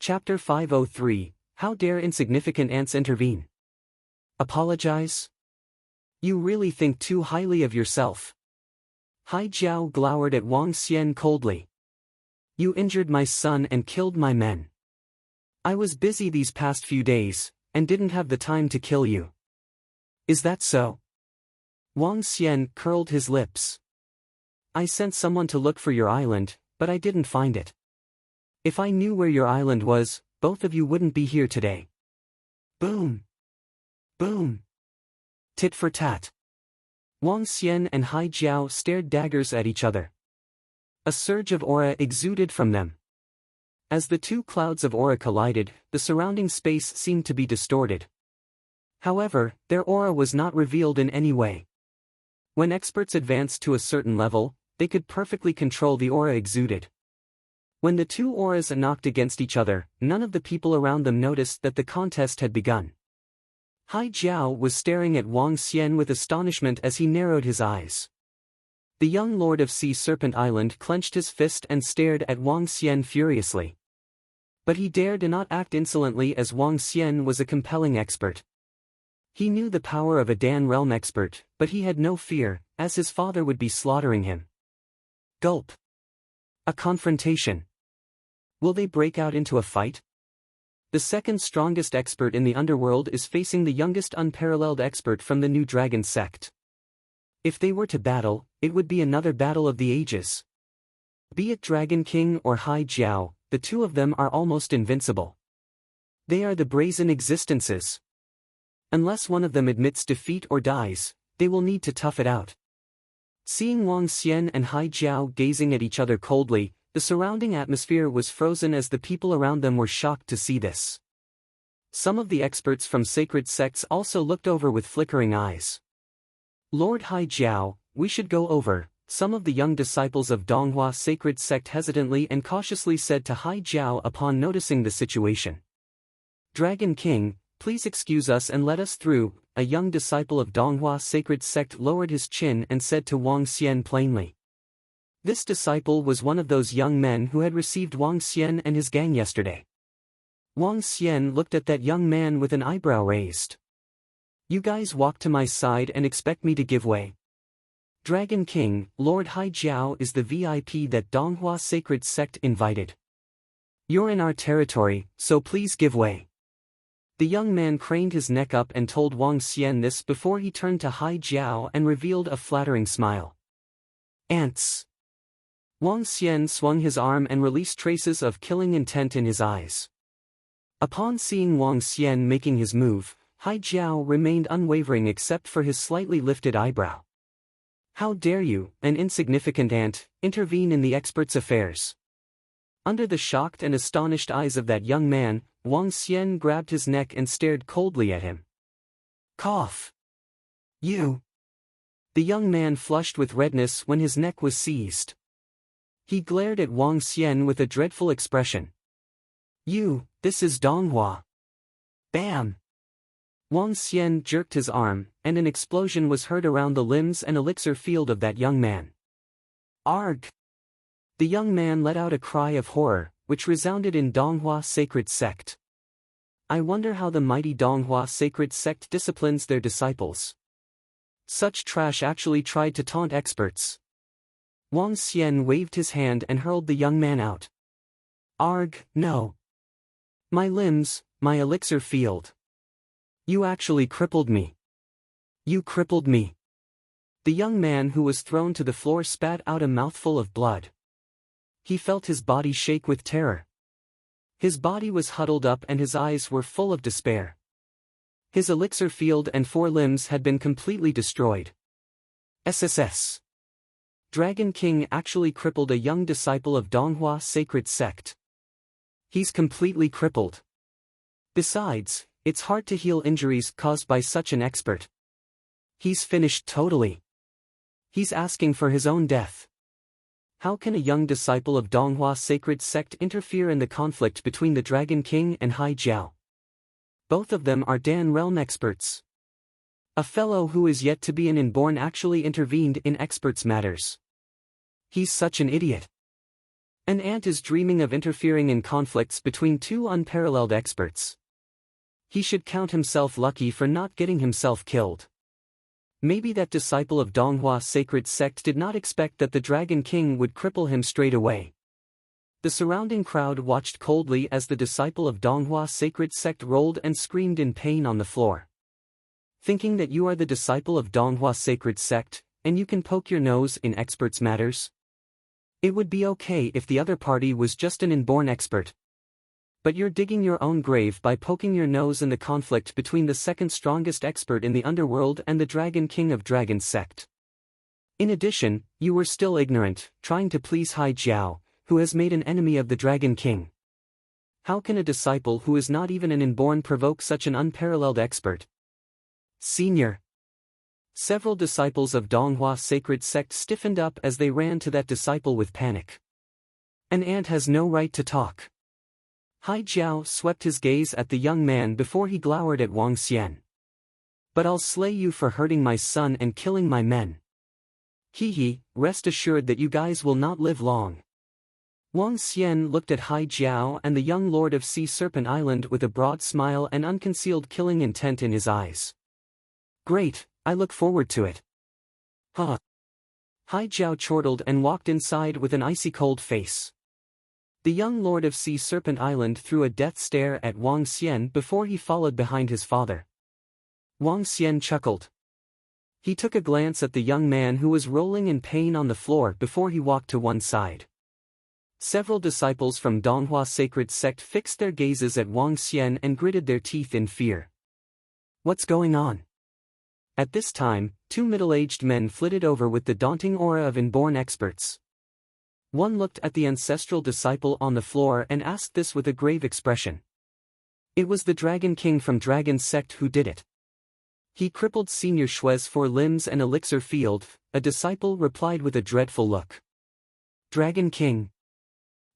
Chapter 503, How Dare Insignificant Ants Intervene? Apologize? You really think too highly of yourself. Hai Jiao glowered at Wang Xian coldly. You injured my son and killed my men. I was busy these past few days, and didn't have the time to kill you. Is that so? Wang Xian curled his lips. I sent someone to look for your island, but I didn't find it. If I knew where your island was, both of you wouldn't be here today. Boom! Boom! Tit for tat. Wang Xian and Hai Jiao stared daggers at each other. A surge of aura exuded from them. As the two clouds of aura collided, the surrounding space seemed to be distorted. However, their aura was not revealed in any way. When experts advanced to a certain level, they could perfectly control the aura exuded. When the two auras knocked against each other, none of the people around them noticed that the contest had begun. Hai Jiao was staring at Wang Xian with astonishment as he narrowed his eyes. The young lord of Sea Serpent Island clenched his fist and stared at Wang Xian furiously. But he dared not act insolently as Wang Xian was a compelling expert. He knew the power of a Dan realm expert, but he had no fear, as his father would be slaughtering him. Gulp. A confrontation. Will they break out into a fight? The second strongest expert in the underworld is facing the youngest unparalleled expert from the New Dragon sect. If they were to battle, it would be another battle of the ages. Be it Dragon King or Hai Jiao, the two of them are almost invincible. They are the brazen existences. Unless one of them admits defeat or dies, they will need to tough it out. Seeing Wang Xian and Hai Jiao gazing at each other coldly, the surrounding atmosphere was frozen as the people around them were shocked to see this. Some of the experts from sacred sects also looked over with flickering eyes. Lord Hai Jiao, we should go over, some of the young disciples of Donghua sacred sect hesitantly and cautiously said to Hai Jiao upon noticing the situation. Dragon King, please excuse us and let us through. A young disciple of Donghua sacred sect lowered his chin and said to Wang Xian plainly. This disciple was one of those young men who had received Wang Xian and his gang yesterday. Wang Xian looked at that young man with an eyebrow raised. You guys walk to my side and expect me to give way? Dragon King, Lord Hai Jiao is the VIP that Donghua sacred sect invited. You're in our territory, so please give way. The young man craned his neck up and told Wang Xian this before he turned to Hai Jiao and revealed a flattering smile. Ants. Wang Xian swung his arm and released traces of killing intent in his eyes. Upon seeing Wang Xian making his move, Hai Jiao remained unwavering except for his slightly lifted eyebrow. How dare you, an insignificant ant, intervene in the expert's affairs? Under the shocked and astonished eyes of that young man, Wang Xian grabbed his neck and stared coldly at him. Cough. You. The young man flushed with redness when his neck was seized. He glared at Wang Xian with a dreadful expression. You, this is Donghua. Bam! Wang Xian jerked his arm, and an explosion was heard around the limbs and elixir field of that young man. Arg! The young man let out a cry of horror, which resounded in Donghua sacred sect. I wonder how the mighty Donghua sacred sect disciplines their disciples. Such trash actually tried to taunt experts. Wang Xian waved his hand and hurled the young man out. Arg, no. My limbs, my elixir field. You actually crippled me. You crippled me. The young man who was thrown to the floor spat out a mouthful of blood. He felt his body shake with terror. His body was huddled up and his eyes were full of despair. His elixir field and 4 limbs had been completely destroyed. SSS. Dragon King actually crippled a young disciple of Donghua sacred sect. He's completely crippled. Besides, it's hard to heal injuries caused by such an expert. He's finished totally. He's asking for his own death. How can a young disciple of Donghua sacred sect interfere in the conflict between the Dragon King and Hai Jiao? Both of them are Dan realm experts. A fellow who is yet to be an inborn actually intervened in experts' matters. He's such an idiot. An ant is dreaming of interfering in conflicts between two unparalleled experts. He should count himself lucky for not getting himself killed. Maybe that disciple of Donghua sacred sect did not expect that the Dragon King would cripple him straight away. The surrounding crowd watched coldly as the disciple of Donghua sacred sect rolled and screamed in pain on the floor. Thinking that you are the disciple of Donghua sacred sect, and you can poke your nose in experts' matters? It would be okay if the other party was just an inborn expert. But you're digging your own grave by poking your nose in the conflict between the second strongest expert in the underworld and the Dragon King of Dragon sect. In addition, you were still ignorant, trying to please Hai Jiao, who has made an enemy of the Dragon King. How can a disciple who is not even an inborn provoke such an unparalleled expert? Senior. Several disciples of Donghua sacred sect stiffened up as they ran to that disciple with panic. An ant has no right to talk. Hai Jiao swept his gaze at the young man before he glowered at Wang Xian. But I'll slay you for hurting my son and killing my men. Hee, rest assured that you guys will not live long. Wang Xian looked at Hai Jiao and the young lord of Sea Serpent Island with a broad smile and unconcealed killing intent in his eyes. Great, I look forward to it. Huh. Hai Jiao chortled and walked inside with an icy cold face. The young lord of Sea Serpent Island threw a death stare at Wang Xian before he followed behind his father. Wang Xian chuckled. He took a glance at the young man who was rolling in pain on the floor before he walked to one side. Several disciples from Donghua sacred sect fixed their gazes at Wang Xian and gritted their teeth in fear. What's going on? At this time, two middle-aged men flitted over with the daunting aura of inborn experts. One looked at the ancestral disciple on the floor and asked this with a grave expression. It was the Dragon King from Dragon sect who did it. He crippled Senior Shui's 4 limbs and elixir field, a disciple replied with a dreadful look. Dragon King.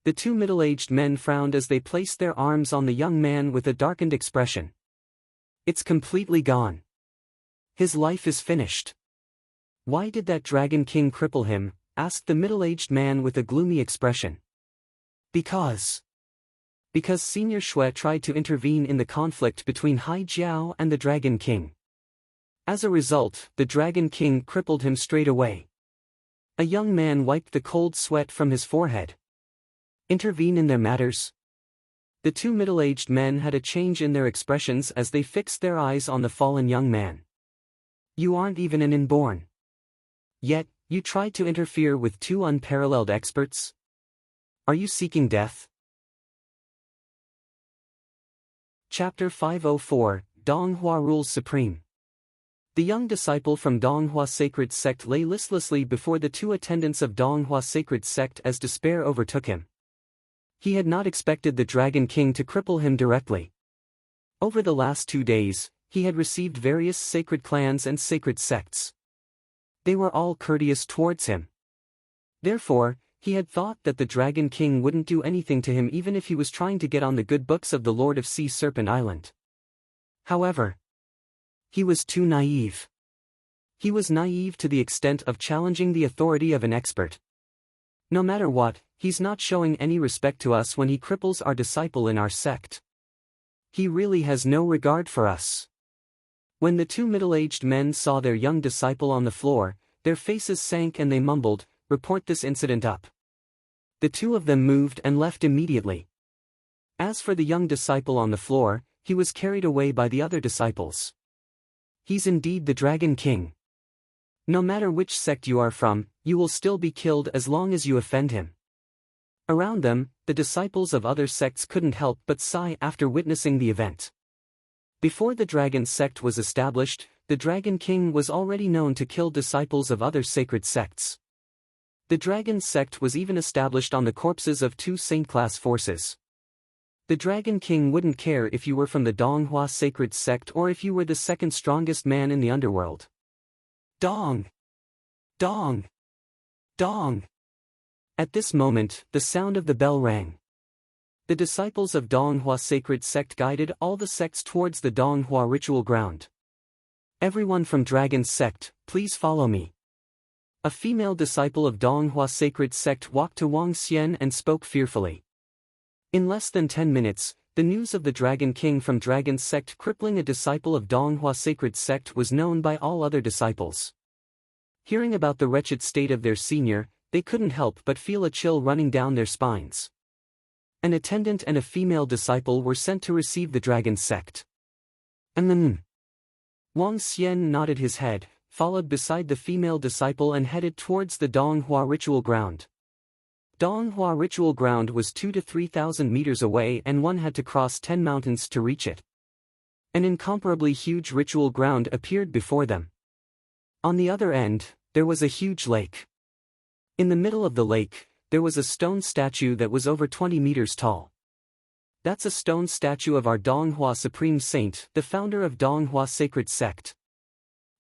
The two middle-aged men frowned as they placed their arms on the young man with a darkened expression. It's completely gone. His life is finished. Why did that Dragon King cripple him? Asked the middle-aged man with a gloomy expression. Because Senior Shui tried to intervene in the conflict between Hai Jiao and the Dragon King. As a result, the Dragon King crippled him straight away. A young man wiped the cold sweat from his forehead. Intervene in their matters? The two middle-aged men had a change in their expressions as they fixed their eyes on the fallen young man. You aren't even an inborn. Yet, you tried to interfere with two unparalleled experts? Are you seeking death? Chapter 504, Donghua Rules Supreme. The young disciple from Donghua Sacred Sect lay listlessly before the two attendants of Donghua Sacred Sect as despair overtook him. He had not expected the Dragon King to cripple him directly. Over the last 2 days, he had received various sacred clans and sacred sects. They were all courteous towards him. Therefore, he had thought that the Dragon King wouldn't do anything to him even if he was trying to get on the good books of the Lord of Sea Serpent Island. However, he was too naive. He was naive to the extent of challenging the authority of an expert. No matter what, he's not showing any respect to us when he cripples our disciple in our sect. He really has no regard for us. When the two middle-aged men saw their young disciple on the floor, their faces sank and they mumbled, "Report this incident up." The two of them moved and left immediately. As for the young disciple on the floor, he was carried away by the other disciples. He's indeed the Dragon King. No matter which sect you are from, you will still be killed as long as you offend him. Around them, the disciples of other sects couldn't help but sigh after witnessing the event. Before the Dragon sect was established, the Dragon King was already known to kill disciples of other sacred sects. The Dragon sect was even established on the corpses of 2 saint-class forces. The Dragon King wouldn't care if you were from the Donghua sacred sect or if you were the second strongest man in the underworld. Dong! Dong! Dong! At this moment, the sound of the bell rang. The disciples of Donghua sacred sect guided all the sects towards the Donghua ritual ground. Everyone from Dragon sect, please follow me. A female disciple of Donghua sacred sect walked to Wang Xian and spoke fearfully. In less than 10 minutes, the news of the Dragon King from Dragon's sect crippling a disciple of Donghua sacred sect was known by all other disciples. Hearing about the wretched state of their senior, they couldn't help but feel a chill running down their spines. An attendant and a female disciple were sent to receive the Dragon's sect. Wang Xian nodded his head, followed beside the female disciple and headed towards the Donghua ritual ground. Donghua ritual ground was 2,000 to 3,000 meters away and one had to cross 10 mountains to reach it. An incomparably huge ritual ground appeared before them. On the other end, there was a huge lake. In the middle of the lake, there was a stone statue that was over 20 meters tall. That's a stone statue of our Donghua Supreme Saint, the founder of Donghua Sacred Sect.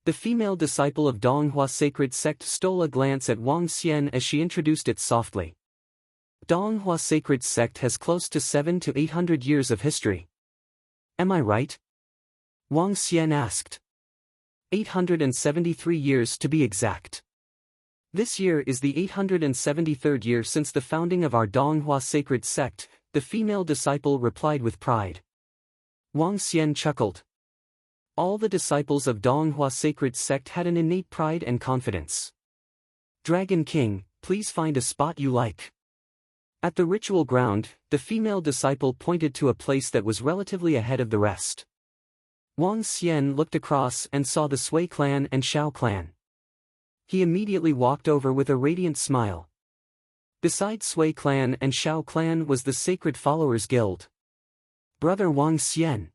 The female disciple of Donghua Sacred Sect stole a glance at Wang Xian as she introduced it softly. Donghua Sacred Sect has close to 700 to 800 years of history. Am I right? Wang Xian asked. 873 years to be exact. This year is the 873rd year since the founding of our Donghua Sacred Sect, the female disciple replied with pride. Wang Xian chuckled. All the disciples of Donghua Sacred Sect had an innate pride and confidence. Dragon King, please find a spot you like. At the ritual ground, the female disciple pointed to a place that was relatively ahead of the rest. Wang Xian looked across and saw the Sui clan and Shao clan. He immediately walked over with a radiant smile. Beside Sui clan and Shao clan was the Sacred Followers Guild. Brother Wang Xian.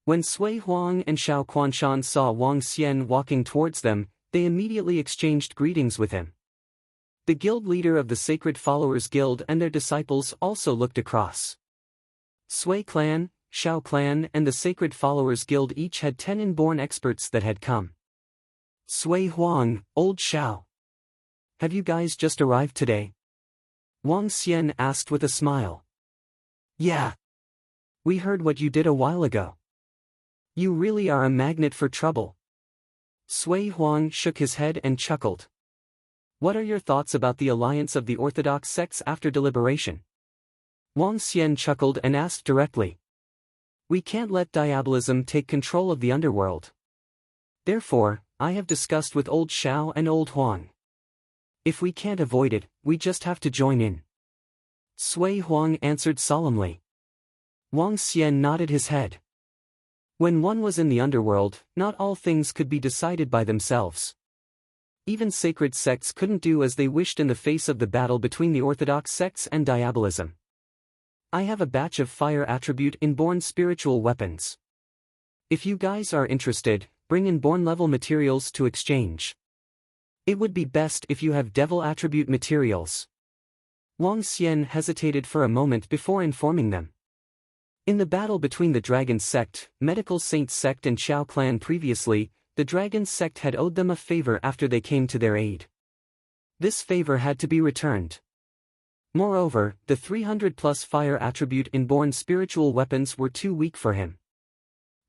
When Sui Huang and Shao Quanshan saw Wang Xian walking towards them, they immediately exchanged greetings with him. The guild leader of the Sacred Followers Guild and their disciples also looked across. Sui clan, Shao clan and the Sacred Followers Guild each had 10 inborn experts that had come. Sui Huang, old Shao. Have you guys just arrived today? Wang Xian asked with a smile. Yeah. We heard what you did a while ago. You really are a magnet for trouble. Sui Huang shook his head and chuckled. What are your thoughts about the alliance of the orthodox sects after deliberation? Wang Xian chuckled and asked directly. We can't let diabolism take control of the underworld. Therefore, I have discussed with old Shao and old Huang. If we can't avoid it, we just have to join in. Sui Huang answered solemnly. Wang Xian nodded his head. When one was in the underworld, not all things could be decided by themselves. Even sacred sects couldn't do as they wished in the face of the battle between the orthodox sects and diabolism. I have a batch of fire attribute inborn spiritual weapons. If you guys are interested, bring inborn level materials to exchange. It would be best if you have devil attribute materials. Wang Xian hesitated for a moment before informing them. In the battle between the Dragon Sect, Medical Saint Sect and Shao Clan previously, the Dragon Sect had owed them a favor after they came to their aid. This favor had to be returned. Moreover, the 300+ fire attribute inborn spiritual weapons were too weak for him.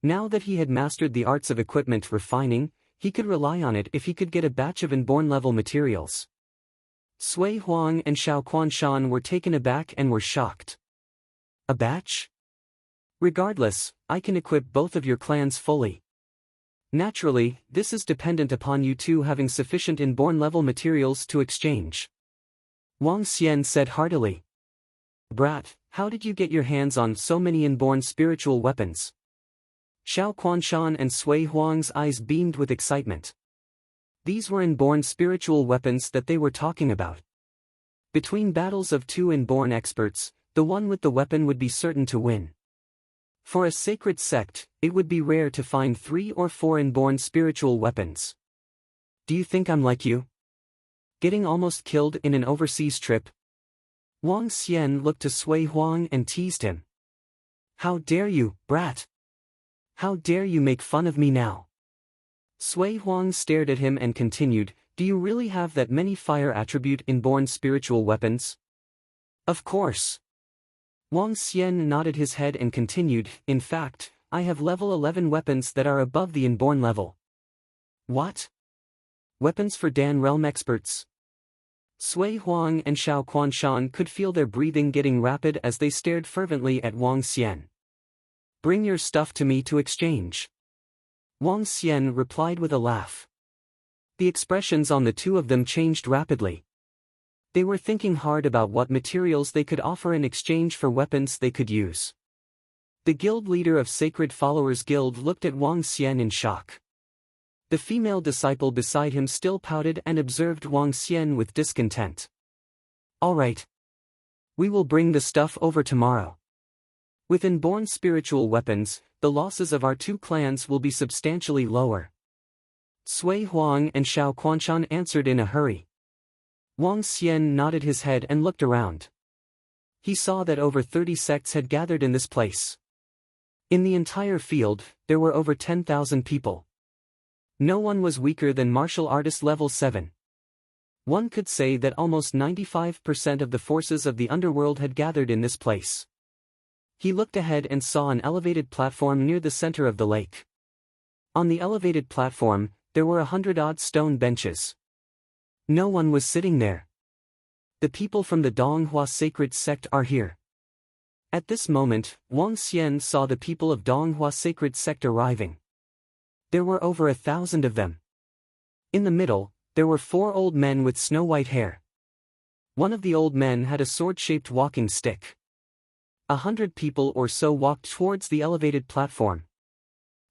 Now that he had mastered the arts of equipment refining, he could rely on it if he could get a batch of inborn level materials. Sui Huang and Shao Quanshan were taken aback and were shocked. A batch? Regardless, I can equip both of your clans fully. Naturally, this is dependent upon you two having sufficient inborn level materials to exchange. Wang Xian said heartily. Brat, how did you get your hands on so many inborn spiritual weapons? Shao Quanshan and Sui Huang's eyes beamed with excitement. These were inborn spiritual weapons that they were talking about. Between battles of two inborn experts, the one with the weapon would be certain to win. For a sacred sect, it would be rare to find 3 or 4 inborn spiritual weapons. Do you think I'm like you? Getting almost killed in an overseas trip? Wang Xian looked to Sui Huang and teased him. How dare you, brat? How dare you make fun of me now? Sui Huang stared at him and continued, do you really have that many fire attribute inborn spiritual weapons? Of course. Wang Xian nodded his head and continued, in fact, I have level 11 weapons that are above the inborn level. What? Weapons for Dan realm experts. Sui Huang and Xiao Quanshan could feel their breathing getting rapid as they stared fervently at Wang Xian. Bring your stuff to me to exchange. Wang Xian replied with a laugh. The expressions on the two of them changed rapidly. They were thinking hard about what materials they could offer in exchange for weapons they could use. The guild leader of Sacred Followers Guild looked at Wang Xian in shock. The female disciple beside him still pouted and observed Wang Xian with discontent. All right. We will bring the stuff over tomorrow. With inborn spiritual weapons, the losses of our two clans will be substantially lower. Sui Huang and Xiao Quanshan answered in a hurry. Wang Xian nodded his head and looked around. He saw that over 30 sects had gathered in this place. In the entire field, there were over 10,000 people. No one was weaker than martial artist level 7. One could say that almost 95% of the forces of the underworld had gathered in this place. He looked ahead and saw an elevated platform near the center of the lake. On the elevated platform, there were 100-odd stone benches. No one was sitting there. The people from the Donghua Sacred Sect are here. At this moment, Wang Xian saw the people of Donghua Sacred Sect arriving. There were over 1,000 of them. In the middle, there were 4 old men with snow-white hair. One of the old men had a sword-shaped walking stick. 100 people or so walked towards the elevated platform.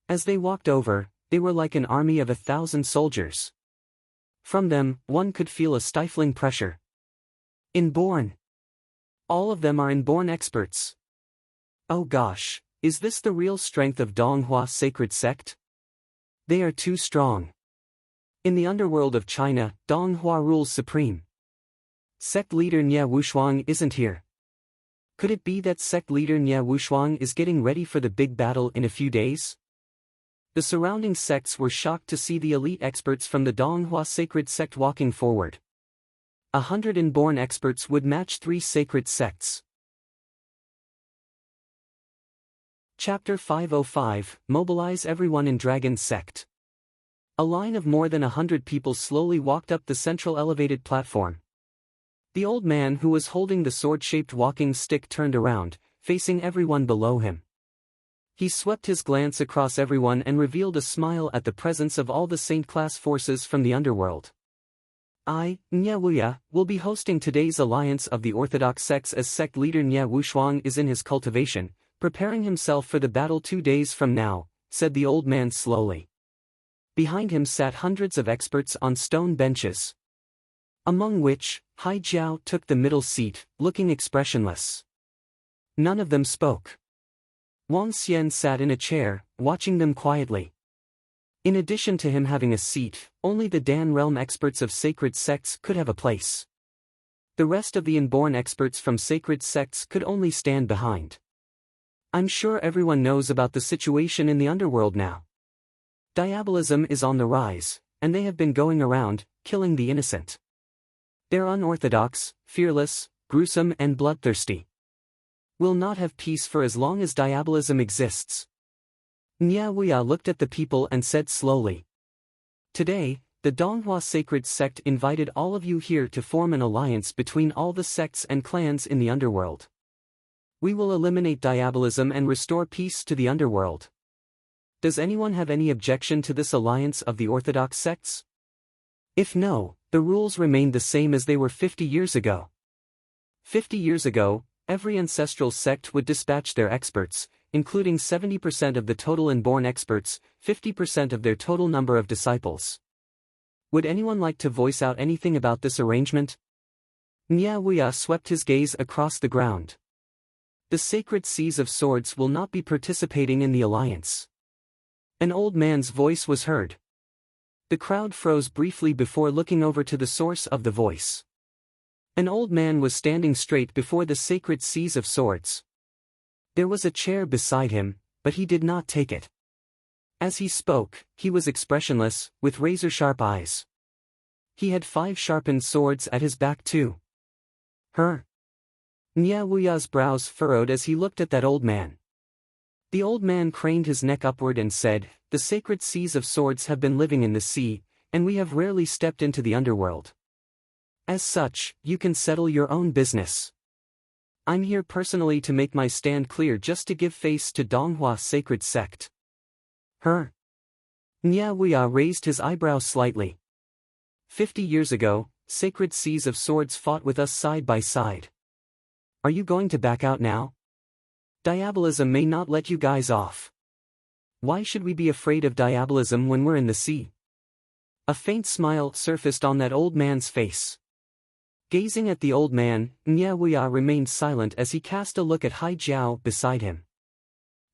As they walked over, they were like an army of 1,000 soldiers. From them, one could feel a stifling pressure. Inborn. All of them are inborn experts. Oh gosh, is this the real strength of Donghua Sacred Sect? They are too strong. In the underworld of China, Donghua rules supreme. Sect leader Nie Wushuang isn't here. Could it be that sect leader Nie Wushuang is getting ready for the big battle in a few days? The surrounding sects were shocked to see the elite experts from the Donghua Sacred Sect walking forward. 100 inborn experts would match 3 sacred sects. Chapter 505, Mobilize Everyone in Dragon Sect. A line of more than 100 people slowly walked up the central elevated platform. The old man who was holding the sword-shaped walking stick turned around, facing everyone below him. He swept his glance across everyone and revealed a smile at the presence of all the Saint-class forces from the underworld. I, Nie Wuya, will be hosting today's alliance of the Orthodox sects as sect leader Nie Wushuang is in his cultivation, preparing himself for the battle 2 days from now, said the old man slowly. Behind him sat hundreds of experts on stone benches, among which, Hai Jiao took the middle seat, looking expressionless. None of them spoke. Wang Xian sat in a chair, watching them quietly. In addition to him having a seat, only the Dan realm experts of sacred sects could have a place. The rest of the inborn experts from sacred sects could only stand behind. I'm sure everyone knows about the situation in the underworld now. Diabolism is on the rise, and they have been going around, killing the innocent. They're unorthodox, fearless, gruesome and bloodthirsty. We'll not have peace for as long as diabolism exists. Nie Wuya looked at the people and said slowly. Today, the Donghua Sacred Sect invited all of you here to form an alliance between all the sects and clans in the underworld. We will eliminate diabolism and restore peace to the underworld. Does anyone have any objection to this alliance of the orthodox sects? If no, the rules remain the same as they were 50 years ago. 50 years ago, every ancestral sect would dispatch their experts, including 70% of the total inborn experts, 50% of their total number of disciples. Would anyone like to voice out anything about this arrangement? Nie Wuya swept his gaze across the ground. The sacred seas of swords will not be participating in the alliance. An old man's voice was heard. The crowd froze briefly before looking over to the source of the voice. An old man was standing straight before the sacred seas of swords. There was a chair beside him, but he did not take it. As he spoke, he was expressionless, with razor-sharp eyes. He had 5 sharpened swords at his back too. Nie Wuya's brows furrowed as he looked at that old man. The old man craned his neck upward and said, "The sacred seas of swords have been living in the sea, and we have rarely stepped into the underworld. As such, you can settle your own business. I'm here personally to make my stand clear, just to give face to Donghua sacred sect. Her? Nya Wuya raised his eyebrow slightly. 50 years ago, sacred seas of swords fought with us side by side. Are you going to back out now? Diabolism may not let you guys off. Why should we be afraid of diabolism when we're in the sea? A faint smile surfaced on that old man's face. Gazing at the old man, Nya Wuya remained silent as he cast a look at Hai Jiao beside him.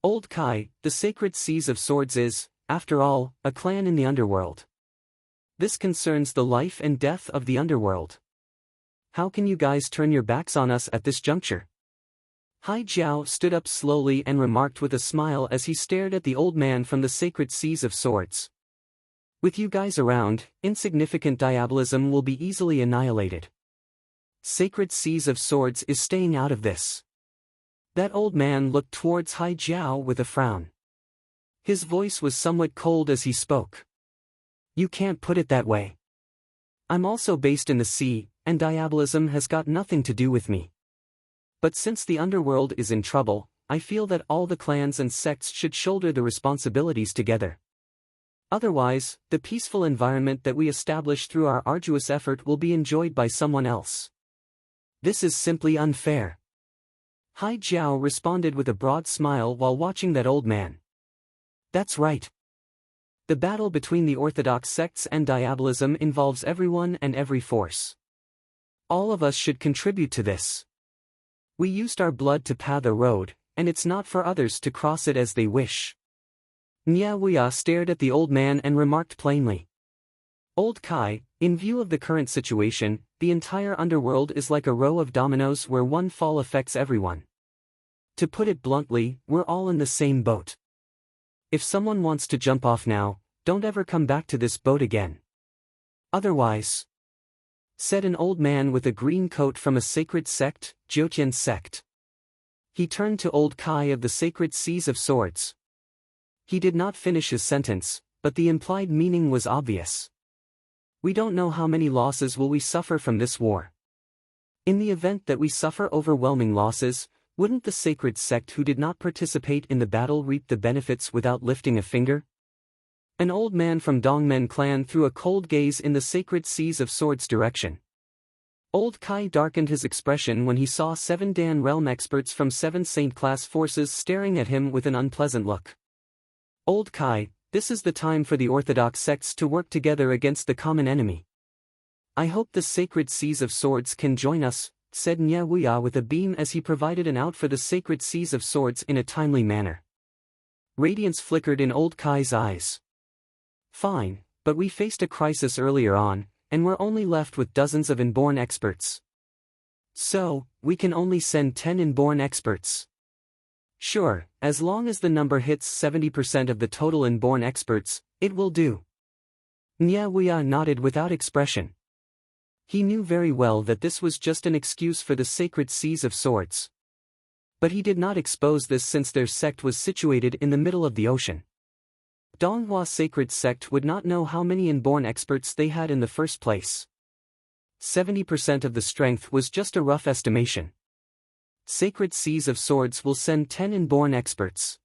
Old Kai, the sacred seas of swords is, after all, a clan in the underworld. This concerns the life and death of the underworld. How can you guys turn your backs on us at this juncture? Hai Jiao stood up slowly and remarked with a smile as he stared at the old man from the sacred seas of swords. With you guys around, insignificant diabolism will be easily annihilated. Sacred seas of swords is staying out of this. That old man looked towards Hai Jiao with a frown. His voice was somewhat cold as he spoke. You can't put it that way. I'm also based in the sea, and diabolism has got nothing to do with me. But since the underworld is in trouble, I feel that all the clans and sects should shoulder the responsibilities together. Otherwise, the peaceful environment that we establish through our arduous effort will be enjoyed by someone else. This is simply unfair. Hai Jiao responded with a broad smile while watching that old man. That's right. The battle between the orthodox sects and diabolism involves everyone and every force. All of us should contribute to this. We used our blood to pave the road, and it's not for others to cross it as they wish. Nya Wuya stared at the old man and remarked plainly. Old Kai, in view of the current situation, the entire underworld is like a row of dominoes where one fall affects everyone. To put it bluntly, we're all in the same boat. If someone wants to jump off now, don't ever come back to this boat again. Otherwise, said an old man with a green coat from a sacred sect, Jyotian sect. He turned to old Kai of the sacred seas of swords. He did not finish his sentence, but the implied meaning was obvious. We don't know how many losses will we suffer from this war. In the event that we suffer overwhelming losses, wouldn't the sacred sect who did not participate in the battle reap the benefits without lifting a finger? An old man from Dongmen clan threw a cold gaze in the sacred seas of swords direction. Old Kai darkened his expression when he saw 7 Dan realm experts from 7 Saint-class forces staring at him with an unpleasant look. Old Kai, this is the time for the orthodox sects to work together against the common enemy. I hope the sacred seas of swords can join us, said Nya Wuya with a beam as he provided an out for the sacred seas of swords in a timely manner. Radiance flickered in old Kai's eyes. Fine, but we faced a crisis earlier on, and we're only left with dozens of inborn experts. So, we can only send 10 inborn experts. Sure, as long as the number hits 70% of the total inborn experts, it will do. Nya Wuya nodded without expression. He knew very well that this was just an excuse for the sacred seas of swords. But he did not expose this since their sect was situated in the middle of the ocean. Donghua sacred sect would not know how many inborn experts they had in the first place. 70% of the strength was just a rough estimation. Sacred seas of swords will send 10 inborn experts.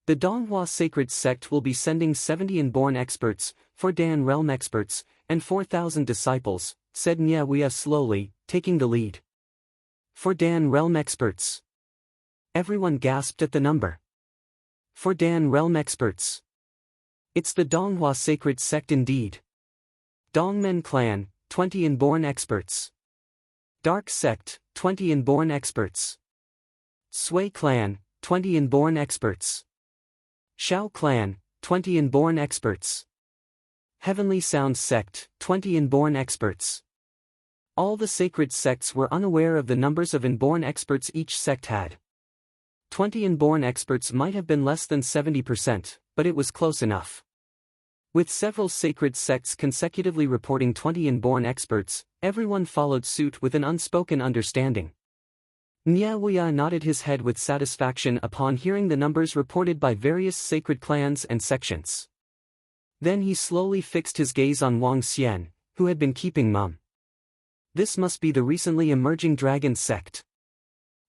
The Donghua sacred sect will be sending 70 inborn experts, 4 Dan realm experts, and 4,000 disciples, said Nya Wuya slowly, taking the lead. 4 Dan realm experts. Everyone gasped at the number. 4 Dan realm experts. It's the Donghua sacred sect indeed. Dongmen clan, 20 inborn experts. Dark sect, 20 inborn experts. Sui clan, 20 inborn experts. Shao clan, 20 inborn experts. Heavenly Sound sect, 20 inborn experts. All the sacred sects were unaware of the numbers of inborn experts each sect had. 20 inborn experts might have been less than 70%, but it was close enough. With several sacred sects consecutively reporting 20 inborn experts, everyone followed suit with an unspoken understanding. Nya Wuya nodded his head with satisfaction upon hearing the numbers reported by various sacred clans and sections. Then he slowly fixed his gaze on Wang Xian, who had been keeping mum. This must be the recently emerging dragon sect.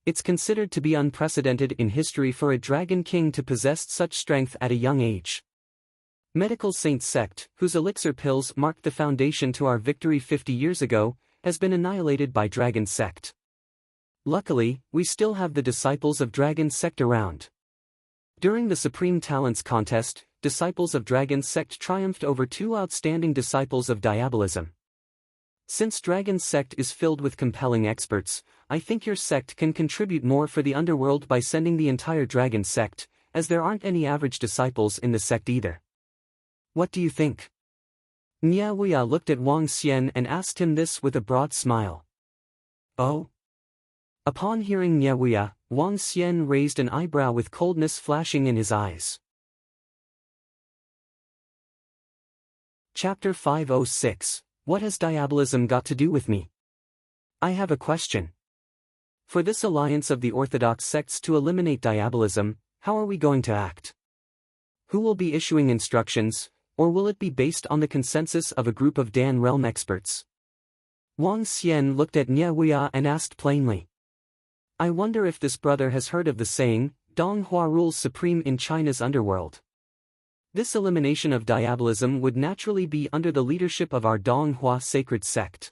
It's considered to be unprecedented in history for a dragon king to possess such strength at a young age. Medical Saint sect, whose elixir pills marked the foundation to our victory 50 years ago, has been annihilated by dragon sect. Luckily, we still have the disciples of dragon sect around. During the Supreme Talents contest, disciples of dragon sect triumphed over 2 outstanding disciples of diabolism. Since dragon sect is filled with compelling experts, I think your sect can contribute more for the underworld by sending the entire dragon sect, as there aren't any average disciples in the sect either. What do you think? Nya Wuya looked at Wang Xian and asked him this with a broad smile. Oh? Upon hearing Nya Wuya, Wang Xian raised an eyebrow with coldness flashing in his eyes. Chapter 506. What has diabolism got to do with me? I have a question. For this alliance of the orthodox sects to eliminate diabolism, how are we going to act? Who will be issuing instructions, or will it be based on the consensus of a group of Dan realm experts? Wang Xian looked at Nya Wuya and asked plainly. I wonder if this brother has heard of the saying, Dong Hua rules supreme in China's underworld. This elimination of diabolism would naturally be under the leadership of our Dong Hua sacred sect.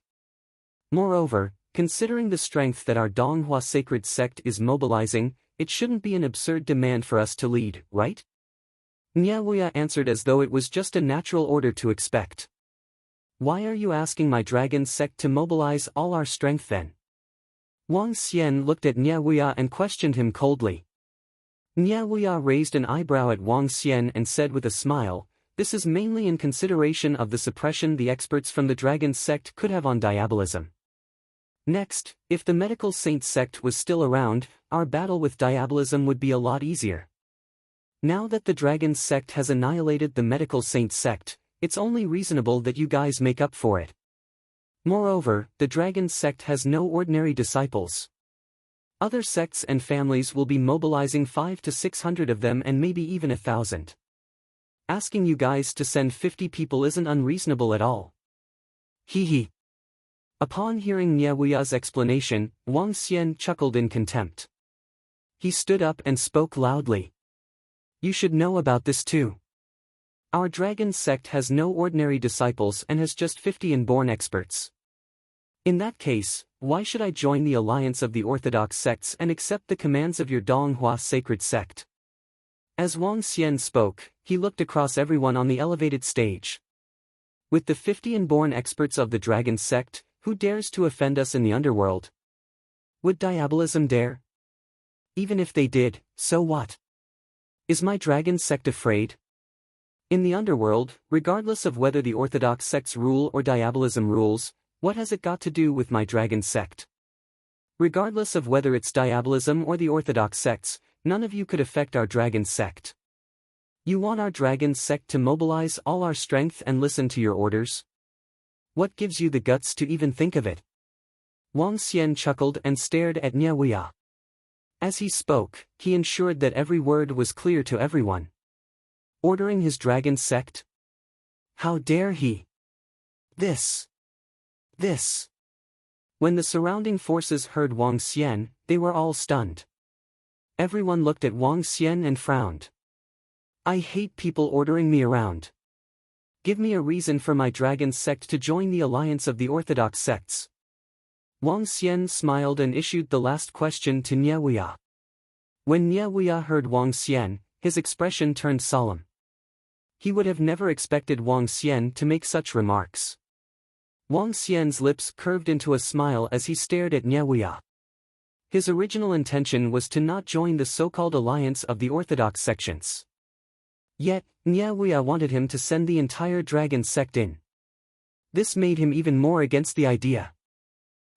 Moreover, considering the strength that our Dong Hua sacred sect is mobilizing, it shouldn't be an absurd demand for us to lead, right? Nya Wuya answered as though it was just a natural order to expect. Why are you asking my dragon sect to mobilize all our strength then? Wang Xian looked at Nya Wuya and questioned him coldly. Nya Wuya raised an eyebrow at Wang Xian and said with a smile, this is mainly in consideration of the suppression the experts from the dragon sect could have on diabolism. Next, if the medical saint sect was still around, our battle with diabolism would be a lot easier. Now that the dragon sect has annihilated the medical saint sect, it's only reasonable that you guys make up for it. Moreover, the dragon sect has no ordinary disciples. Other sects and families will be mobilizing 500 to 600 of them and maybe even 1,000. Asking you guys to send 50 people isn't unreasonable at all. Hee. Upon hearing Nya Wuya's explanation, Wang Xian chuckled in contempt. He stood up and spoke loudly. You should know about this too. Our dragon sect has no ordinary disciples and has just 50 inborn experts. In that case, why should I join the alliance of the orthodox sects and accept the commands of your Dong Hua sacred sect? As Wang Xian spoke, he looked across everyone on the elevated stage. With the 50 inborn experts of the dragon sect, who dares to offend us in the underworld? Would diabolism dare? Even if they did, so what? Is my dragon sect afraid? In the underworld, regardless of whether the orthodox sects rule or diabolism rules, what has it got to do with my dragon sect? Regardless of whether it's diabolism or the orthodox sects, none of you could affect our dragon sect. You want our dragon sect to mobilize all our strength and listen to your orders? What gives you the guts to even think of it? Wang Xian chuckled and stared at Nya Wuya. As he spoke, he ensured that every word was clear to everyone. Ordering his dragon sect? How dare he? This. When the surrounding forces heard Wang Xian, they were all stunned. Everyone looked at Wang Xian and frowned. I hate people ordering me around. Give me a reason for my dragon sect to join the alliance of the orthodox sects. Wang Xian smiled and issued the last question to Nya Wuya. When Nya Wuya heard Wang Xian, his expression turned solemn. He would have never expected Wang Xian to make such remarks. Wang Xian's lips curved into a smile as he stared at Nya Wuya. His original intention was to not join the so-called alliance of the orthodox sections. Yet, Nya Wuya wanted him to send the entire dragon sect in. This made him even more against the idea.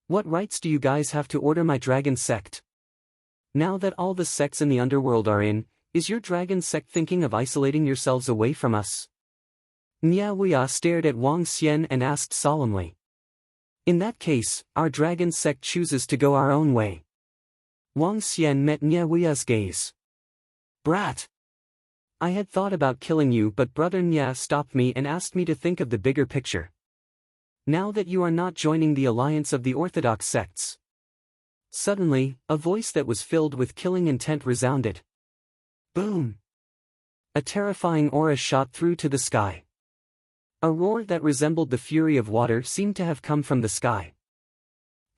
What rights do you guys have to order my dragon sect? Now that all the sects in the underworld are in, is your dragon sect thinking of isolating yourselves away from us? Nya Wuya stared at Wang Xian and asked solemnly. In that case, our dragon sect chooses to go our own way. Wang Xian met Nya Wuya's gaze. Brat! I had thought about killing you, but Brother Nya stopped me and asked me to think of the bigger picture. Now that you are not joining the alliance of the orthodox sects. Suddenly, a voice that was filled with killing intent resounded. Boom! A terrifying aura shot through to the sky. A roar that resembled the fury of water seemed to have come from the sky.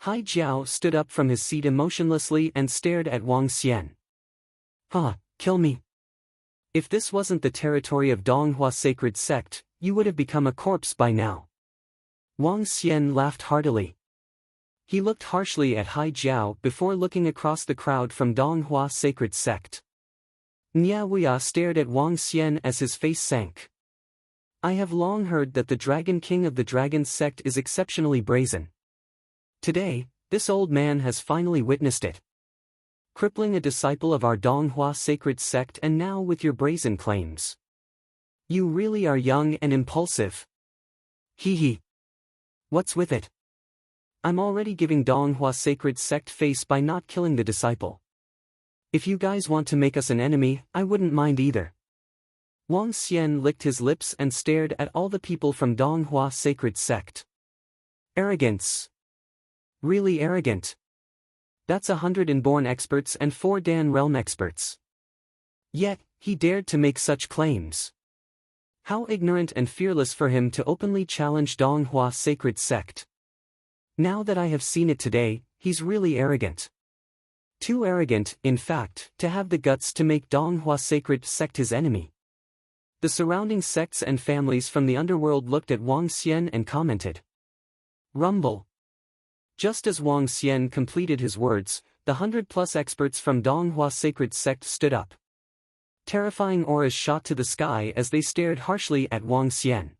Hai Jiao stood up from his seat emotionlessly and stared at Wang Xian. Huh, kill me. If this wasn't the territory of Donghua sacred sect, you would have become a corpse by now. Wang Xian laughed heartily. He looked harshly at Hai Jiao before looking across the crowd from Donghua sacred sect. Nya Wuya stared at Wang Xian as his face sank. I have long heard that the Dragon King of the Dragon sect is exceptionally brazen. Today, this old man has finally witnessed it. Crippling a disciple of our Donghua sacred sect, and now with your brazen claims. You really are young and impulsive. Hee hee. What's with it? I'm already giving Donghua sacred sect face by not killing the disciple. If you guys want to make us an enemy, I wouldn't mind either. Wang Xian licked his lips and stared at all the people from Donghua sacred sect. Arrogance. Really arrogant. That's 100 inborn experts and 4 Dan realm experts. Yet, he dared to make such claims. How ignorant and fearless for him to openly challenge Donghua sacred sect. Now that I have seen it today, he's really arrogant. Too arrogant, in fact, to have the guts to make Donghua sacred sect his enemy. The surrounding sects and families from the underworld looked at Wang Xian and commented. Rumble. Just as Wang Xian completed his words, the 100+ experts from Donghua sacred sect stood up. Terrifying auras shot to the sky as they stared harshly at Wang Xian.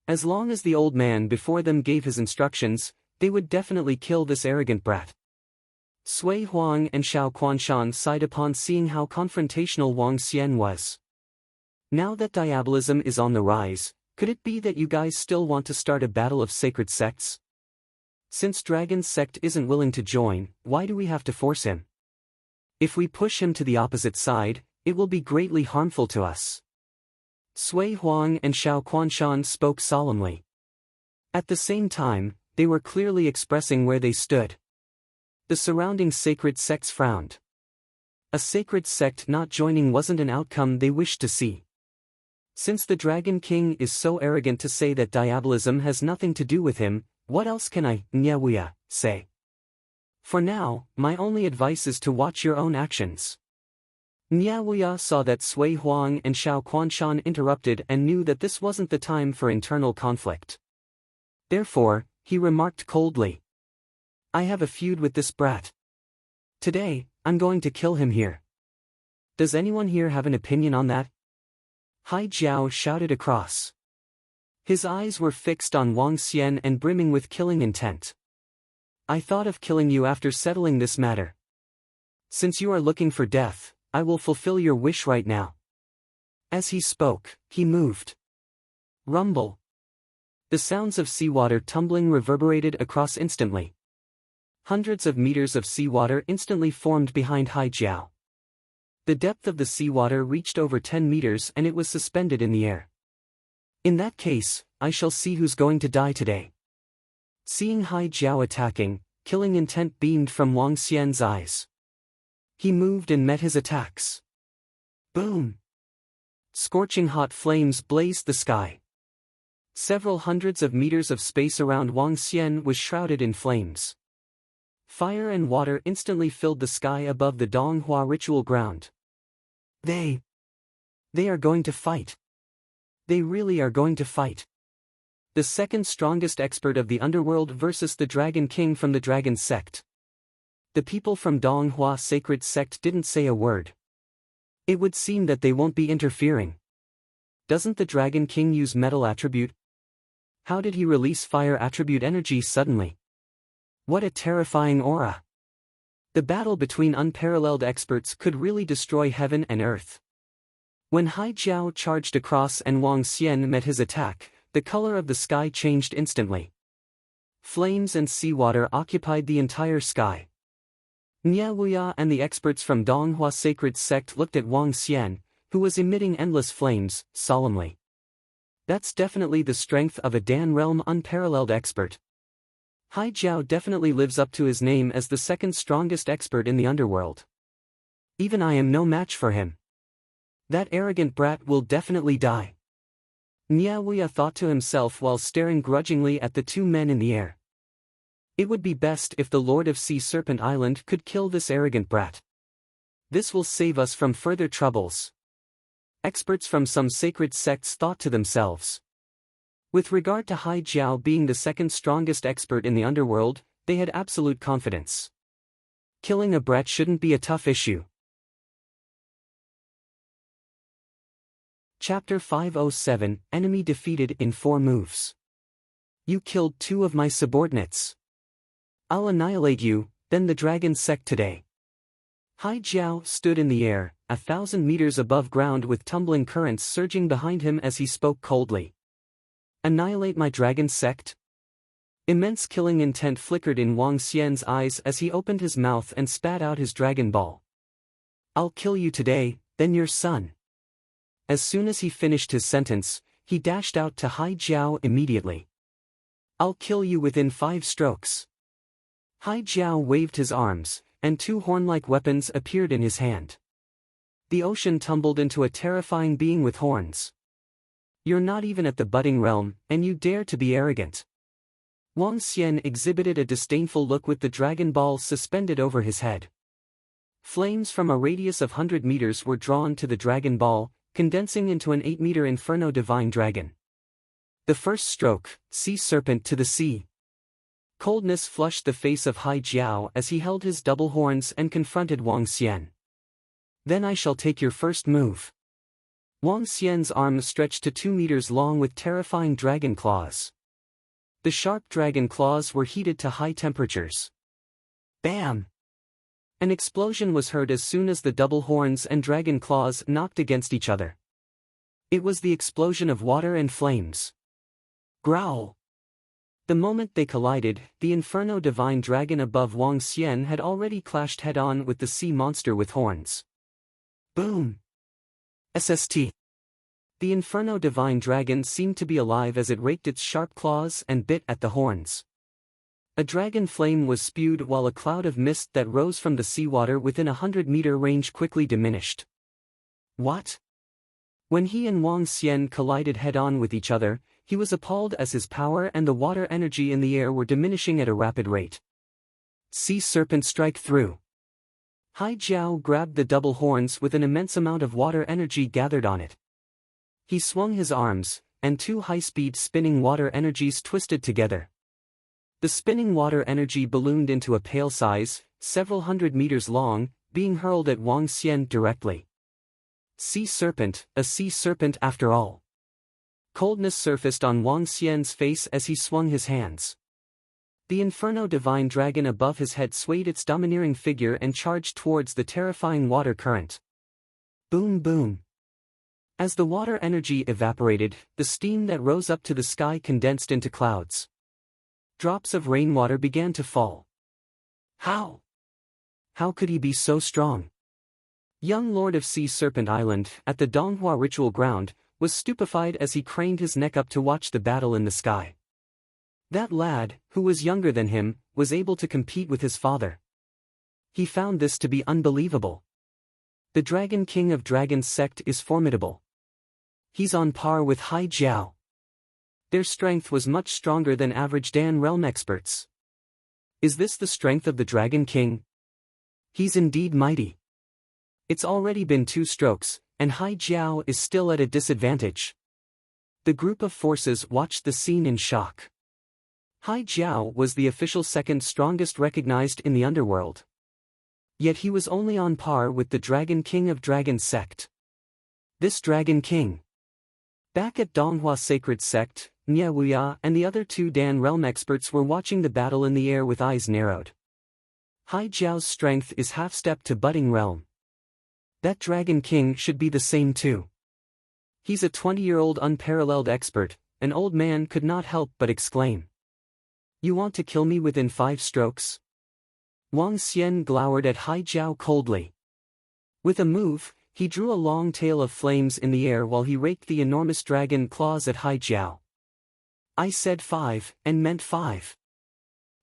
As long as the old man before them gave his instructions, they would definitely kill this arrogant brat. Sui Huang and Xiao Quanshan sighed upon seeing how confrontational Wang Xian was. Now that diabolism is on the rise, could it be that you guys still want to start a battle of sacred sects? Since Dragon's sect isn't willing to join, why do we have to force him? If we push him to the opposite side, it will be greatly harmful to us. Sui Huang and Xiao Quanshan spoke solemnly. At the same time, they were clearly expressing where they stood. The surrounding sacred sects frowned. A sacred sect not joining wasn't an outcome they wished to see. Since the Dragon King is so arrogant to say that diabolism has nothing to do with him, what else can I, Nya Wuya, say? For now, my only advice is to watch your own actions. Nya Wuya saw that Sui Huang and Xiao Quanshan interrupted and knew that this wasn't the time for internal conflict. Therefore, he remarked coldly. I have a feud with this brat. Today, I'm going to kill him here. Does anyone here have an opinion on that? Hai Jiao shouted across. His eyes were fixed on Wang Xian and brimming with killing intent. I thought of killing you after settling this matter. Since you are looking for death, I will fulfill your wish right now. As he spoke, he moved. Rumble. The sounds of seawater tumbling reverberated across instantly. Hundreds of meters of seawater instantly formed behind Hai Jiao. The depth of the seawater reached over 10 meters and it was suspended in the air. In that case, I shall see who's going to die today. Seeing Hai Jiao attacking, killing intent beamed from Wang Xian's eyes. He moved and met his attacks. Boom! Scorching hot flames blazed the sky. Several hundreds of meters of space around Wang Xian was shrouded in flames. Fire and water instantly filled the sky above the Donghua ritual ground. They are going to fight. They really are going to fight. The second strongest expert of the underworld versus the Dragon King from the Dragon sect. The people from Donghua sacred sect didn't say a word. It would seem that they won't be interfering. Doesn't the Dragon King use metal attribute? How did he release fire attribute energy suddenly? What a terrifying aura. The battle between unparalleled experts could really destroy heaven and earth. When Hai Jiao charged across and Wang Xian met his attack, the color of the sky changed instantly. Flames and seawater occupied the entire sky. Nya Wuya and the experts from Donghua sacred sect looked at Wang Xian, who was emitting endless flames, solemnly. That's definitely the strength of a Dan Realm unparalleled expert. Hai Jiao definitely lives up to his name as the second strongest expert in the underworld. Even I am no match for him. That arrogant brat will definitely die. Niaoya thought to himself while staring grudgingly at the two men in the air. It would be best if the Lord of Sea Serpent Island could kill this arrogant brat. This will save us from further troubles. Experts from some sacred sects thought to themselves. With regard to Hai Jiao being the second strongest expert in the underworld, they had absolute confidence. Killing a brat shouldn't be a tough issue. Chapter 507, Enemy defeated in 4 moves. You killed 2 of my subordinates. I'll annihilate you, then the dragon sect today. Hai Jiao stood in the air, 1,000 meters above ground with tumbling currents surging behind him as he spoke coldly. Annihilate my dragon sect? Immense killing intent flickered in Wang Xian's eyes as he opened his mouth and spat out his dragon ball. I'll kill you today, then your son. As soon as he finished his sentence, he dashed out to Hai Jiao immediately. I'll kill you within 5 strokes. Hai Jiao waved his arms, and 2 horn-like weapons appeared in his hand. The ocean tumbled into a terrifying being with horns. You're not even at the budding realm, and you dare to be arrogant. Wang Xian exhibited a disdainful look with the dragon ball suspended over his head. Flames from a radius of 100 meters were drawn to the dragon ball, condensing into an 8-meter inferno divine dragon. The first stroke, sea serpent to the sea. Coldness flushed the face of Hai Jiao as he held his double horns and confronted Wang Xian. Then I shall take your first move. Wang Xian's arms stretched to 2 meters long with terrifying dragon claws. The sharp dragon claws were heated to high temperatures. Bam! An explosion was heard as soon as the double horns and dragon claws knocked against each other. It was the explosion of water and flames. Growl! The moment they collided, the Inferno Divine Dragon above Wang Xian had already clashed head-on with the sea monster with horns. Boom! SST. The Inferno Divine Dragon seemed to be alive as it raked its sharp claws and bit at the horns. A dragon flame was spewed while a cloud of mist that rose from the seawater within 100-meter range quickly diminished. What? When he and Wang Xian collided head-on with each other, he was appalled as his power and the water energy in the air were diminishing at a rapid rate. Sea Serpent strike through. Hai Jiao grabbed the double horns with an immense amount of water energy gathered on it. He swung his arms, and 2 high-speed spinning water energies twisted together. The spinning water energy ballooned into a pail size, several hundred meters long, being hurled at Wang Xian directly. Sea Serpent, a sea serpent after all. Coldness surfaced on Wang Xian's face as he swung his hands. The Inferno Divine Dragon above his head swayed its domineering figure and charged towards the terrifying water current. Boom boom. As the water energy evaporated, the steam that rose up to the sky condensed into clouds. Drops of rainwater began to fall. How? How could he be so strong? Young Lord of Sea Serpent Island, at the Donghua ritual ground, was stupefied as he craned his neck up to watch the battle in the sky. That lad, who was younger than him, was able to compete with his father. He found this to be unbelievable. The Dragon King of Dragon's sect is formidable. He's on par with Hai Jiao. Their strength was much stronger than average Dan Realm experts. Is this the strength of the Dragon King? He's indeed mighty. It's already been 2 strokes, and Hai Jiao is still at a disadvantage. The group of forces watched the scene in shock. Hai Jiao was the official second strongest recognized in the underworld. Yet he was only on par with the Dragon King of Dragon's sect. This Dragon King. Back at Donghua Sacred Sect, Niaoya and the other 2 Dan Realm experts were watching the battle in the air with eyes narrowed. Hai Jiao's strength is half-step to budding realm. That Dragon King should be the same too. He's a 20-year-old unparalleled expert, an old man could not help but exclaim. You want to kill me within 5 strokes? Wang Xian glowered at Hai Jiao coldly. With a move, He drew a long tail of flames in the air while he raked the enormous dragon claws at Hai Jiao. I said 5, and meant 5.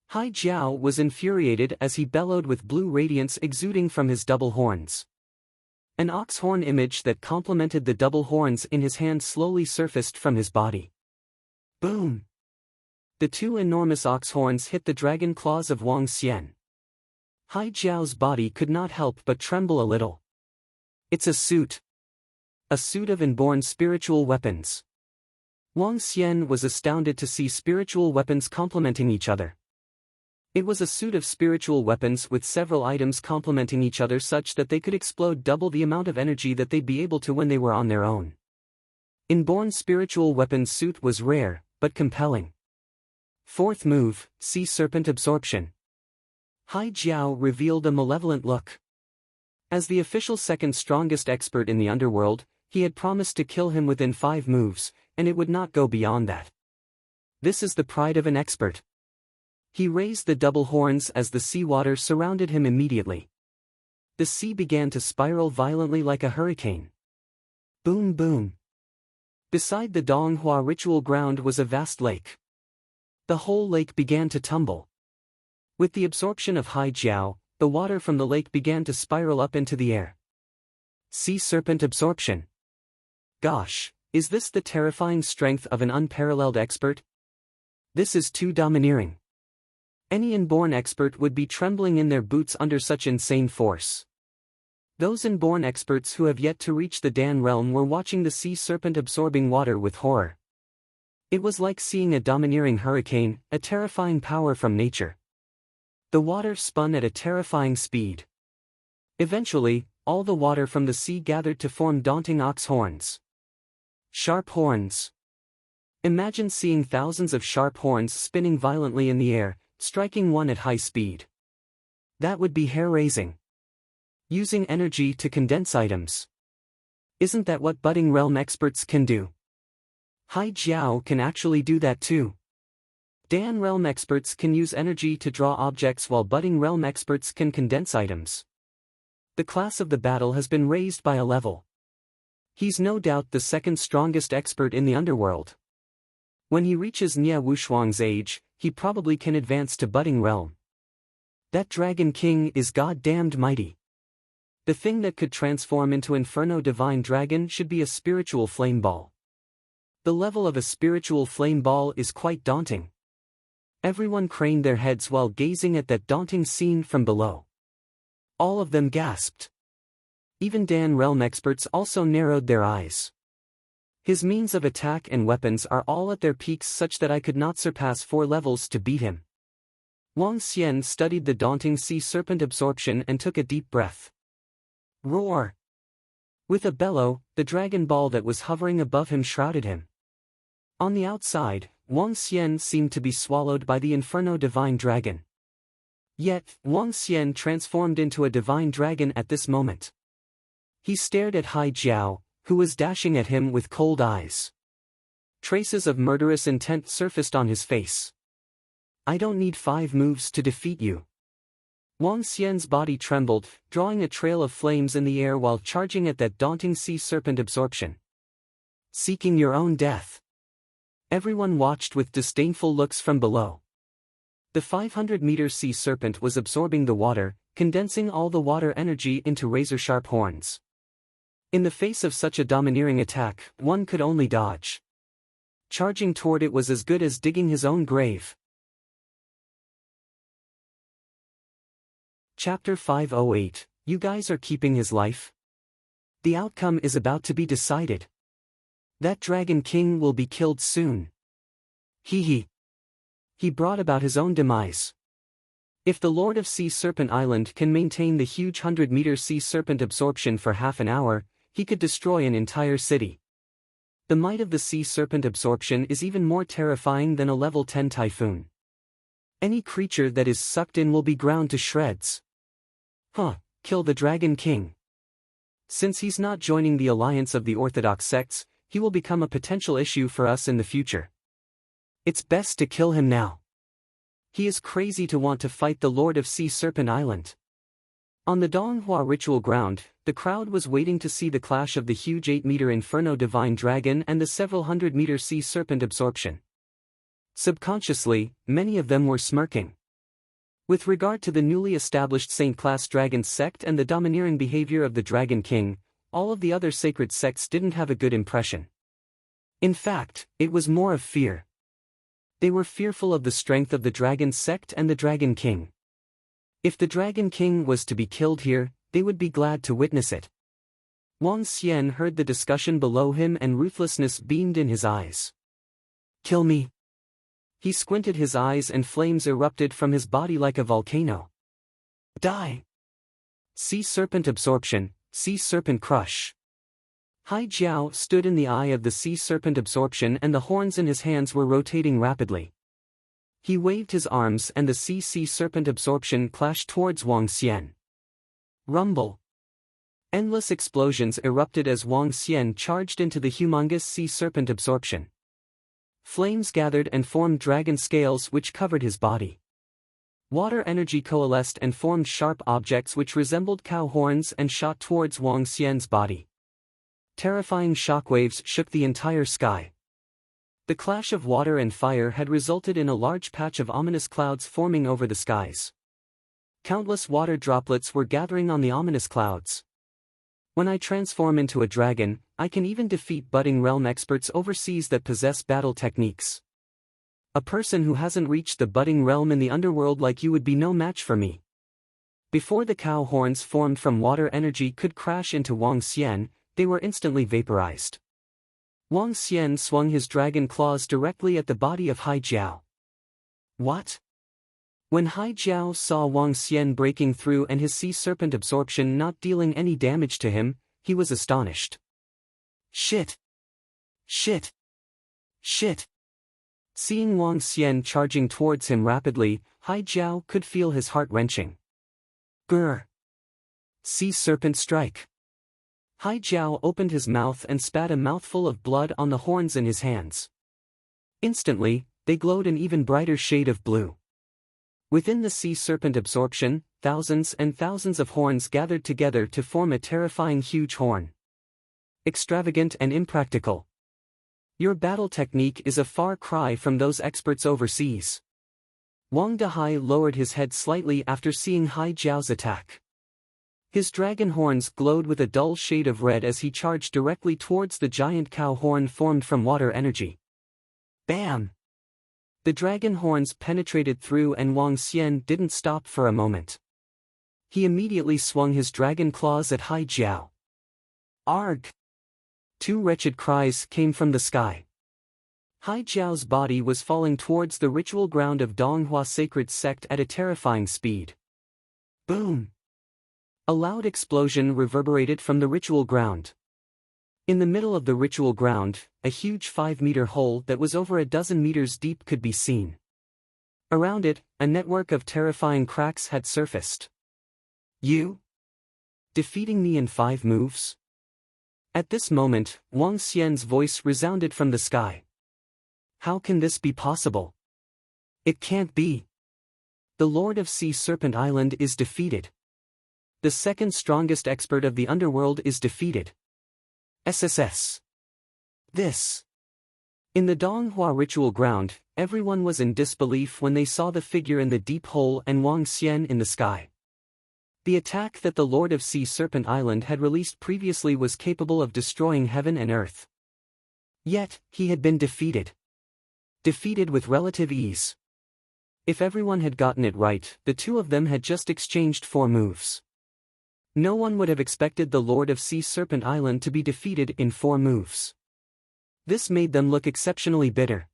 Hai Jiao was infuriated as he bellowed with blue radiance exuding from his double horns. An ox horn image that complemented the double horns in his hand slowly surfaced from his body. Boom! The two enormous ox horns hit the dragon claws of Wang Xian. Hai Jiao's body could not help but tremble a little. It's a suit. A suit of inborn spiritual weapons. Wang Xian was astounded to see spiritual weapons complementing each other. It was a suit of spiritual weapons with several items complementing each other such that they could explode double the amount of energy that they'd be able to when they were on their own. Inborn spiritual weapons suit was rare, but compelling. Fourth move, Sea Serpent Absorption. Hai Jiao revealed a malevolent look. As the official second strongest expert in the underworld, he had promised to kill him within 5 moves, and it would not go beyond that. This is the pride of an expert. He raised the double horns as the seawater surrounded him immediately. The sea began to spiral violently like a hurricane. Boom boom. Beside the Donghua ritual ground was a vast lake. The whole lake began to tumble. With the absorption of Hai Jiao, the water from the lake began to spiral up into the air. Sea Serpent Absorption. Gosh, is this the terrifying strength of an unparalleled expert? This is too domineering. Any inborn expert would be trembling in their boots under such insane force. Those inborn experts who have yet to reach the Dan realm were watching the sea serpent absorbing water with horror. It was like seeing a domineering hurricane, a terrifying power from nature. The water spun at a terrifying speed. Eventually, all the water from the sea gathered to form daunting ox horns. Sharp horns. Imagine seeing thousands of sharp horns spinning violently in the air, striking one at high speed. That would be hair-raising. Using energy to condense items. Isn't that what budding realm experts can do? Hai Jiao can actually do that too. Dan realm experts can use energy to draw objects while budding realm experts can condense items. The class of the battle has been raised by a level. He's no doubt the second strongest expert in the underworld. When he reaches Nia Wushuang's age, he probably can advance to budding realm. That Dragon King is goddamned mighty. The thing that could transform into Inferno Divine Dragon should be a spiritual flame ball. The level of a spiritual flame ball is quite daunting. Everyone craned their heads while gazing at that daunting scene from below. All of them gasped. Even Dan realm experts also narrowed their eyes. His means of attack and weapons are all at their peaks such that I could not surpass 4 levels to beat him. Wang Xian studied the daunting sea serpent absorption and took a deep breath. Roar! With a bellow, the dragon ball that was hovering above him shrouded him. On the outside, Wang Xian seemed to be swallowed by the Inferno Divine Dragon. Yet, Wang Xian transformed into a divine dragon at this moment. He stared at Hai Jiao, who was dashing at him with cold eyes. Traces of murderous intent surfaced on his face. I don't need 5 moves to defeat you. Wang Xian's body trembled, drawing a trail of flames in the air while charging at that daunting sea serpent absorption. Seeking your own death. Everyone watched with disdainful looks from below. The 500-meter sea serpent was absorbing the water, condensing all the water energy into razor-sharp horns. In the face of such a domineering attack, one could only dodge. Charging toward it was as good as digging his own grave. Chapter 508, You guys are keeping his life? The outcome is about to be decided. That Dragon King will be killed soon. He brought about his own demise. If the Lord of Sea Serpent Island can maintain the huge 100-meter sea serpent absorption for half an hour, he could destroy an entire city. The might of the sea serpent absorption is even more terrifying than a level 10 typhoon. Any creature that is sucked in will be ground to shreds. Kill the Dragon King. Since he's not joining the alliance of the orthodox sects, he will become a potential issue for us in the future. It's best to kill him now. He is crazy to want to fight the Lord of Sea Serpent Island. On the Donghua ritual ground, the crowd was waiting to see the clash of the huge 8-meter Inferno Divine Dragon and the several hundred-meter Sea Serpent Absorption. Subconsciously, many of them were smirking. With regard to the newly established Saint-class dragon sect and the domineering behavior of the Dragon King, all of the other sacred sects didn't have a good impression. In fact, it was more of fear. They were fearful of the strength of the Dragon sect and the Dragon King. If the Dragon King was to be killed here, they would be glad to witness it. Wang Xian heard the discussion below him and ruthlessness beamed in his eyes. Kill me. He squinted his eyes and flames erupted from his body like a volcano. Die. Sea Serpent Absorption, Sea Serpent Crush. Hai Jiao stood in the eye of the Sea Serpent Absorption and the horns in his hands were rotating rapidly. He waved his arms and the Sea Serpent Absorption clashed towards Wang Xian. Rumble. Endless explosions erupted as Wang Xian charged into the humongous Sea Serpent Absorption. Flames gathered and formed dragon scales which covered his body. Water energy coalesced and formed sharp objects which resembled cow horns and shot towards Wang Xian's body. Terrifying shockwaves shook the entire sky. The clash of water and fire had resulted in a large patch of ominous clouds forming over the skies. Countless water droplets were gathering on the ominous clouds. When I transform into a dragon, I can even defeat budding realm experts overseas that possess battle techniques. A person who hasn't reached the budding realm in the underworld like you would be no match for me. Before the cow horns formed from water energy could crash into Wang Xian, they were instantly vaporized. Wang Xian swung his dragon claws directly at the body of Hai Jiao. What? When Hai Jiao saw Wang Xian breaking through and his Sea Serpent Absorption not dealing any damage to him, he was astonished. Shit! Shit! Shit! Seeing Wang Xian charging towards him rapidly, Hai Jiao could feel his heart wrenching. Grr! Sea Serpent Strike! Hai Jiao opened his mouth and spat a mouthful of blood on the horns in his hands. Instantly, they glowed an even brighter shade of blue. Within the Sea Serpent Absorption, thousands and thousands of horns gathered together to form a terrifying huge horn. Extravagant and impractical. Your battle technique is a far cry from those experts overseas. Wang Dahai lowered his head slightly after seeing Hai Jiao's attack. His dragon horns glowed with a dull shade of red as he charged directly towards the giant cow horn formed from water energy. Bam! The dragon horns penetrated through and Wang Xian didn't stop for a moment. He immediately swung his dragon claws at Hai Jiao. Arg! Two wretched cries came from the sky. Hai Jiao's body was falling towards the ritual ground of Donghua Sacred Sect at a terrifying speed. Boom! A loud explosion reverberated from the ritual ground. In the middle of the ritual ground, a huge 5-meter hole that was over a dozen meters deep could be seen. Around it, a network of terrifying cracks had surfaced. You? Defeating me in 5 moves? At this moment, Wang Xian's voice resounded from the sky. How can this be possible? It can't be. The Lord of Sea Serpent Island is defeated. The second strongest expert of the underworld is defeated. SSS. This. In the Donghua ritual ground, everyone was in disbelief when they saw the figure in the deep hole and Wang Xian in the sky. The attack that the Lord of Sea Serpent Island had released previously was capable of destroying heaven and earth. Yet, he had been defeated. Defeated with relative ease. If everyone had gotten it right, the two of them had just exchanged 4 moves. No one would have expected the Lord of Sea Serpent Island to be defeated in 4 moves. This made them look exceptionally bitter.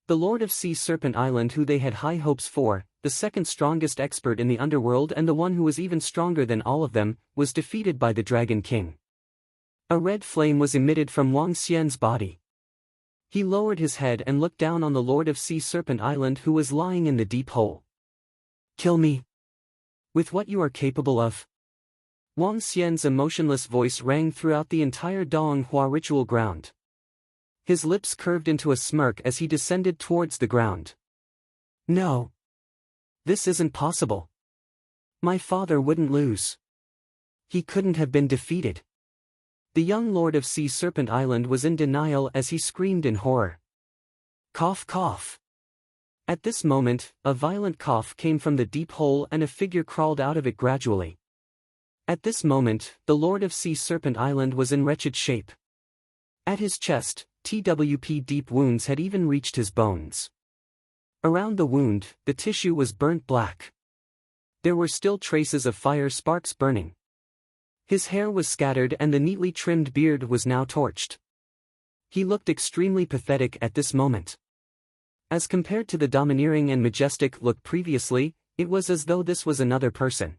The Lord of Sea Serpent Island, who they had high hopes for, the second strongest expert in the underworld and the one who was even stronger than all of them, was defeated by the Dragon King. A red flame was emitted from Wang Xian's body. He lowered his head and looked down on the Lord of Sea Serpent Island who was lying in the deep hole. Kill me. With what you are capable of. Wang Xian's emotionless voice rang throughout the entire Donghua ritual ground. His lips curved into a smirk as he descended towards the ground. No. This isn't possible. My father wouldn't lose. He couldn't have been defeated. The young lord of Sea Serpent Island was in denial as he screamed in horror. Cough cough. At this moment, a violent cough came from the deep hole and a figure crawled out of it gradually. At this moment, the lord of Sea Serpent Island was in wretched shape. At his chest, TWP deep wounds had even reached his bones. Around the wound, the tissue was burnt black. There were still traces of fire sparks burning. His hair was scattered and the neatly trimmed beard was now torched. He looked extremely pathetic at this moment. As compared to the domineering and majestic look previously, it was as though this was another person.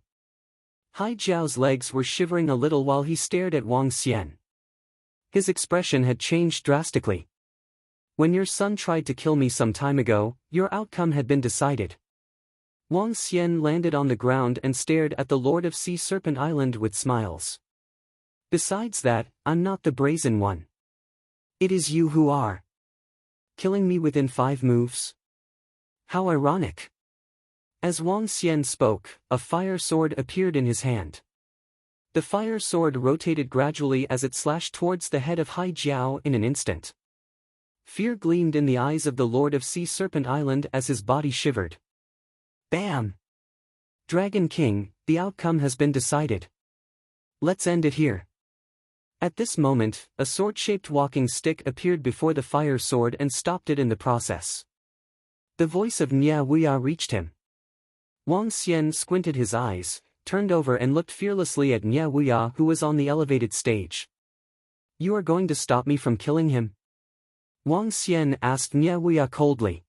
Hai Jiao's legs were shivering a little while he stared at Wang Xian. His expression had changed drastically. When your son tried to kill me some time ago, your outcome had been decided. Wang Xian landed on the ground and stared at the Lord of Sea Serpent Island with smiles. Besides that, I'm not the brazen one. It is you who are. Killing me within 5 moves? How ironic. As Wang Xian spoke, a fire sword appeared in his hand. The fire sword rotated gradually as it slashed towards the head of Hai Jiao in an instant. Fear gleamed in the eyes of the Lord of Sea Serpent Island as his body shivered. Bam! Dragon King, the outcome has been decided. Let's end it here. At this moment, a sword-shaped walking stick appeared before the fire sword and stopped it in the process. The voice of Nya Wuya reached him. Wang Xian squinted his eyes, turned over and looked fearlessly at Nya Wuya who was on the elevated stage. You are going to stop me from killing him? Wang Xian asked Nya Wuya coldly.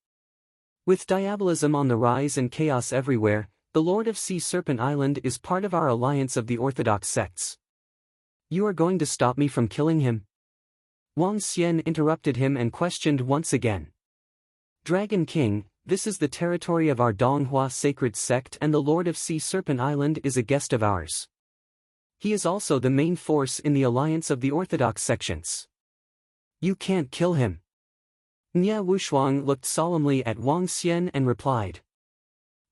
With diabolism on the rise and chaos everywhere, the Lord of Sea Serpent Island is part of our alliance of the orthodox sects. You are going to stop me from killing him? Wang Xian interrupted him and questioned once again. Dragon King, this is the territory of our Donghua sacred sect and the Lord of Sea Serpent Island is a guest of ours. He is also the main force in the alliance of the orthodox sections. You can't kill him. Nya Wushuang looked solemnly at Wang Xian and replied.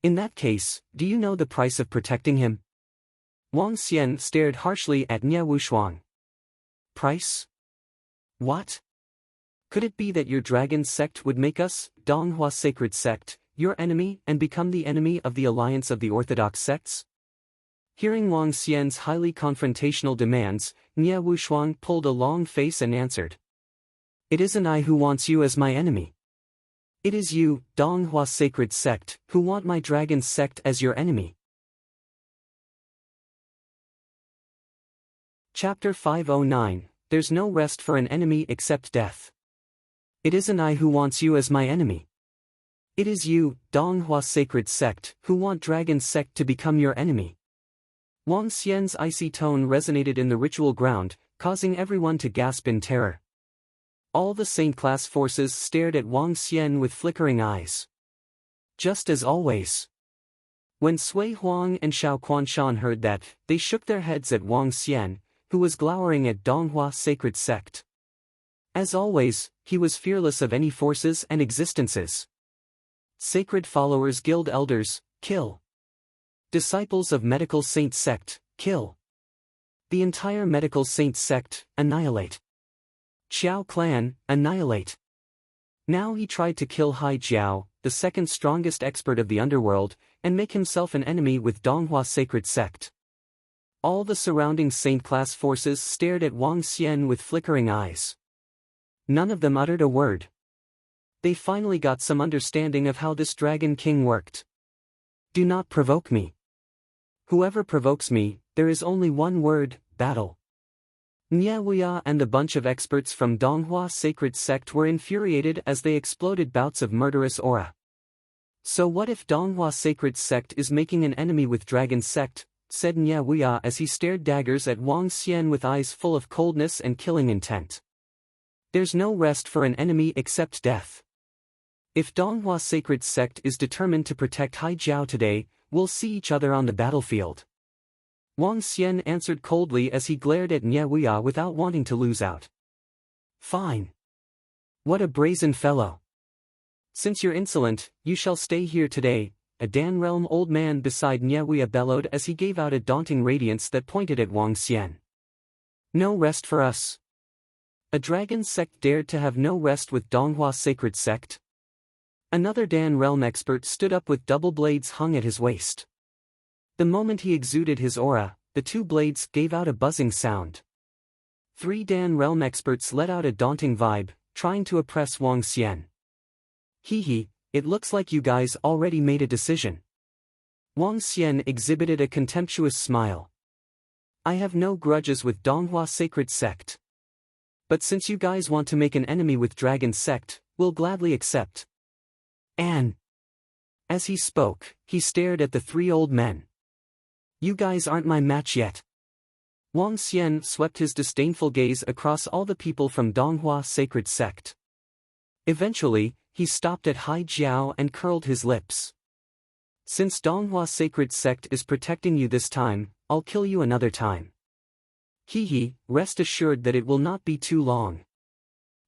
In that case, do you know the price of protecting him? Wang Xian stared harshly at Nya Wushuang. Price? What? Could it be that your dragon sect would make us, Donghua sacred sect, your enemy and become the enemy of the alliance of the orthodox sects? Hearing Wang Xian's highly confrontational demands, Nya Wushuang pulled a long face and answered. It isn't I who wants you as my enemy. It is you, Donghua sacred sect, who want my dragon sect as your enemy. Chapter 509, There's no rest for an enemy except death. It isn't I who wants you as my enemy. It is you, Donghua sacred sect, who want dragon sect to become your enemy. Wang Xian's icy tone resonated in the ritual ground, causing everyone to gasp in terror. All the Saint-class forces stared at Wang Xian with flickering eyes. Just as always. When Sui Huang and Xiao Quanshan heard that, they shook their heads at Wang Xian, who was glowering at Donghua sacred sect. As always, he was fearless of any forces and existences. Sacred followers guild elders, kill. Disciples of medical saint sect, kill. The entire medical saint sect, annihilate. Qiao clan, annihilate. Now he tried to kill Hai Jiao, the second strongest expert of the underworld, and make himself an enemy with Donghua sacred sect. All the surrounding saint-class forces stared at Wang Xian with flickering eyes. None of them uttered a word. They finally got some understanding of how this Dragon King worked. Do not provoke me. Whoever provokes me, there is only one word, battle. Nya Wuya and the bunch of experts from Donghua sacred sect were infuriated as they exploded bouts of murderous aura. So what if Donghua sacred sect is making an enemy with Dragon sect, said Nya Wuya as he stared daggers at Wang Xian with eyes full of coldness and killing intent. There's no rest for an enemy except death. If Donghua sacred sect is determined to protect Hai Jiao today, we'll see each other on the battlefield. Wang Xian answered coldly as he glared at Nya Wuya without wanting to lose out. Fine. What a brazen fellow. Since you're insolent, you shall stay here today, a Dan Realm old man beside Niewuya bellowed as he gave out a daunting radiance that pointed at Wang Xian. No rest for us. A dragon sect dared to have no rest with Donghua Sacred Sect? Another Dan Realm expert stood up with double blades hung at his waist. The moment he exuded his aura, the two blades gave out a buzzing sound. 3 Dan Realm experts let out a daunting vibe, trying to oppress Wang Xian. Hee, it looks like you guys already made a decision. Wang Xian exhibited a contemptuous smile. I have no grudges with Donghua Sacred Sect. But since you guys want to make an enemy with Dragon Sect, we'll gladly accept. And as he spoke, he stared at the 3 old men. You guys aren't my match yet. Wang Xian swept his disdainful gaze across all the people from Donghua Sacred Sect. Eventually, he stopped at Hai Jiao and curled his lips. Since Donghua Sacred Sect is protecting you this time, I'll kill you another time. Hee, rest assured that it will not be too long.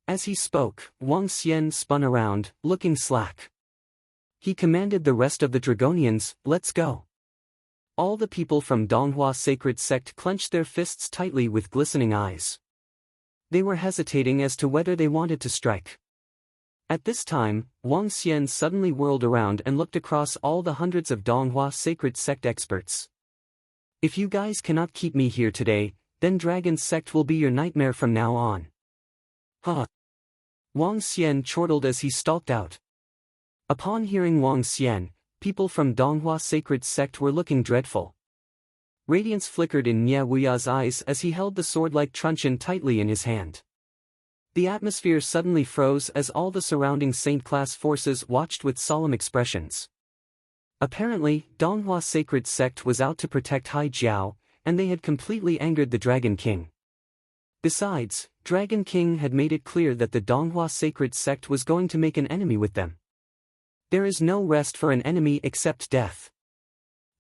As he spoke, Wang Xian spun around, looking slack. He commanded the rest of the Dragonians, let's go. All the people from Donghua Sacred Sect clenched their fists tightly with glistening eyes. They were hesitating as to whether they wanted to strike. At this time, Wang Xian suddenly whirled around and looked across all the hundreds of Donghua Sacred Sect experts. If you guys cannot keep me here today, then Dragon Sect will be your nightmare from now on. Huh. Wang Xian chortled as he stalked out. Upon hearing Wang Xian, people from Donghua Sacred Sect were looking dreadful. Radiance flickered in Niewuya's eyes as he held the sword-like truncheon tightly in his hand. The atmosphere suddenly froze as all the surrounding Saint-class forces watched with solemn expressions. Apparently, Donghua Sacred Sect was out to protect Hai Jiao, and they had completely angered the Dragon King. Besides, Dragon King had made it clear that the Donghua Sacred Sect was going to make an enemy with them. There is no rest for an enemy except death.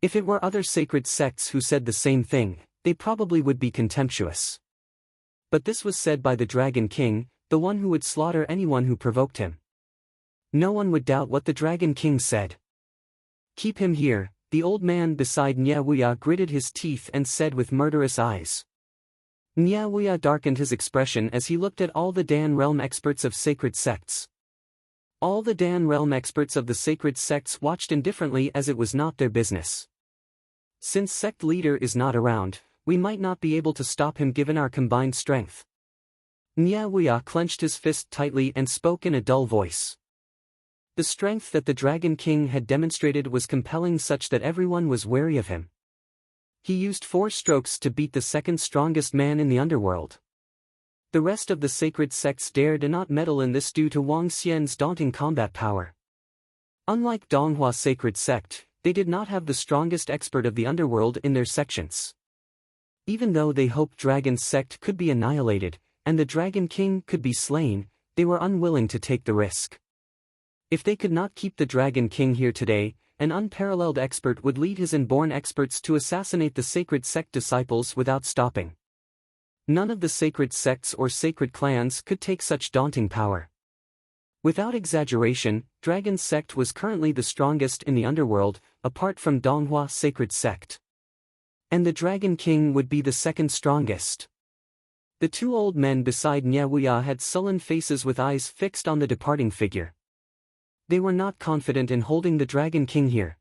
If it were other sacred sects who said the same thing, they probably would be contemptuous. But this was said by the Dragon King, the one who would slaughter anyone who provoked him. No one would doubt what the Dragon King said. Keep him here, the old man beside Niewuya gritted his teeth and said with murderous eyes. Niewuya darkened his expression as he looked at all the Dan Realm experts of sacred sects. All the Dan Realm experts of the sacred sects watched indifferently as it was not their business. Since sect leader is not around, we might not be able to stop him given our combined strength. Niewuya clenched his fist tightly and spoke in a dull voice. The strength that the Dragon King had demonstrated was compelling such that everyone was wary of him. He used 4 strokes to beat the second strongest man in the underworld. The rest of the sacred sects dared not meddle in this due to Wang Xian's daunting combat power. Unlike Donghua Sacred Sect, they did not have the strongest expert of the underworld in their sections. Even though they hoped Dragon Sect could be annihilated, and the Dragon King could be slain, they were unwilling to take the risk. If they could not keep the Dragon King here today, an unparalleled expert would lead his inborn experts to assassinate the sacred sect disciples without stopping. None of the sacred sects or sacred clans could take such daunting power. Without exaggeration, Dragon Sect was currently the strongest in the underworld, apart from Donghua Sacred Sect. And the Dragon King would be the second strongest. The 2 old men beside Niewuya had sullen faces with eyes fixed on the departing figure. They were not confident in holding the Dragon King here.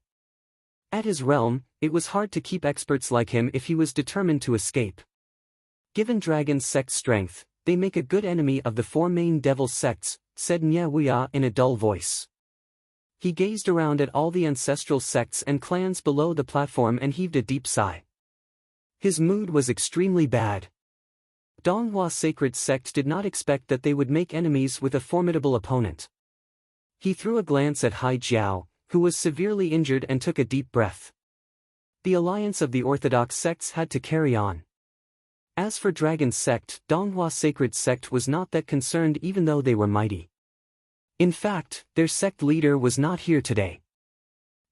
At his realm, it was hard to keep experts like him if he was determined to escape. Given Dragon Sect's strength, they make a good enemy of the 4 main devil sects, said Niewuya in a dull voice. He gazed around at all the ancestral sects and clans below the platform and heaved a deep sigh. His mood was extremely bad. Donghua Sacred Sect did not expect that they would make enemies with a formidable opponent. He threw a glance at Hai Jiao, who was severely injured and took a deep breath. The alliance of the orthodox sects had to carry on. As for Dragon Sect, Donghua Sacred Sect was not that concerned even though they were mighty. In fact, their sect leader was not here today.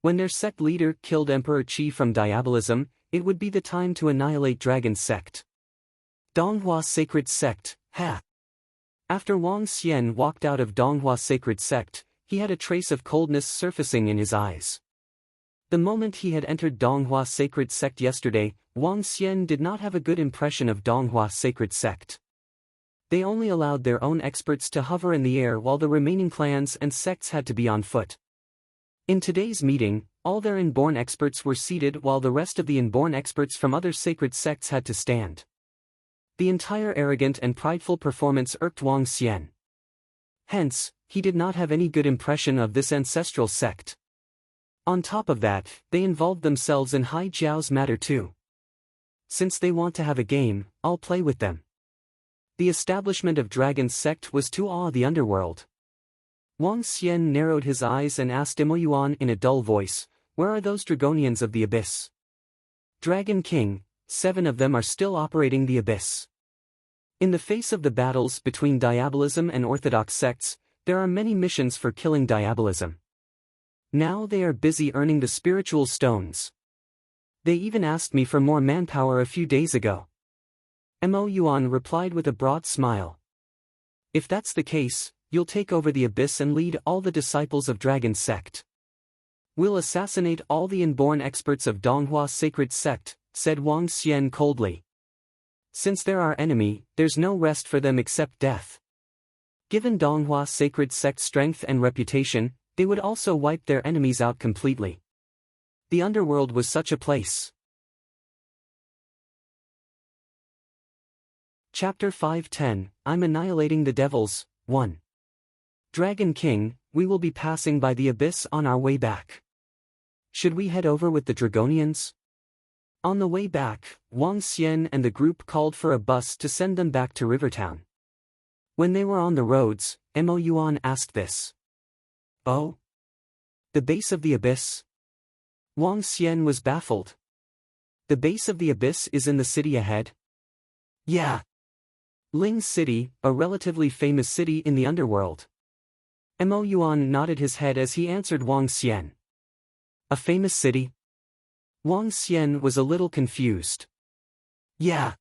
When their sect leader killed Emperor Qi from diabolism, it would be the time to annihilate Dragon Sect. Donghua Sacred Sect, ha! After Wang Xian walked out of Donghua Sacred Sect, he had a trace of coldness surfacing in his eyes. The moment he had entered Donghua Sacred Sect yesterday, Wang Xian did not have a good impression of Donghua Sacred Sect. They only allowed their own experts to hover in the air while the remaining clans and sects had to be on foot. In today's meeting, all their inborn experts were seated while the rest of the inborn experts from other sacred sects had to stand. The entire arrogant and prideful performance irked Wang Xian. Hence, he did not have any good impression of this ancestral sect. On top of that, they involved themselves in Hai Jiao's matter too. Since they want to have a game, I'll play with them. The establishment of Dragon's sect was to awe the underworld. Wang Xian narrowed his eyes and asked Imo Yuan in a dull voice, "Where are those Dragonians of the Abyss?" "Dragon King, 7 of them are still operating the Abyss. In the face of the battles between Diabolism and Orthodox sects, there are many missions for killing Diabolism. Now they are busy earning the spiritual stones. They even asked me for more manpower a few days ago." Mo Yuan replied with a broad smile. "If that's the case, you'll take over the Abyss and lead all the disciples of Dragon's sect." "We'll assassinate all the inborn experts of Donghua Sacred Sect," said Wang Xian coldly. "Since they're our enemy, there's no rest for them except death." Given Donghua Sacred Sect's strength and reputation, they would also wipe their enemies out completely. The underworld was such a place. Chapter 510, I'm Annihilating the Devils, 1. Dragon King, we will be passing by the Abyss on our way back. Should we head over with the Dragonians? On the way back, Wang Xian and the group called for a bus to send them back to Rivertown. When they were on the roads, Mo Yuan asked this. "Oh? The base of the Abyss?" Wang Xian was baffled. "The base of the Abyss is in the city ahead?" "Yeah. Ling City, a relatively famous city in the underworld." Mo Yuan nodded his head as he answered Wang Xian. "A famous city?" Wang Xian was a little confused. "Yeah.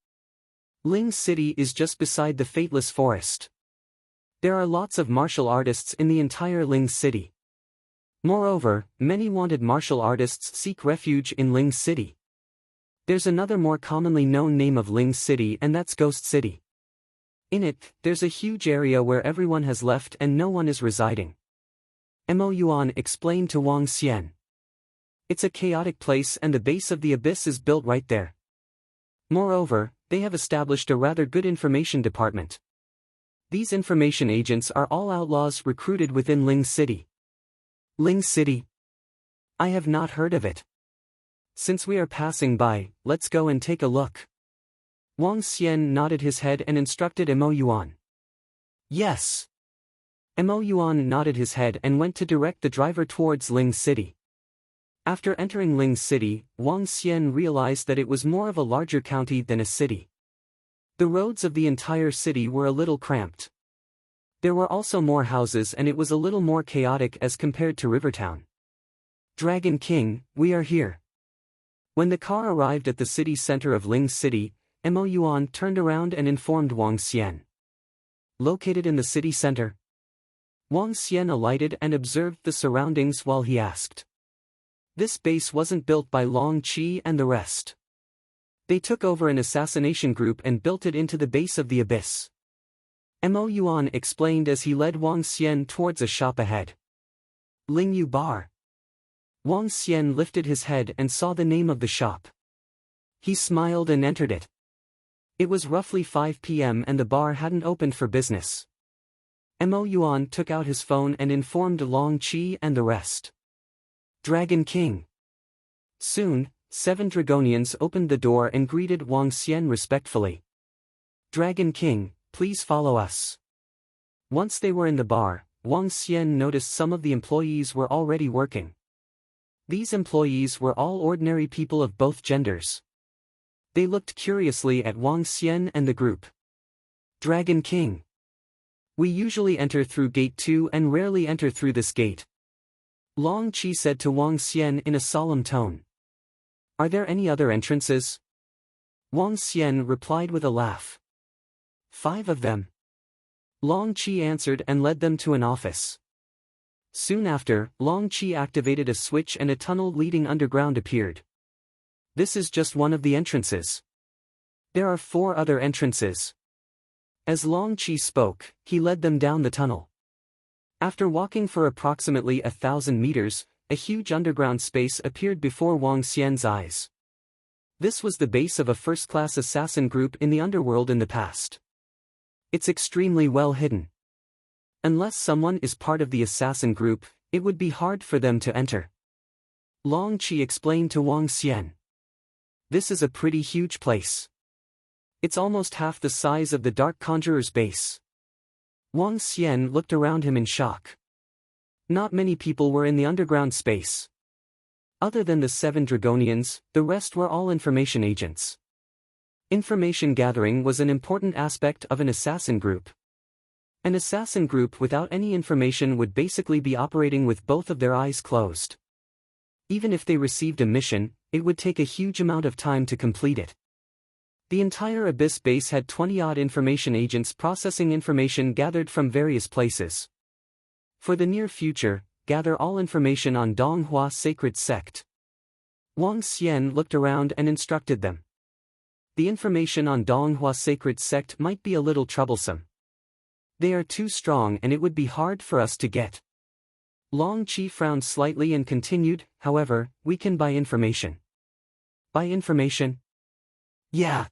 Ling City is just beside the Fateless Forest. There are lots of martial artists in the entire Ling City. Moreover, many wanted martial artists seek refuge in Ling City. There's another more commonly known name of Ling City, and that's Ghost City. In it, there's a huge area where everyone has left and no one is residing." Mo Yuan explained to Wang Xian. "It's a chaotic place and the base of the Abyss is built right there. Moreover, they have established a rather good information department. These information agents are all outlaws recruited within Ling City." "Ling City? I have not heard of it. Since we are passing by, let's go and take a look." Wang Xian nodded his head and instructed Mo Yuan. "Yes." Mo Yuan nodded his head and went to direct the driver towards Ling City. After entering Ling City, Wang Xian realized that it was more of a larger county than a city. The roads of the entire city were a little cramped. There were also more houses and it was a little more chaotic as compared to Rivertown. "Dragon King, we are here." When the car arrived at the city center of Ling City, Mo Yuan turned around and informed Wang Xian. "Located in the city center?" Wang Xian alighted and observed the surroundings while he asked. This base wasn't built by Long Qi and the rest. They took over an assassination group and built it into the base of the Abyss. Mo Yuan explained as he led Wang Xian towards a shop ahead. "Ling Yu Bar." Wang Xian lifted his head and saw the name of the shop. He smiled and entered it. It was roughly 5 p.m. and the bar hadn't opened for business. Mo Yuan took out his phone and informed Long Qi and the rest. "Dragon King." Soon, 7 Dragonians opened the door and greeted Wang Xian respectfully. "Dragon King, please follow us." Once they were in the bar, Wang Xian noticed some of the employees were already working. These employees were all ordinary people of both genders. They looked curiously at Wang Xian and the group. "Dragon King. We usually enter through Gate 2 and rarely enter through this gate," Long Qi said to Wang Xian in a solemn tone. "Are there any other entrances?" Wang Xian replied with a laugh. 5 of them. Long Qi answered and led them to an office. Soon after, Long Qi activated a switch and a tunnel leading underground appeared. This is just one of the entrances. There are 4 other entrances. As Long Qi spoke, he led them down the tunnel. After walking for approximately 1,000 meters, a huge underground space appeared before Wang Xian's eyes. This was the base of a first-class assassin group in the underworld in the past. It's extremely well hidden. Unless someone is part of the assassin group, it would be hard for them to enter. Long Qi explained to Wang Xian. This is a pretty huge place. It's almost half the size of the Dark Conjurer's base. Wang Xian looked around him in shock. Not many people were in the underground space. Other than the 7 Dragonians, the rest were all information agents. Information gathering was an important aspect of an assassin group. An assassin group without any information would basically be operating with both of their eyes closed. Even if they received a mission, it would take a huge amount of time to complete it. The entire Abyss base had 20-odd information agents processing information gathered from various places. For the near future, gather all information on Donghua Sacred Sect. Wang Xian looked around and instructed them. The information on Donghua Sacred Sect might be a little troublesome. They are too strong and it would be hard for us to get. Long Qi frowned slightly and continued, however, we can buy information. Buy information? Yeah.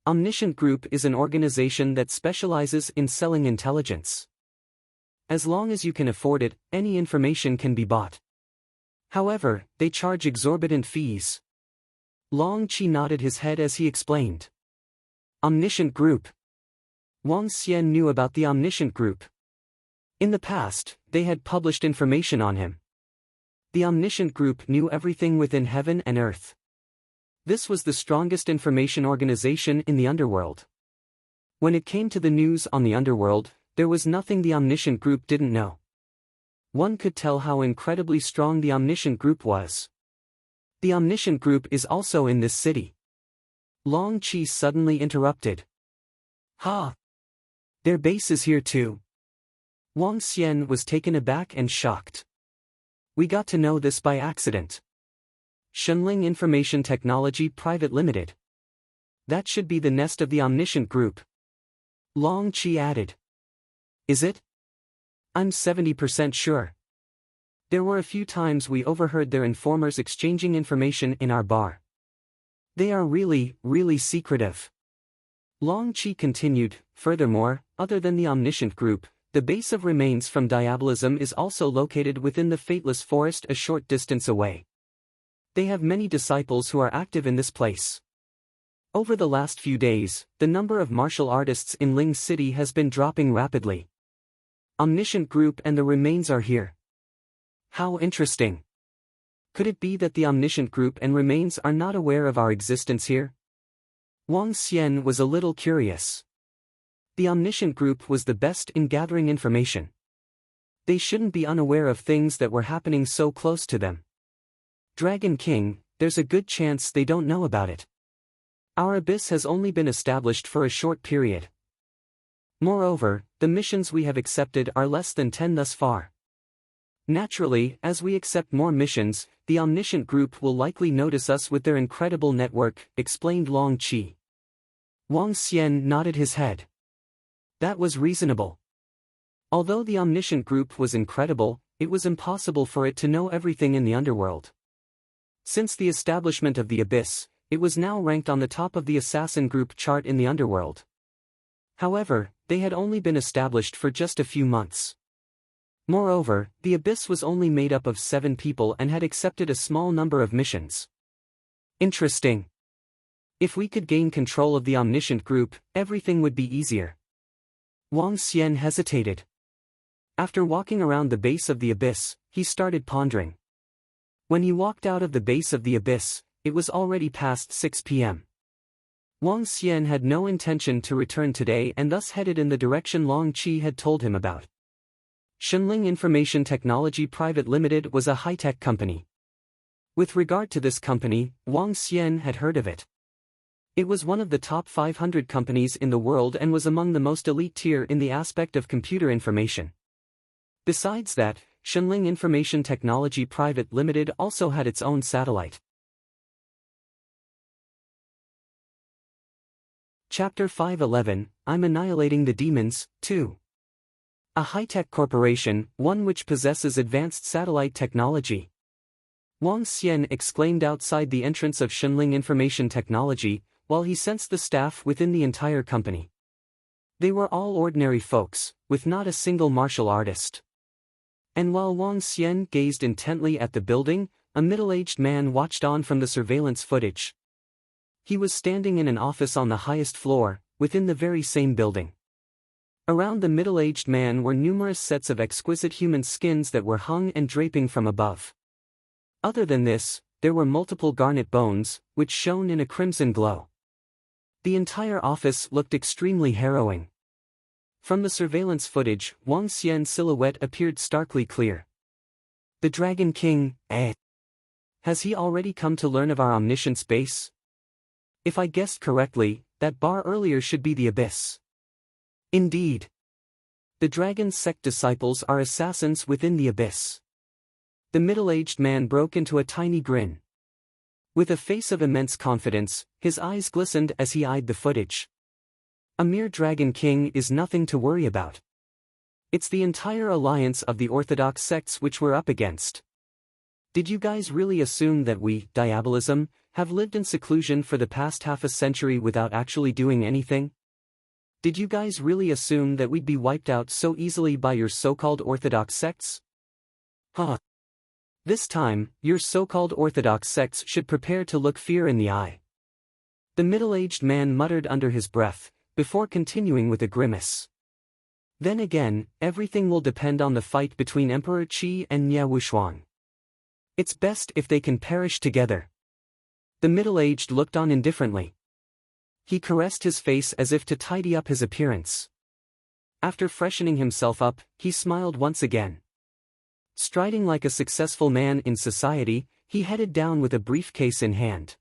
Omniscient Group is an organization that specializes in selling intelligence. As long as you can afford it, any information can be bought. However, they charge exorbitant fees. Long Qi nodded his head as he explained. Omniscient Group. Wang Xian knew about the Omniscient Group. In the past, they had published information on him. The Omniscient Group knew everything within heaven and earth. This was the strongest information organization in the underworld. When it came to the news on the underworld, there was nothing the Omniscient Group didn't know. One could tell how incredibly strong the Omniscient Group was. The Omniscient Group is also in this city. Long Qi suddenly interrupted. Ha! Their base is here too. Wang Xian was taken aback and shocked. We got to know this by accident. Shenling Information Technology Private Limited. That should be the nest of the Omniscient Group. Long Qi added. Is it? I'm 70% sure. There were a few times we overheard their informers exchanging information in our bar. They are really, really secretive. Long Qi continued, furthermore, other than the Omniscient Group, the base of remains from Diabolism is also located within the Fateless Forest a short distance away. They have many disciples who are active in this place. Over the last few days, the number of martial artists in Ling City has been dropping rapidly. Omniscient Group and the remains are here. How interesting. Could it be that the Omniscient Group and remains are not aware of our existence here? Wang Xian was a little curious. The Omniscient Group was the best in gathering information. They shouldn't be unaware of things that were happening so close to them. Dragon King, there's a good chance they don't know about it. Our abyss has only been established for a short period. Moreover, the missions we have accepted are less than 10 thus far. Naturally, as we accept more missions, the Omniscient Group will likely notice us with their incredible network, explained Long Qi. Wang Xian nodded his head. That was reasonable. Although the Omniscient Group was incredible, it was impossible for it to know everything in the underworld. Since the establishment of the Abyss, it was now ranked on the top of the Assassin Group chart in the underworld. However, they had only been established for just a few months. Moreover, the Abyss was only made up of 7 people and had accepted a small number of missions. Interesting. If we could gain control of the Omniscient Group, everything would be easier. Wang Xian hesitated. After walking around the base of the Abyss, he started pondering. When he walked out of the base of the Abyss, it was already past 6 p.m. Wang Xian had no intention to return today and thus headed in the direction Long Qi had told him about. Shenling Information Technology Private Limited was a high-tech company. With regard to this company, Wang Xian had heard of it. It was one of the top 500 companies in the world and was among the most elite tier in the aspect of computer information. Besides that, Shenling Information Technology Private Limited also had its own satellite. Chapter 511, I'm Annihilating the Demons, 2. A high-tech corporation, one which possesses advanced satellite technology. Wang Xian exclaimed outside the entrance of Shenling Information Technology, while he sensed the staff within the entire company. They were all ordinary folks, with not a single martial artist. And while Wang Xian gazed intently at the building, a middle-aged man watched on from the surveillance footage. He was standing in an office on the highest floor, within the very same building. Around the middle-aged man were numerous sets of exquisite human skins that were hung and draping from above. Other than this, there were multiple garnet bones, which shone in a crimson glow. The entire office looked extremely harrowing. From the surveillance footage, Wang Xian's silhouette appeared starkly clear. The Dragon King, eh? Has he already come to learn of our omniscient space? If I guessed correctly, that bar earlier should be the Abyss. Indeed. The Dragon Sect disciples are assassins within the Abyss. The middle-aged man broke into a tiny grin. With a face of immense confidence, his eyes glistened as he eyed the footage. A mere Dragon King is nothing to worry about. It's the entire alliance of the orthodox sects which we're up against. Did you guys really assume that we, Diabolism, have lived in seclusion for the past half a century without actually doing anything? Did you guys really assume that we'd be wiped out so easily by your so-called orthodox sects? Huh. This time, your so-called orthodox sects should prepare to look fear in the eye. The middle-aged man muttered under his breath, before continuing with a grimace. Then again, everything will depend on the fight between Emperor Qi and Nie Wuxuan. It's best if they can perish together. The middle-aged looked on indifferently. He caressed his face as if to tidy up his appearance. After freshening himself up, he smiled once again. Striding like a successful man in society, he headed down with a briefcase in hand.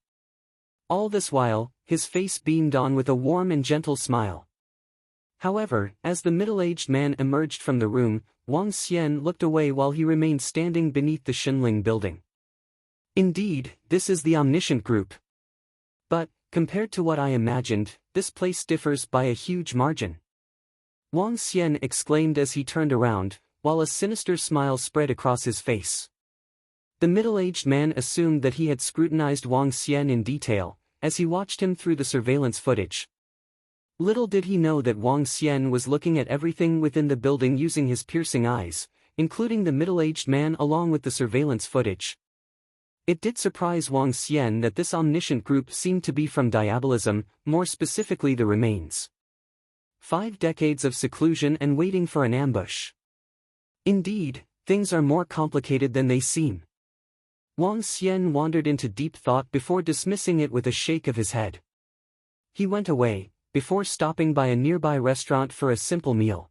All this while, his face beamed on with a warm and gentle smile. However, as the middle-aged man emerged from the room, Wang Xian looked away while he remained standing beneath the Shenling building. Indeed, this is the omniscient group. But, compared to what I imagined, this place differs by a huge margin. Wang Xian exclaimed as he turned around, while a sinister smile spread across his face. The middle-aged man assumed that he had scrutinized Wang Xian in detail, as he watched him through the surveillance footage. Little did he know that Wang Xian was looking at everything within the building using his piercing eyes, including the middle-aged man along with the surveillance footage. It did surprise Wang Xian that this omniscient group seemed to be from Diabolism, more specifically the remains. 5 decades of seclusion and waiting for an ambush. Indeed, things are more complicated than they seem. Wang Xian wandered into deep thought before dismissing it with a shake of his head. He went away, before stopping by a nearby restaurant for a simple meal.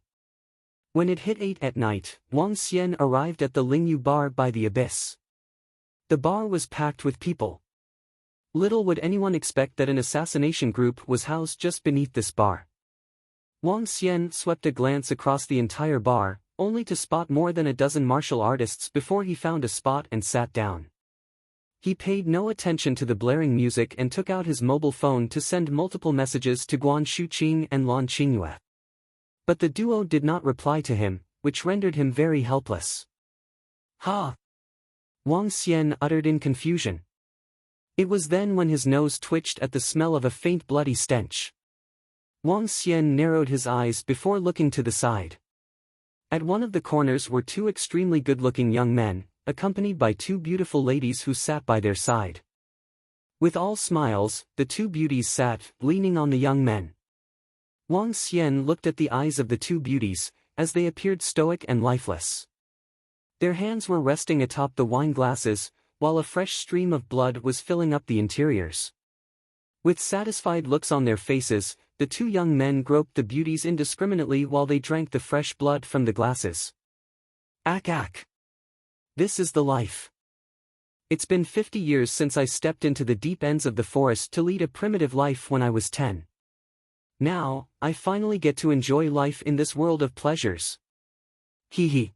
When it hit 8 at night, Wang Xian arrived at the Lingyu bar by the Abyss. The bar was packed with people. Little would anyone expect that an assassination group was housed just beneath this bar. Wang Xian swept a glance across the entire bar, only to spot more than a dozen martial artists before he found a spot and sat down. He paid no attention to the blaring music and took out his mobile phone to send multiple messages to Guan Shuqing and Lan Qingyue. But the duo did not reply to him, which rendered him very helpless. Ha! Wang Xian uttered in confusion. It was then when his nose twitched at the smell of a faint bloody stench. Wang Xian narrowed his eyes before looking to the side. At one of the corners were 2 extremely good-looking young men, accompanied by 2 beautiful ladies who sat by their side. With all smiles, the 2 beauties sat, leaning on the young men. Wang Xian looked at the eyes of the 2 beauties, as they appeared stoic and lifeless. Their hands were resting atop the wine glasses, while a fresh stream of blood was filling up the interiors. With satisfied looks on their faces, the 2 young men groped the beauties indiscriminately while they drank the fresh blood from the glasses. Ack ack! This is the life. It's been 50 years since I stepped into the deep ends of the forest to lead a primitive life when I was 10. Now, I finally get to enjoy life in this world of pleasures. Hee hee.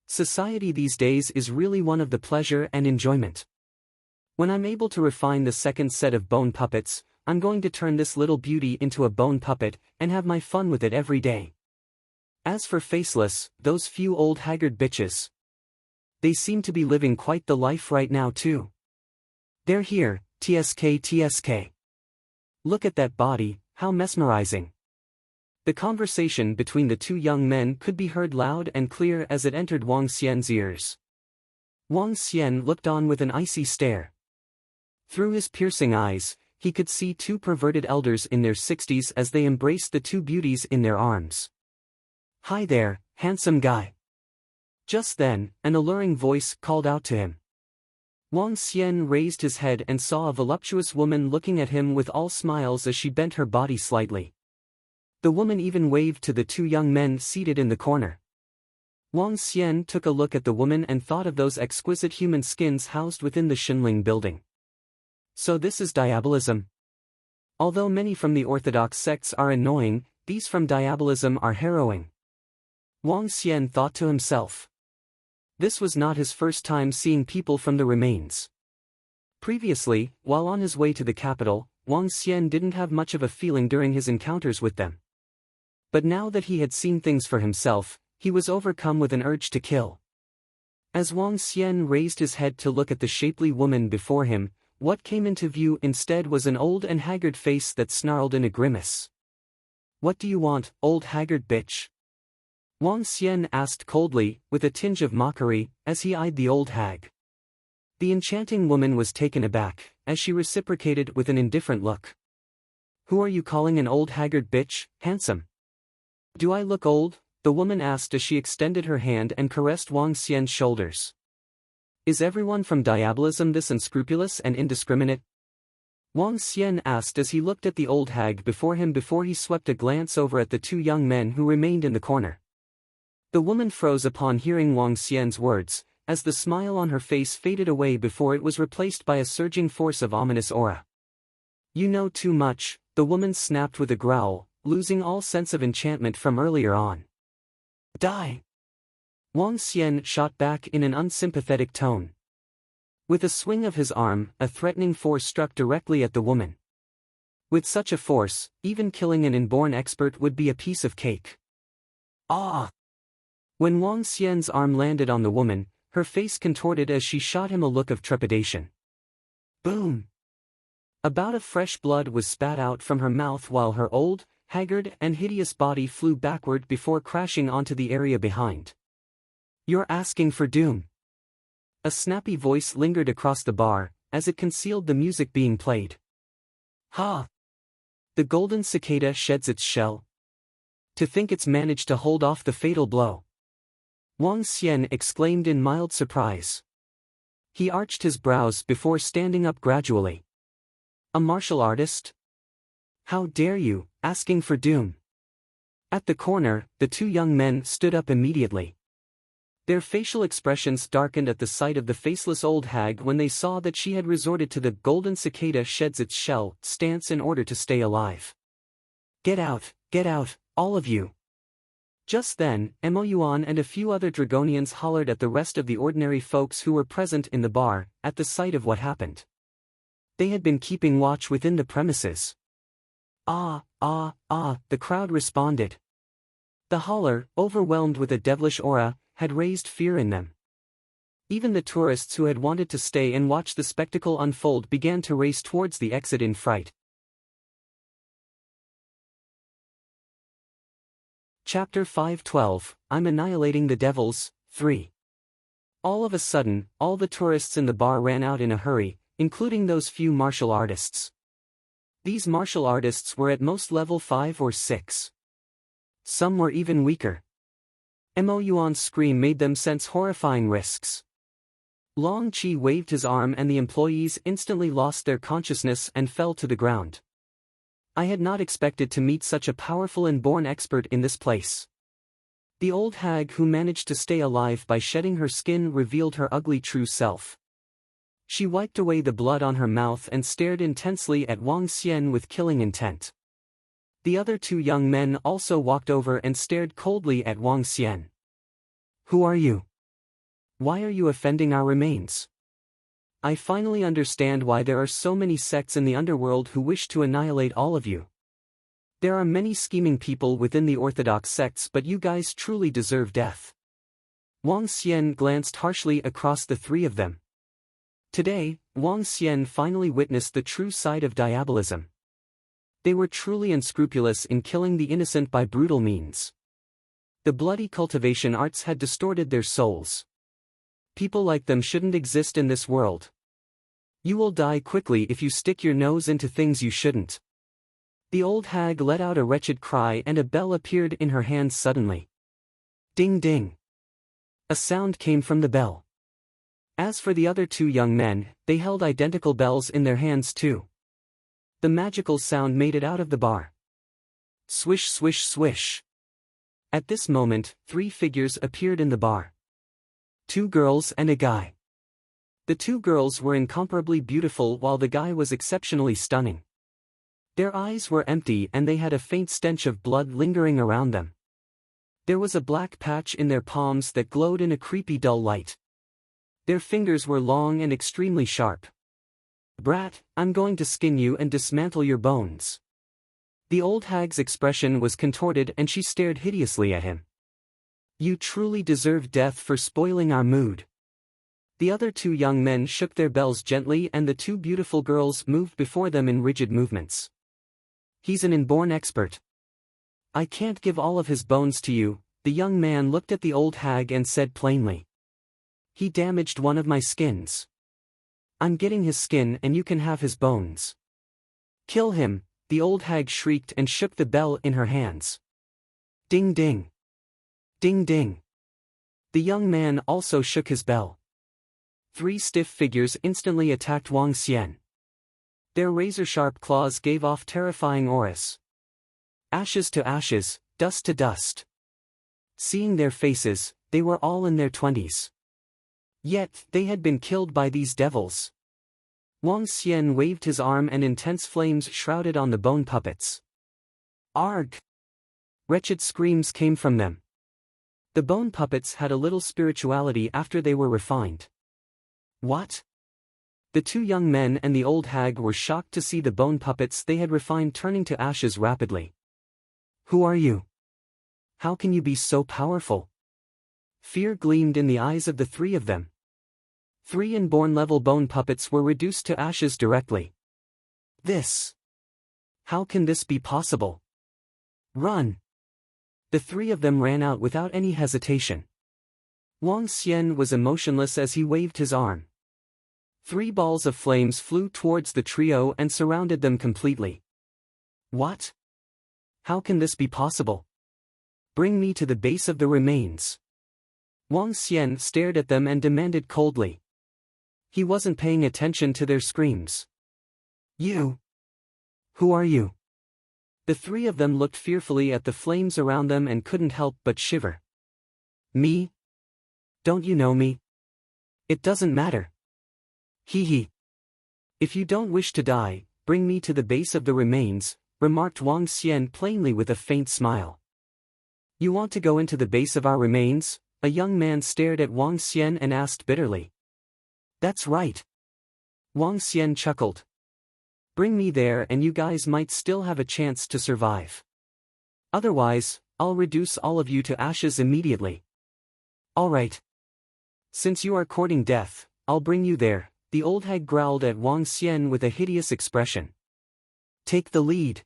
Society these days is really one of the pleasure and enjoyment. When I'm able to refine the second set of bone puppets, I'm going to turn this little beauty into a bone puppet, and have my fun with it every day. As for Faceless, those few old haggard bitches. They seem to be living quite the life right now too. They're here, TSK TSK. Look at that body, how mesmerizing. The conversation between the two young men could be heard loud and clear as it entered Wang Xian's ears. Wang Xian looked on with an icy stare. Through his piercing eyes, he could see two perverted elders in their 60s as they embraced the two beauties in their arms. "Hi there, handsome guy." Just then, an alluring voice called out to him. Wang Xian raised his head and saw a voluptuous woman looking at him with all smiles as she bent her body slightly. The woman even waved to the two young men seated in the corner. Wang Xian took a look at the woman and thought of those exquisite human skins housed within the Xinling building. So this is diabolism. Although many from the orthodox sects are annoying, these from diabolism are harrowing. Wang Xian thought to himself. This was not his first time seeing people from the remains. Previously, while on his way to the capital, Wang Xian didn't have much of a feeling during his encounters with them. But now that he had seen things for himself, he was overcome with an urge to kill. As Wang Xian raised his head to look at the shapely woman before him, what came into view instead was an old and haggard face that snarled in a grimace. "What do you want, old haggard bitch?" Wang Xian asked coldly, with a tinge of mockery, as he eyed the old hag. The enchanting woman was taken aback, as she reciprocated with an indifferent look. "Who are you calling an old haggard bitch, handsome?" "Do I look old?" the woman asked as she extended her hand and caressed Wang Xian's shoulders. "Is everyone from diabolism this unscrupulous and indiscriminate?" Wang Xian asked as he looked at the old hag before he swept a glance over at the two young men who remained in the corner. The woman froze upon hearing Wang Xian's words, as the smile on her face faded away before it was replaced by a surging force of ominous aura. "You know too much," the woman snapped with a growl, losing all sense of enchantment from earlier on. "Die!" Wang Xian shot back in an unsympathetic tone. With a swing of his arm, a threatening force struck directly at the woman. With such a force, even killing an inborn expert would be a piece of cake. "Ah!" When Wang Xian's arm landed on the woman, her face contorted as she shot him a look of trepidation. Boom! A bout of fresh blood was spat out from her mouth while her old, haggard and hideous body flew backward before crashing onto the area behind. "You're asking for doom." A snappy voice lingered across the bar, as it concealed the music being played. "Ha! The golden cicada sheds its shell. To think it's managed to hold off the fatal blow." Wang Xian exclaimed in mild surprise. He arched his brows before standing up gradually. "A martial artist? How dare you, asking for doom?" At the corner, the two young men stood up immediately. Their facial expressions darkened at the sight of the faceless old hag when they saw that she had resorted to the golden cicada sheds its shell stance in order to stay alive. Get out, all of you." Just then, Mo Yuan and a few other Dragonians hollered at the rest of the ordinary folks who were present in the bar, at the sight of what happened. They had been keeping watch within the premises. "Ah, the crowd responded. The holler, overwhelmed with a devilish aura, had raised fear in them. Even the tourists who had wanted to stay and watch the spectacle unfold began to race towards the exit in fright. Chapter 512, I'm Annihilating the Devils, 3. All of a sudden, all the tourists in the bar ran out in a hurry, including those few martial artists. These martial artists were at most level 5 or 6. Some were even weaker. Mo Yuan's scream made them sense horrifying risks. Long Qi waved his arm and the employees instantly lost their consciousness and fell to the ground. I had not expected to meet such a powerful and born expert in this place. The old hag who managed to stay alive by shedding her skin revealed her ugly true self. She wiped away the blood on her mouth and stared intensely at Wang Xian with killing intent. The other two young men also walked over and stared coldly at Wang Xian. Who are you? Why are you offending our remains? I finally understand why there are so many sects in the underworld who wish to annihilate all of you. There are many scheming people within the orthodox sects, but you guys truly deserve death. Wang Xian glanced harshly across the three of them. Today, Wang Xian finally witnessed the true side of diabolism. They were truly unscrupulous in killing the innocent by brutal means. The bloody cultivation arts had distorted their souls. People like them shouldn't exist in this world. You will die quickly if you stick your nose into things you shouldn't. The old hag let out a wretched cry and a bell appeared in her hands suddenly. Ding ding. A sound came from the bell. As for the other two young men, they held identical bells in their hands too. The magical sound made it out of the bar. Swish swish swish. At this moment, three figures appeared in the bar. Two girls and a guy. The two girls were incomparably beautiful while the guy was exceptionally stunning. Their eyes were empty and they had a faint stench of blood lingering around them. There was a black patch in their palms that glowed in a creepy dull light. Their fingers were long and extremely sharp. Brat, I'm going to skin you and dismantle your bones. The old hag's expression was contorted and she stared hideously at him. You truly deserve death for spoiling our mood. The other two young men shook their bells gently and the two beautiful girls moved before them in rigid movements. He's an inborn expert. I can't give all of his bones to you, the young man looked at the old hag and said plainly. He damaged one of my skins. I'm getting his skin and you can have his bones. Kill him, the old hag shrieked and shook the bell in her hands. Ding ding. Ding ding. The young man also shook his bell. Three stiff figures instantly attacked Wang Xian. Their razor-sharp claws gave off terrifying auras. Ashes to ashes, dust to dust. Seeing their faces, they were all in their 20s. Yet, they had been killed by these devils. Wang Xian waved his arm and intense flames shrouded on the bone puppets. Arg! Wretched screams came from them. The bone puppets had a little spirituality after they were refined. What? The two young men and the old hag were shocked to see the bone puppets they had refined turning to ashes rapidly. Who are you? How can you be so powerful? Fear gleamed in the eyes of the three of them. Three inborn-level bone puppets were reduced to ashes directly. This. How can this be possible? Run! The three of them ran out without any hesitation. Wang Xian was emotionless as he waved his arm. Three balls of flames flew towards the trio and surrounded them completely. What? How can this be possible? Bring me to the base of the remains. Wang Xian stared at them and demanded coldly. He wasn't paying attention to their screams. You? Who are you? The three of them looked fearfully at the flames around them and couldn't help but shiver. Me? Don't you know me? It doesn't matter. Hee hee. If you don't wish to die, bring me to the base of the remains, remarked Wang Xian plainly with a faint smile. You want to go into the base of our remains? A young man stared at Wang Xian and asked bitterly. That's right. Wang Xian chuckled. Bring me there and you guys might still have a chance to survive. Otherwise, I'll reduce all of you to ashes immediately. All right. Since you are courting death, I'll bring you there, the old hag growled at Wang Xian with a hideous expression. Take the lead.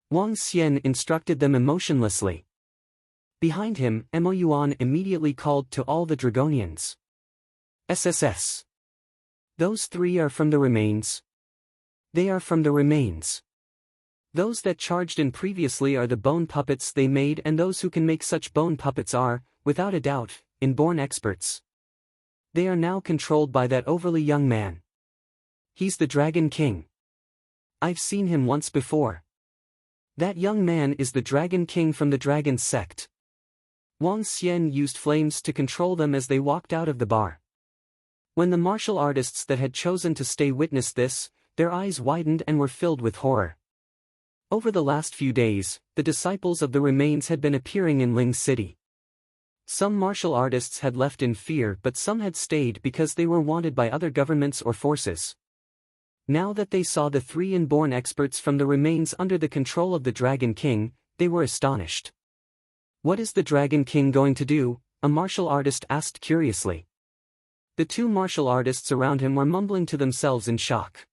Wang Xian instructed them emotionlessly. Behind him, Mo Yuan immediately called to all the Dragonians. SSS. Those three are from the remains. They are from the remains. Those that charged in previously are the bone puppets they made, and those who can make such bone puppets are, without a doubt, inborn experts. They are now controlled by that overly young man. He's the Dragon King. I've seen him once before. That young man is the Dragon King from the Dragon sect. Wang Xian used flames to control them as they walked out of the bar. When the martial artists that had chosen to stay witnessed this, their eyes widened and were filled with horror. Over the last few days, the disciples of the remains had been appearing in Ling City. Some martial artists had left in fear, but some had stayed because they were wanted by other governments or forces. Now that they saw the 3 inborn experts from the remains under the control of the Dragon King, they were astonished. "What is the Dragon King going to do?" a martial artist asked curiously. The 2 martial artists around him were mumbling to themselves in shock.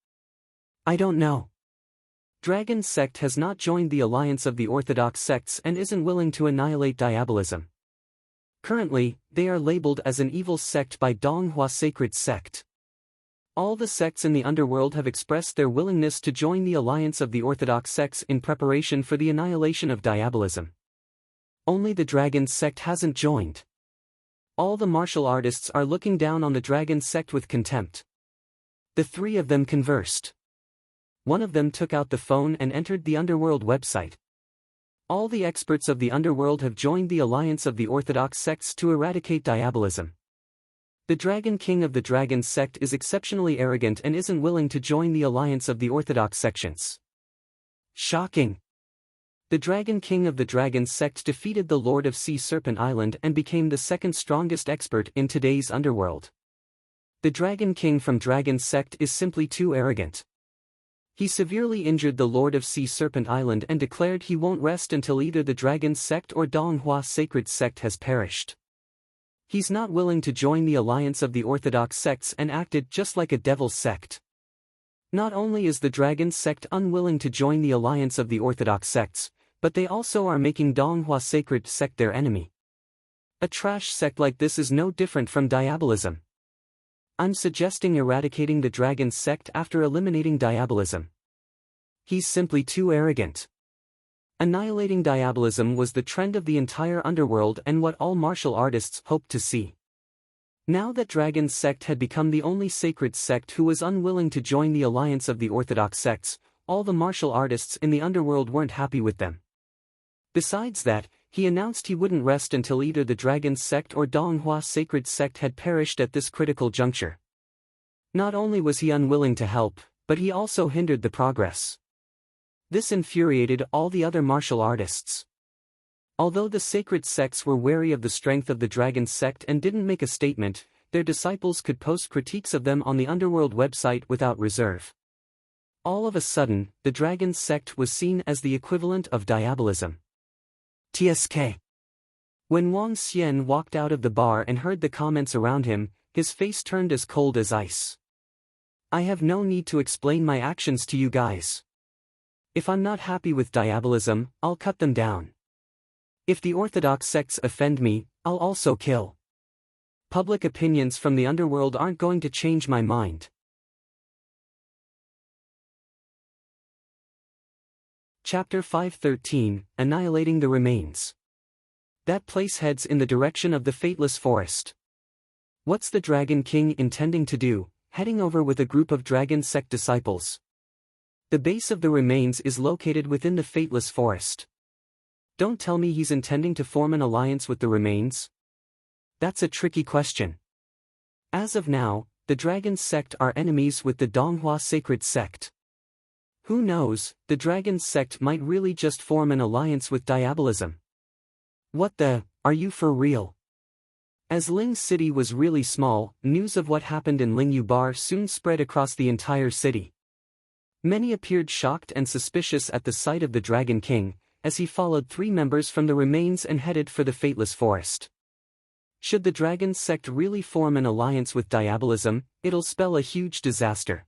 "I don't know. Dragon sect has not joined the alliance of the orthodox sects and isn't willing to annihilate diabolism. Currently, they are labeled as an evil sect by Donghua Sacred Sect. All the sects in the underworld have expressed their willingness to join the alliance of the orthodox sects in preparation for the annihilation of diabolism. Only the Dragon sect hasn't joined. All the martial artists are looking down on the Dragon sect with contempt." The 3 of them conversed. One of them took out the phone and entered the underworld website. "All the experts of the underworld have joined the alliance of the orthodox sects to eradicate diabolism. The Dragon King of the Dragon sect is exceptionally arrogant and isn't willing to join the alliance of the orthodox sections." Shocking! The Dragon King of the Dragon sect defeated the Lord of Sea Serpent Island and became the 2nd strongest expert in today's underworld. The Dragon King from Dragon sect is simply too arrogant. He severely injured the Lord of Sea Serpent Island and declared he won't rest until either the Dragon sect or Donghua Sacred Sect has perished. He's not willing to join the alliance of the orthodox sects and acted just like a devil sect. Not only is the Dragon sect unwilling to join the alliance of the orthodox sects, but they also are making Donghua Sacred Sect their enemy. A trash sect like this is no different from diabolism. I'm suggesting eradicating the Dragon sect after eliminating diabolism. He's simply too arrogant. Annihilating diabolism was the trend of the entire underworld and what all martial artists hoped to see. Now that Dragon sect had become the only sacred sect who was unwilling to join the alliance of the orthodox sects, all the martial artists in the underworld weren't happy with them. Besides that, he announced he wouldn't rest until either the Dragon sect or Donghua Sacred Sect had perished at this critical juncture. Not only was he unwilling to help, but he also hindered the progress. This infuriated all the other martial artists. Although the sacred sects were wary of the strength of the Dragon sect and didn't make a statement, their disciples could post critiques of them on the underworld website without reserve. All of a sudden, the Dragon sect was seen as the equivalent of diabolism. TSK. When Wang Xian walked out of the bar and heard the comments around him, his face turned as cold as ice. "I have no need to explain my actions to you guys. If I'm not happy with diabolism, I'll cut them down. If the orthodox sects offend me, I'll also kill. Public opinions from the underworld aren't going to change my mind." Chapter 513, Annihilating the Remains. That place heads in the direction of the Fateless Forest. What's the Dragon King intending to do, heading over with a group of Dragon sect disciples? The base of the remains is located within the Fateless Forest. Don't tell me he's intending to form an alliance with the remains? That's a tricky question. As of now, the Dragon sect are enemies with the Donghua Sacred Sect. Who knows, the Dragon sect might really just form an alliance with diabolism. What the, are you for real? As Ling City was really small, news of what happened in Lingyu Bar soon spread across the entire city. Many appeared shocked and suspicious at the sight of the Dragon King, as he followed 3 members from the remains and headed for the Fateless Forest. Should the Dragon sect really form an alliance with diabolism, it'll spell a huge disaster.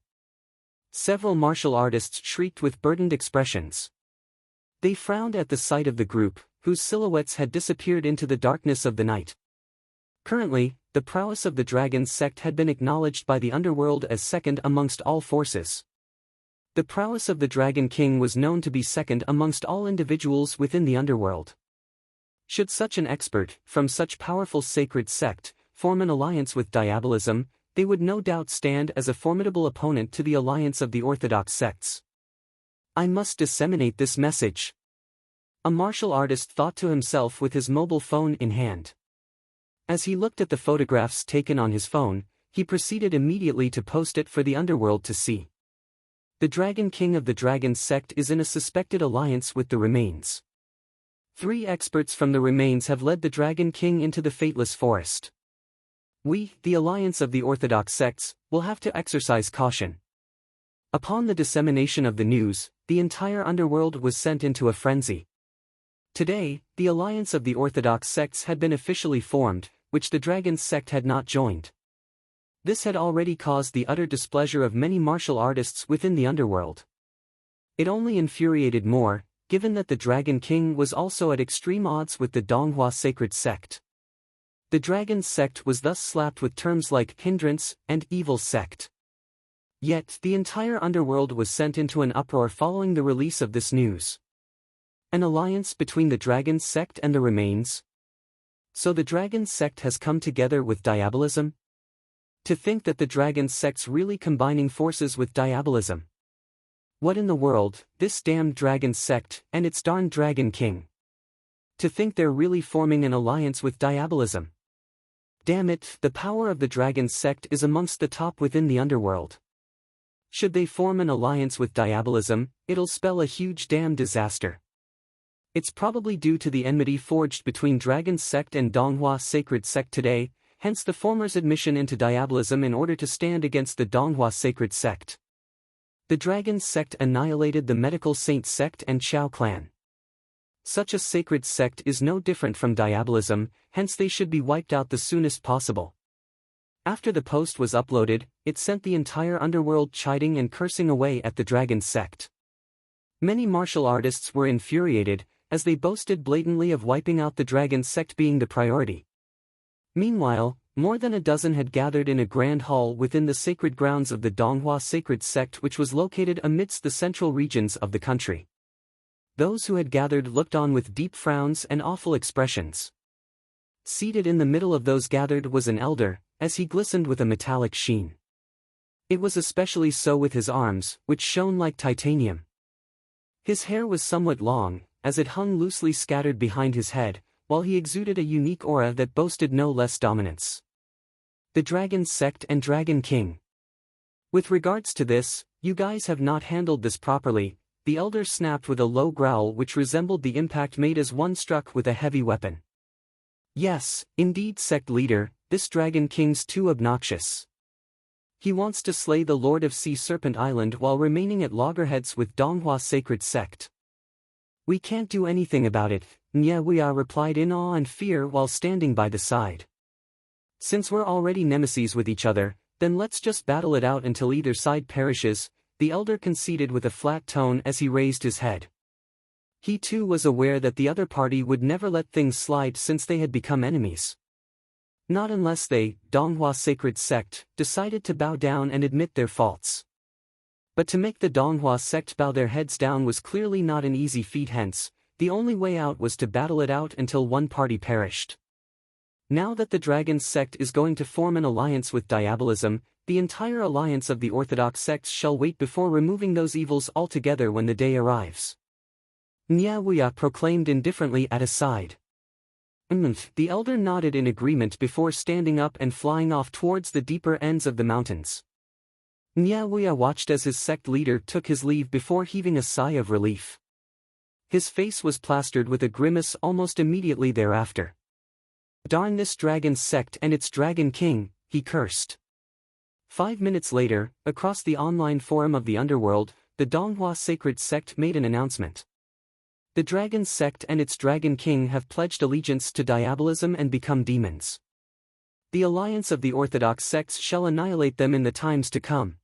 Several martial artists shrieked with burdened expressions. They frowned at the sight of the group, whose silhouettes had disappeared into the darkness of the night. Currently, the prowess of the Dragon sect had been acknowledged by the underworld as second amongst all forces. The prowess of the Dragon King was known to be second amongst all individuals within the underworld. Should such an expert, from such powerful sacred sect, form an alliance with diabolism, they would no doubt stand as a formidable opponent to the alliance of the orthodox sects. I must disseminate this message. A martial artist thought to himself with his mobile phone in hand. As he looked at the photographs taken on his phone, he proceeded immediately to post it for the underworld to see. The Dragon King of the Dragon sect is in a suspected alliance with the remains. 3 experts from the remains have led the Dragon King into the fateless forest. We, the alliance of the orthodox sects, will have to exercise caution. Upon the dissemination of the news, the entire underworld was sent into a frenzy. Today, the alliance of the orthodox sects had been officially formed, which the Dragon's sect had not joined. This had already caused the utter displeasure of many martial artists within the underworld. It only infuriated more, given that the Dragon King was also at extreme odds with the Donghua sacred sect. The Dragon's sect was thus slapped with terms like hindrance and evil sect. Yet, the entire underworld was sent into an uproar following the release of this news. An alliance between the Dragon's sect and the remains? So the Dragon's sect has come together with diabolism? To think that the Dragon's sect's really combining forces with diabolism. What in the world, this damned Dragon's sect, and its darned Dragon King. To think they're really forming an alliance with diabolism. Damn it, the power of the Dragon's sect is amongst the top within the underworld. Should they form an alliance with diabolism, it'll spell a huge damn disaster. It's probably due to the enmity forged between Dragon's sect and Donghua sacred sect today, hence the former's admission into diabolism in order to stand against the Donghua sacred sect. The Dragon's sect annihilated the medical saint sect and Chao clan. Such a sacred sect is no different from diabolism, hence they should be wiped out the soonest possible. After the post was uploaded, it sent the entire underworld chiding and cursing away at the Dragon's sect. Many martial artists were infuriated, as they boasted blatantly of wiping out the Dragon's sect being the priority. Meanwhile, more than a dozen had gathered in a grand hall within the sacred grounds of the Donghua sacred sect, which was located amidst the central regions of the country. Those who had gathered looked on with deep frowns and awful expressions. Seated in the middle of those gathered was an elder, as he glistened with a metallic sheen. It was especially so with his arms, which shone like titanium. His hair was somewhat long, as it hung loosely scattered behind his head, while he exuded a unique aura that boasted no less dominance. The Dragon's sect and Dragon King. With regards to this, you guys have not handled this properly, the elder snapped with a low growl which resembled the impact made as one struck with a heavy weapon. Yes, indeed, sect leader, this Dragon King's too obnoxious. He wants to slay the Lord of Sea Serpent Island while remaining at loggerheads with Donghua sacred sect. We can't do anything about it, Nyawia replied in awe and fear while standing by the side. Since we're already nemesis with each other, then let's just battle it out until either side perishes, the elder conceded with a flat tone as he raised his head. He too was aware that the other party would never let things slide since they had become enemies. Not unless they, Donghua sacred sect, decided to bow down and admit their faults. But to make the Donghua sect bow their heads down was clearly not an easy feat, hence, the only way out was to battle it out until one party perished. Now that the Dragon's sect is going to form an alliance with diabolism, the entire alliance of the orthodox sects shall wait before removing those evils altogether when the day arrives. Nyawia proclaimed indifferently at his side. The elder nodded in agreement before standing up and flying off towards the deeper ends of the mountains. Nyawia watched as his sect leader took his leave before heaving a sigh of relief. His face was plastered with a grimace almost immediately thereafter. Darn this Dragon's sect and its Dragon King, he cursed. 5 minutes later, across the online forum of the underworld, the Donghua sacred sect made an announcement. The Dragon sect and its Dragon King have pledged allegiance to diabolism and become demons. The alliance of the orthodox sects shall annihilate them in the times to come.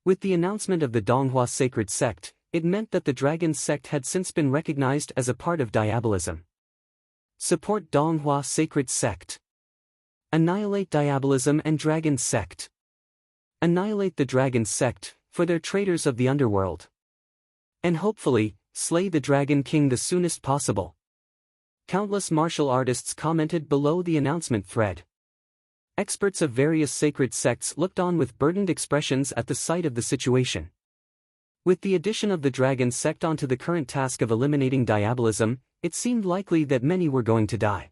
With the announcement of the Donghua sacred sect, it meant that the Dragon sect had since been recognized as a part of diabolism. Support Donghua sacred sect. Annihilate diabolism and Dragon sect. Annihilate the Dragon sect, for they're traitors of the underworld. And hopefully, slay the Dragon King the soonest possible. Countless martial artists commented below the announcement thread. Experts of various sacred sects looked on with burdened expressions at the sight of the situation. With the addition of the Dragon sect onto the current task of eliminating diabolism, it seemed likely that many were going to die.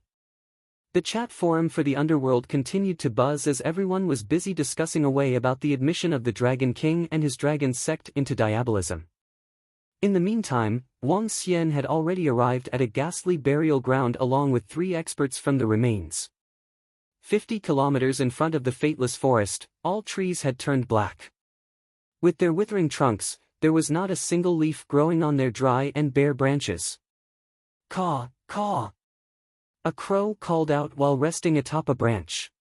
The chat forum for the underworld continued to buzz as everyone was busy discussing away about the admission of the Dragon King and his Dragon sect into diabolism. In the meantime, Wang Xian had already arrived at a ghastly burial ground along with 3 experts from the remains. 50 kilometers in front of the fateless forest, all trees had turned black. With their withering trunks, there was not a single leaf growing on their dry and bare branches. Caw, caw! A crow called out while resting atop a branch.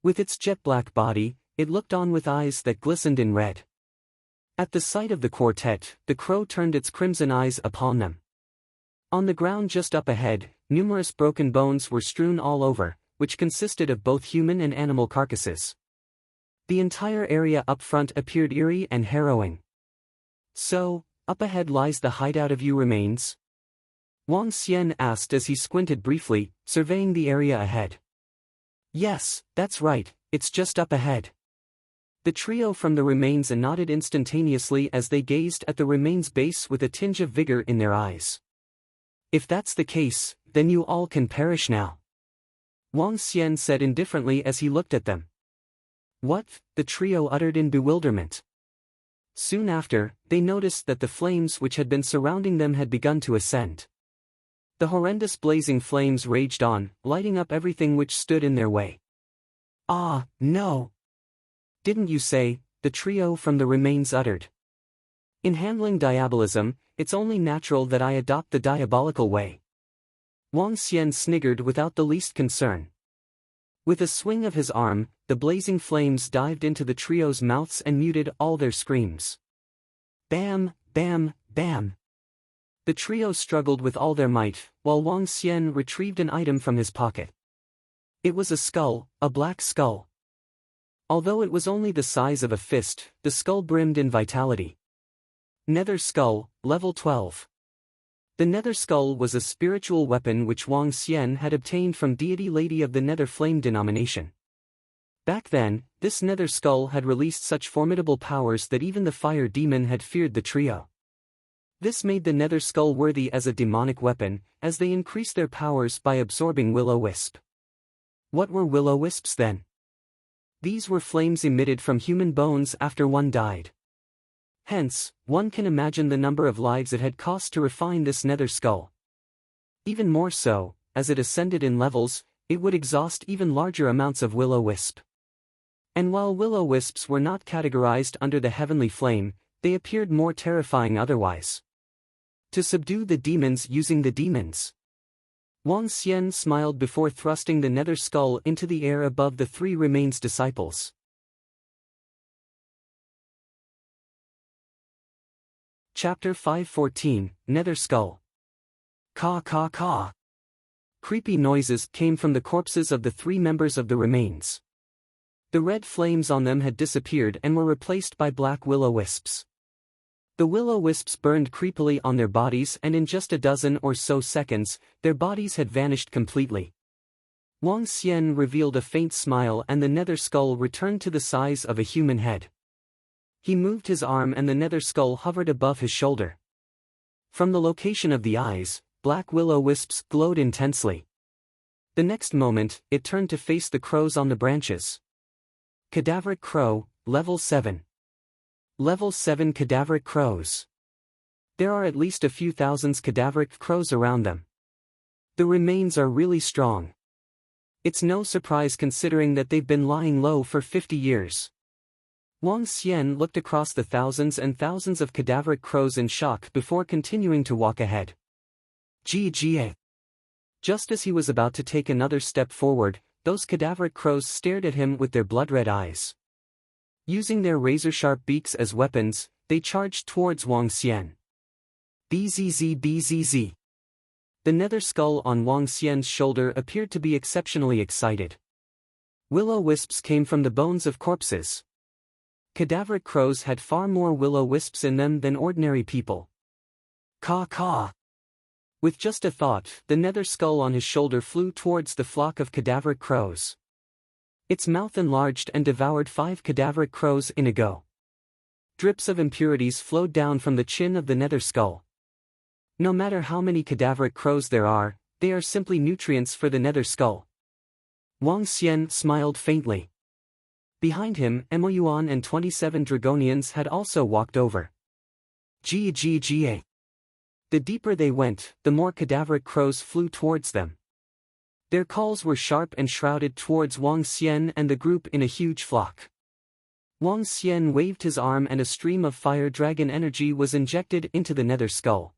With its jet-black body, it looked on with eyes that glistened in red. At the sight of the quartet, the crow turned its crimson eyes upon them. On the ground just up ahead, numerous broken bones were strewn all over, which consisted of both human and animal carcasses. The entire area up front appeared eerie and harrowing. So, up ahead lies the hideout of you remains? Wang Xian asked as he squinted briefly, surveying the area ahead. Yes, that's right, it's just up ahead. The trio from the remains nodded instantaneously as they gazed at the remains base with a tinge of vigor in their eyes. If that's the case, then you all can perish now. Wang Xian said indifferently as he looked at them. What? The trio uttered in bewilderment. Soon after, they noticed that the flames which had been surrounding them had begun to ascend. The horrendous blazing flames raged on, lighting up everything which stood in their way. Ah, no! Didn't you say, the trio from the remains uttered. In handling diabolism, it's only natural that I adopt the diabolical way. Wang Xian sniggered without the least concern. With a swing of his arm, the blazing flames dived into the trio's mouths and muted all their screams. Bam, bam, bam. The trio struggled with all their might, while Wang Xian retrieved an item from his pocket. It was a skull, a black skull. Although it was only the size of a fist, the skull brimmed in vitality. Nether Skull, Level 12. The Nether Skull was a spiritual weapon which Wang Xian had obtained from deity Lady of the Nether Flame denomination. Back then, this Nether Skull had released such formidable powers that even the fire demon had feared the trio. This made the Nether Skull worthy as a demonic weapon, as they increased their powers by absorbing will-o-wisp. What were will-o-wisps then? These were flames emitted from human bones after one died. Hence, one can imagine the number of lives it had cost to refine this Nether Skull. Even more so, as it ascended in levels, it would exhaust even larger amounts of will-o-wisp. And while will-o-wisps were not categorized under the heavenly flame, they appeared more terrifying otherwise. To subdue the demons using the demons. Wang Xian smiled before thrusting the Nether Skull into the air above the 3 remains disciples. Chapter 514, Nether Skull. Caw caw caw. Creepy noises came from the corpses of the 3 members of the remains. The red flames on them had disappeared and were replaced by black will-o-wisps. The will-o-wisps burned creepily on their bodies, and in just a dozen or so seconds, their bodies had vanished completely. Wang Xian revealed a faint smile and the Nether Skull returned to the size of a human head. He moved his arm and the Nether Skull hovered above his shoulder. From the location of the eyes, black will-o-wisps glowed intensely. The next moment, it turned to face the crows on the branches. Cadaveric Crow, Level 7. Level 7 Cadaveric Crows. There are at least a few thousands cadaveric crows around them. The remains are really strong. It's no surprise considering that they've been lying low for 50 years. Wang Xian looked across the thousands and thousands of cadaveric crows in shock before continuing to walk ahead. Gee. Just as he was about to take another step forward, those cadaveric crows stared at him with their blood-red eyes. Using their razor-sharp beaks as weapons, they charged towards Wang Xian. Bzz. The Nether Skull on Wang Xian's shoulder appeared to be exceptionally excited. Will-o-wisps came from the bones of corpses. Cadaveric crows had far more will-o-wisps in them than ordinary people. Caw caw. With just a thought, the Nether Skull on his shoulder flew towards the flock of cadaveric crows. Its mouth enlarged and devoured 5 cadaveric crows in a go. Drips of impurities flowed down from the chin of the Nether Skull. No matter how many cadaveric crows there are, they are simply nutrients for the Nether Skull. Wang Xian smiled faintly. Behind him, Emo Yuan and 27 Dragonians had also walked over. Gga. The deeper they went, the more cadaveric crows flew towards them. Their calls were sharp and shrouded towards Wang Xian and the group in a huge flock. Wang Xian waved his arm and a stream of fire dragon energy was injected into the nether skull.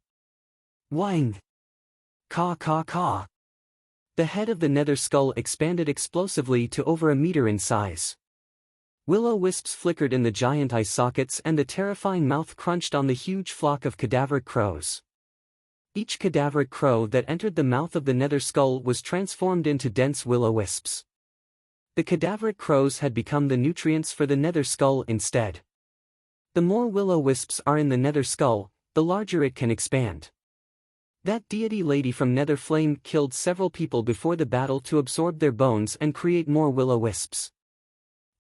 Wang! Caw caw caw! The head of the nether skull expanded explosively to over a meter in size. Will-o-wisps flickered in the giant eye sockets and the terrifying mouth crunched on the huge flock of cadaveric crows. Each cadaveric crow that entered the mouth of the nether skull was transformed into dense will-o-wisps. The cadaveric crows had become the nutrients for the nether skull instead. The more will-o-wisps are in the nether skull, the larger it can expand. That deity lady from Nether Flame killed several people before the battle to absorb their bones and create more will-o-wisps.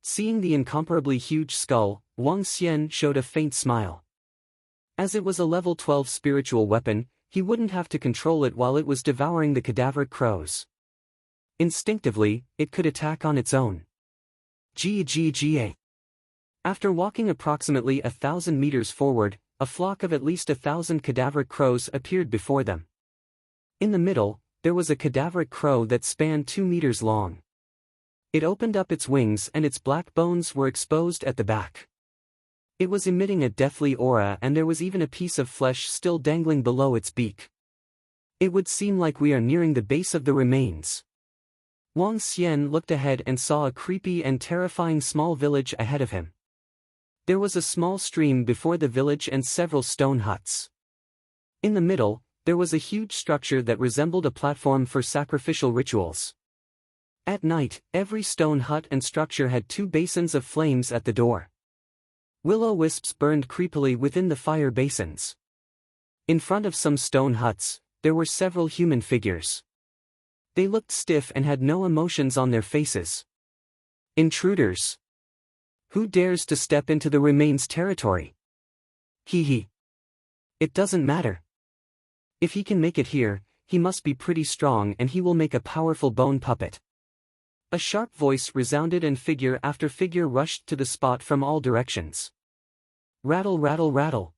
Seeing the incomparably huge skull, Wang Xian showed a faint smile. As it was a level 12 spiritual weapon, he wouldn't have to control it while it was devouring the cadaveric crows. Instinctively, it could attack on its own. Gga. After walking approximately 1,000 meters forward, a flock of at least 1,000 cadaveric crows appeared before them. In the middle, there was a cadaveric crow that spanned 2 meters long. It opened up its wings and its black bones were exposed at the back. It was emitting a deathly aura and there was even a piece of flesh still dangling below its beak. It would seem like we are nearing the base of the remains. Wang Xian looked ahead and saw a creepy and terrifying small village ahead of him. There was a small stream before the village and several stone huts. In the middle, there was a huge structure that resembled a platform for sacrificial rituals. At night, every stone hut and structure had 2 basins of flames at the door. Will-o-wisps burned creepily within the fire basins. In front of some stone huts, there were several human figures. They looked stiff and had no emotions on their faces. Intruders. Who dares to step into the remains territory? Hee. It doesn't matter. If he can make it here, he must be pretty strong and he will make a powerful bone puppet. A sharp voice resounded and figure after figure rushed to the spot from all directions. Rattle rattle rattle.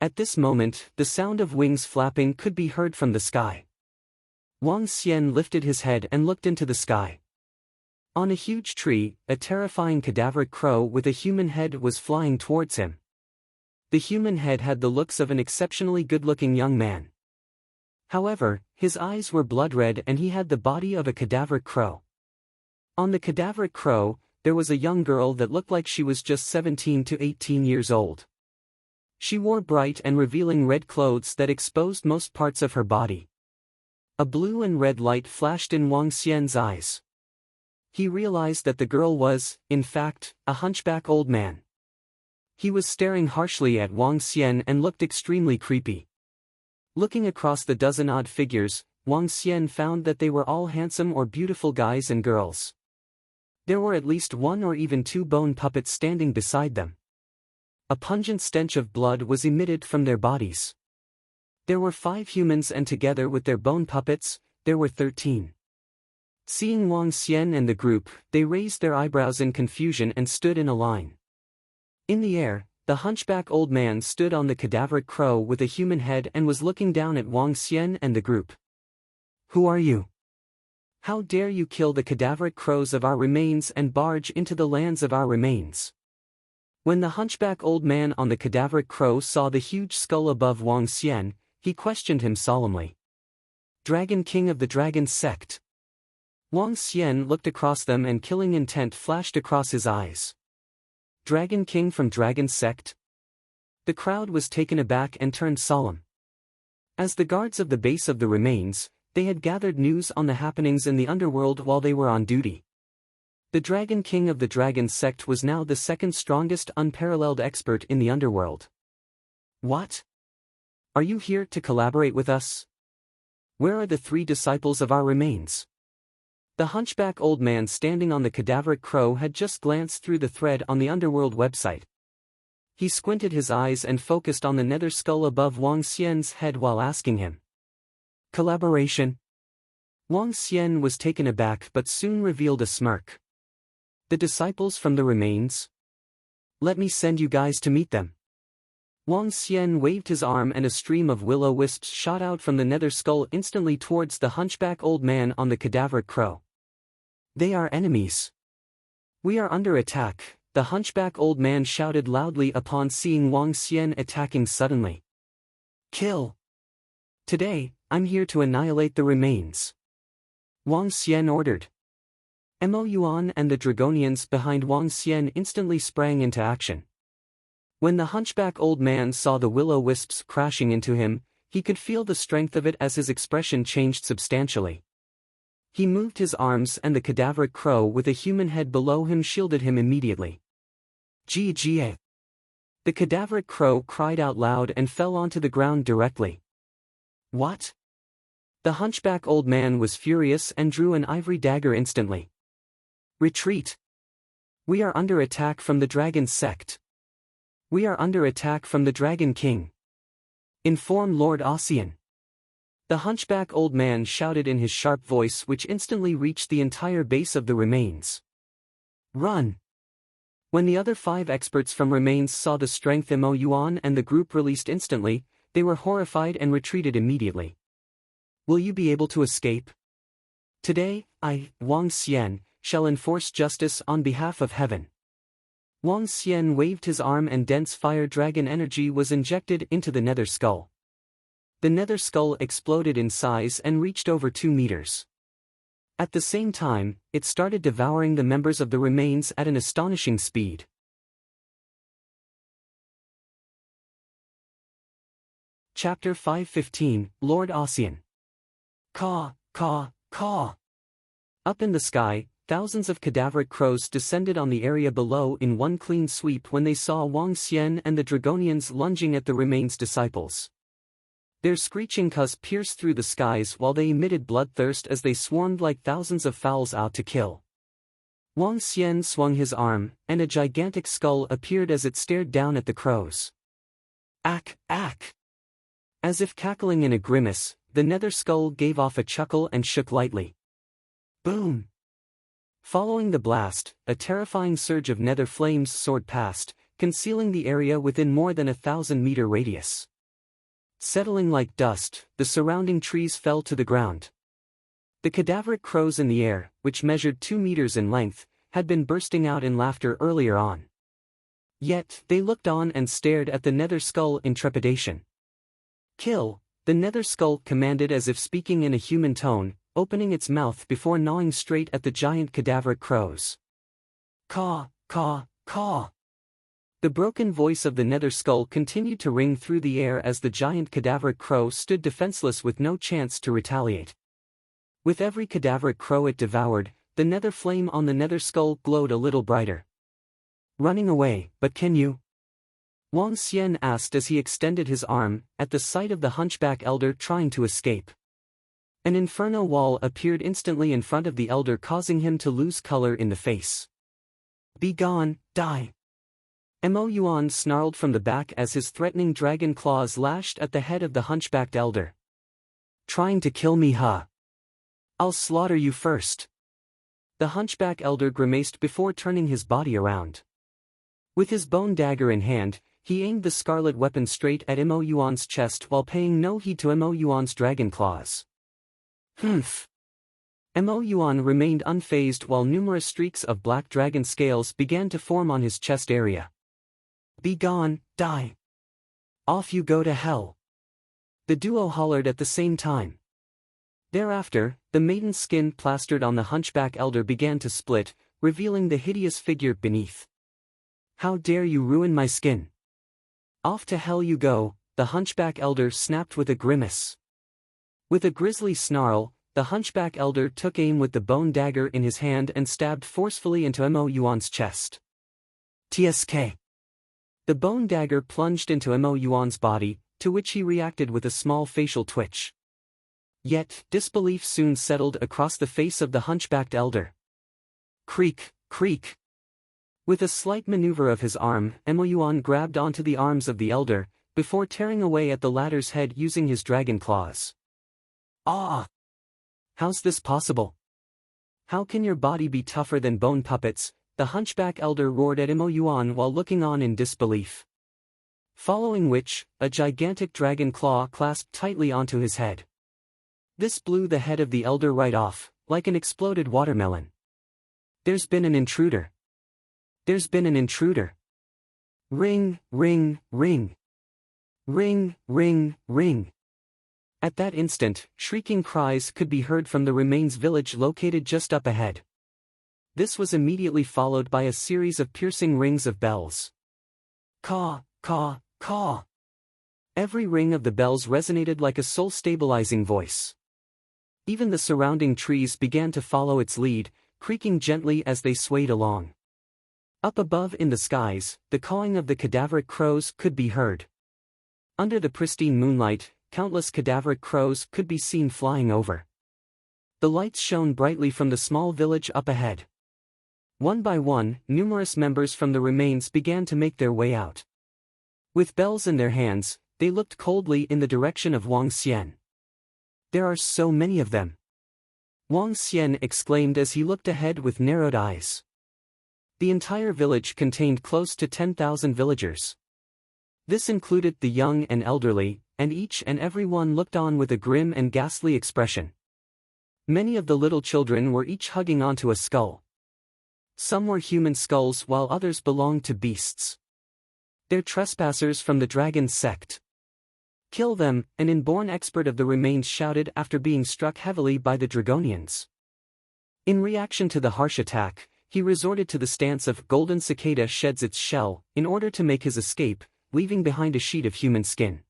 At this moment, the sound of wings flapping could be heard from the sky. Wang Xian lifted his head and looked into the sky. On a huge tree, a terrifying cadaveric crow with a human head was flying towards him. The human head had the looks of an exceptionally good-looking young man. However, his eyes were blood-red and he had the body of a cadaveric crow. On the cadaveric crow, there was a young girl that looked like she was just 17 to 18 years old. She wore bright and revealing red clothes that exposed most parts of her body. A blue and red light flashed in Wang Xian's eyes. He realized that the girl was, in fact, a hunchback old man. He was staring harshly at Wang Xian and looked extremely creepy. Looking across the dozen-odd figures, Wang Xian found that they were all handsome or beautiful guys and girls. There were at least 1 or even 2 bone puppets standing beside them. A pungent stench of blood was emitted from their bodies. There were 5 humans and together with their bone puppets, there were 13. Seeing Wang Xian and the group, they raised their eyebrows in confusion and stood in a line. In the air, the hunchback old man stood on the cadaveric crow with a human head and was looking down at Wang Xian and the group. Who are you? How dare you kill the cadaveric crows of our remains and barge into the lands of our remains? When the hunchback old man on the cadaveric crow saw the huge skull above Wang Xian, he questioned him solemnly. Dragon King of the Dragon Sect. Wang Xian looked across them and killing intent flashed across his eyes. Dragon King from Dragon Sect? The crowd was taken aback and turned solemn. As the guards of the base of the remains, they had gathered news on the happenings in the underworld while they were on duty. The Dragon King of the Dragon Sect was now the 2nd strongest unparalleled expert in the underworld. What? Are you here to collaborate with us? Where are the 3 disciples of our remains? The hunchback old man standing on the cadaveric crow had just glanced through the thread on the underworld website. He squinted his eyes and focused on the nether skull above Wang Xian's head while asking him. Collaboration? Wang Xian was taken aback but soon revealed a smirk. The disciples from the remains? Let me send you guys to meet them. Wang Xian waved his arm and a stream of will-o-wisps shot out from the nether skull instantly towards the hunchback old man on the cadaveric crow. They are enemies. We are under attack, the hunchback old man shouted loudly upon seeing Wang Xian attacking suddenly. Kill! Today, I'm here to annihilate the remains. Wang Xian ordered. Mo Yuan and the Dragonians behind Wang Xian instantly sprang into action. When the hunchback old man saw the will-o-wisps crashing into him, he could feel the strength of it as his expression changed substantially. He moved his arms and the cadaveric crow with a human head below him shielded him immediately. Jie. The cadaveric crow cried out loud and fell onto the ground directly. What? The hunchback old man was furious and drew an ivory dagger instantly. Retreat! We are under attack from the dragon sect. We are under attack from the Dragon King. Inform Lord Ocean. The hunchback old man shouted in his sharp voice which instantly reached the entire base of the remains. Run! When the other 5 experts from remains saw the strength Mo Yuan and the group released instantly, they were horrified and retreated immediately. Will you be able to escape? Today, I, Wang Xian, shall enforce justice on behalf of heaven. Wang Xian waved his arm and dense fire dragon energy was injected into the nether skull. The nether skull exploded in size and reached over 2 meters. At the same time, it started devouring the members of the remains at an astonishing speed. Chapter 515, Lord Ocean. Caw, caw, caw. Up in the sky, thousands of cadaveric crows descended on the area below in one clean sweep when they saw Wang Xian and the Dragonians lunging at the remains disciples. Their screeching caws pierced through the skies while they emitted bloodthirst as they swarmed like thousands of fowls out to kill. Wang Xian swung his arm, and a gigantic skull appeared as it stared down at the crows. Ack, ack! As if cackling in a grimace, the nether skull gave off a chuckle and shook lightly. Boom! Following the blast, a terrifying surge of nether flames soared past, concealing the area within more than 1,000-meter radius. Settling like dust, the surrounding trees fell to the ground. The cadaveric crows in the air, which measured 2 meters in length, had been bursting out in laughter earlier on. Yet, they looked on and stared at the nether skull in trepidation. Kill, the nether skull commanded as if speaking in a human tone, opening its mouth before gnawing straight at the giant cadaveric crows. Caw, caw, caw. The broken voice of the nether skull continued to ring through the air as the giant cadaveric crow stood defenseless with no chance to retaliate. With every cadaveric crow it devoured, the nether flame on the nether skull glowed a little brighter. Running away, but can you? Wang Xian asked as he extended his arm, at the sight of the hunchback elder trying to escape. An inferno wall appeared instantly in front of the elder causing him to lose color in the face. Be gone, die! Mo Yuan snarled from the back as his threatening dragon claws lashed at the head of the hunchbacked elder. Trying to kill me, huh? I'll slaughter you first. The hunchback elder grimaced before turning his body around. With his bone dagger in hand, he aimed the scarlet weapon straight at Mo Yuan's chest while paying no heed to Mo Yuan's dragon claws. Humph! Mo Yuan remained unfazed while numerous streaks of black dragon scales began to form on his chest area. Be gone, die! Off you go to hell! The duo hollered at the same time. Thereafter, the maiden's skin plastered on the hunchback elder began to split, revealing the hideous figure beneath. How dare you ruin my skin? Off to hell you go, the hunchback elder snapped with a grimace. With a grisly snarl, the hunchback elder took aim with the bone dagger in his hand and stabbed forcefully into Mo Yuan's chest. TSK. The bone dagger plunged into Mo Yuan's body, to which he reacted with a small facial twitch. Yet, disbelief soon settled across the face of the hunchbacked elder. Creak, creak. With a slight maneuver of his arm, Mo Yuan grabbed onto the arms of the elder, before tearing away at the latter's head using his dragon claws. Ah! How's this possible? How can your body be tougher than bone puppets? The hunchback elder roared at Mo Yuan while looking on in disbelief. Following which, a gigantic dragon claw clasped tightly onto his head. This blew the head of the elder right off, like an exploded watermelon. There's been an intruder. There's been an intruder. Ring, ring, ring. Ring, ring, ring. At that instant, shrieking cries could be heard from the remains village located just up ahead. This was immediately followed by a series of piercing rings of bells. Caw, caw, caw. Every ring of the bells resonated like a soul-stabilizing voice. Even the surrounding trees began to follow its lead, creaking gently as they swayed along. Up above in the skies, the cawing of the cadaveric crows could be heard. Under the pristine moonlight, countless cadaveric crows could be seen flying over. The lights shone brightly from the small village up ahead. One by one, numerous members from the remains began to make their way out. With bells in their hands, they looked coldly in the direction of Wang Xian. There are so many of them. Wang Xian exclaimed as he looked ahead with narrowed eyes. The entire village contained close to 10,000 villagers. This included the young and elderly, and each and every one looked on with a grim and ghastly expression. Many of the little children were each hugging onto a skull. Some were human skulls while others belonged to beasts. They're trespassers from the dragon sect. Kill them, an inborn expert of the remains shouted after being struck heavily by the Dragonians. In reaction to the harsh attack, he resorted to the stance of golden cicada sheds its shell, in order to make his escape, leaving behind a sheet of human skin.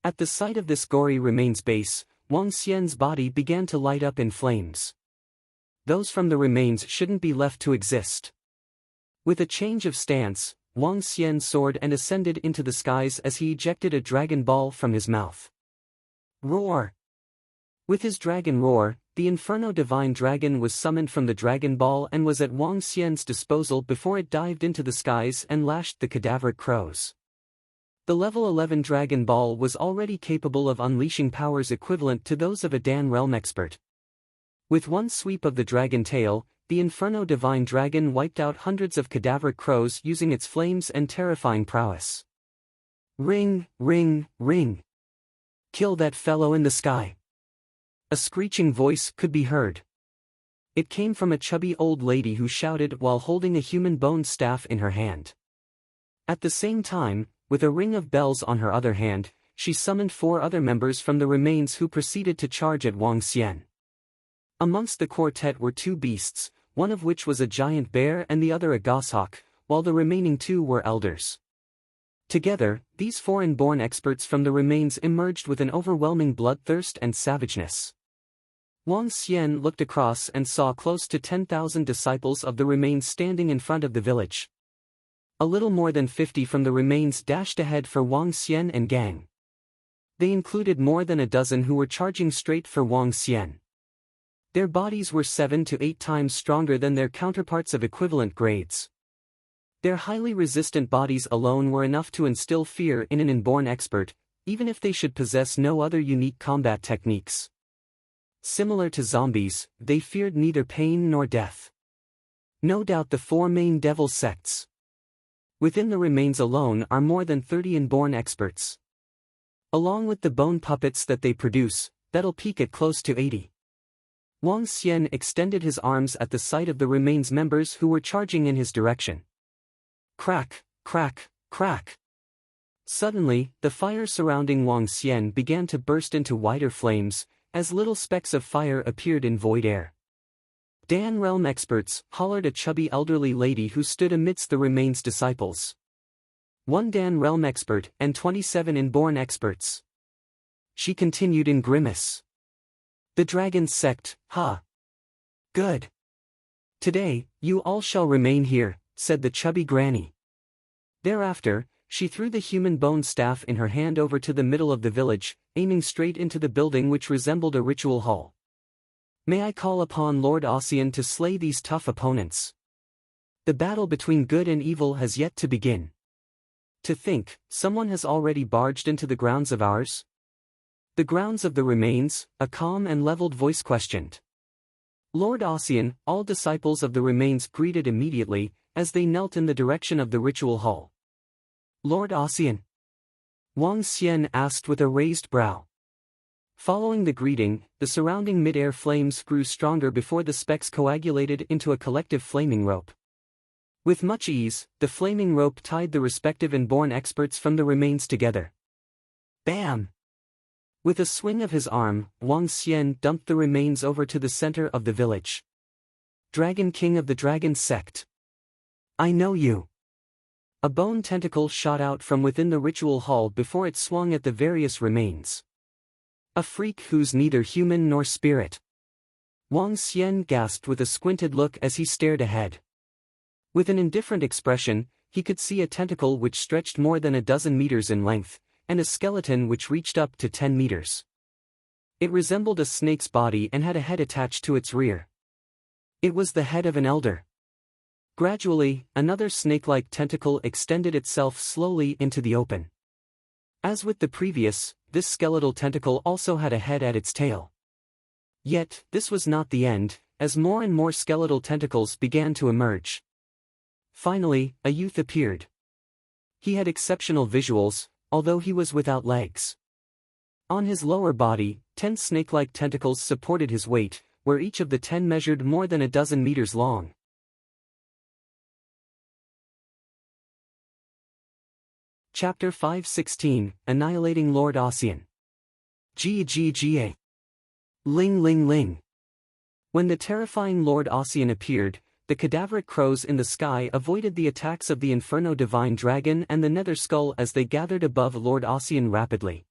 At the sight of this gory remains base, Wang Xian's body began to light up in flames. Those from the remains shouldn't be left to exist. With a change of stance, Wang Xian soared and ascended into the skies as he ejected a dragon ball from his mouth. Roar! With his dragon roar, the Inferno Divine Dragon was summoned from the Dragon Ball and was at Wang Xian's disposal before it dived into the skies and lashed the cadaveric crows. The level 11 Dragon Ball was already capable of unleashing powers equivalent to those of a Dan Realm expert. With one sweep of the dragon tail, the Inferno Divine Dragon wiped out hundreds of cadaveric crows using its flames and terrifying prowess. Ring, ring, ring. Kill that fellow in the sky. A screeching voice could be heard. It came from a chubby old lady who shouted while holding a human bone staff in her hand. At the same time, with a ring of bells on her other hand, she summoned 4 other members from the remains who proceeded to charge at Wang Xian. Amongst the quartet were 2 beasts, one of which was a giant bear and the other a goshawk, while the remaining 2 were elders. Together, these 4 inborn experts from the remains emerged with an overwhelming bloodthirst and savageness. Wang Xian looked across and saw close to 10,000 disciples of the remains standing in front of the village. A little more than 50 from the remains dashed ahead for Wang Xian and gang. They included more than a dozen who were charging straight for Wang Xian. Their bodies were 7 to 8 times stronger than their counterparts of equivalent grades. Their highly resistant bodies alone were enough to instill fear in an inborn expert, even if they should possess no other unique combat techniques. Similar to zombies, they feared neither pain nor death. No doubt the 4 main devil sects. Within the remains alone are more than 30 inborn experts. Along with the bone puppets that they produce, that'll peak at close to 80. Wang Xian extended his arms at the sight of the remains members who were charging in his direction. Crack, crack, crack. Suddenly, the fire surrounding Wang Xian began to burst into wider flames, as little specks of fire appeared in void air. Dan Realm experts, hollered a chubby elderly lady who stood amidst the remains disciples. 1 Dan Realm expert and 27 inborn experts. She continued in grimace. The dragon sect, huh? Good. Today, you all shall remain here, said the chubby granny. Thereafter, she threw the human bone staff in her hand over to the middle of the village, aiming straight into the building which resembled a ritual hall. May I call upon Lord Ossian to slay these tough opponents? The battle between good and evil has yet to begin. To think, someone has already barged into the grounds of ours? The grounds of the remains, a calm and leveled voice questioned. Lord Ossian, all disciples of the remains greeted immediately, as they knelt in the direction of the ritual hall. Lord Ossian. Wang Xian asked with a raised brow. Following the greeting, the surrounding mid-air flames grew stronger before the specks coagulated into a collective flaming rope. With much ease, the flaming rope tied the respective inborn experts from the remains together. Bam! With a swing of his arm, Wang Xian dumped the remains over to the center of the village. Dragon King of the Dragon Sect. I know you. A bone tentacle shot out from within the ritual hall before it swung at the various remains. A freak who's neither human nor spirit. Wang Xian gasped with a squinted look as he stared ahead. With an indifferent expression, he could see a tentacle which stretched more than a dozen meters in length, and a skeleton which reached up to 10 meters. It resembled a snake's body and had a head attached to its rear. It was the head of an elder. Gradually, another snake-like tentacle extended itself slowly into the open. As with the previous, this skeletal tentacle also had a head at its tail. Yet, this was not the end, as more and more skeletal tentacles began to emerge. Finally, a youth appeared. He had exceptional visuals, although he was without legs. On his lower body, 10 snake-like tentacles supported his weight, where each of the 10 measured more than a dozen meters long. Chapter 516, Annihilating Lord Ossian. G. Ling ling ling. When the terrifying Lord Ossian appeared, the cadaveric crows in the sky avoided the attacks of the Inferno Divine Dragon and the Nether Skull as they gathered above Lord Ossian rapidly.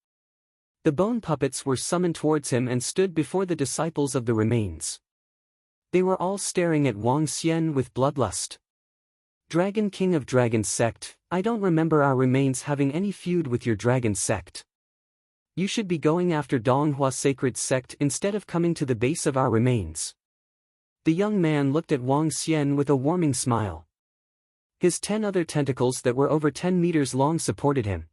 The bone puppets were summoned towards him and stood before the disciples of the remains. They were all staring at Wang Xian with bloodlust. Dragon King of Dragon Sect, I don't remember our remains having any feud with your Dragon Sect. You should be going after Donghua Sacred Sect instead of coming to the base of our remains. The young man looked at Wang Xian with a warming smile. His 10 other tentacles that were over 10 meters long supported him.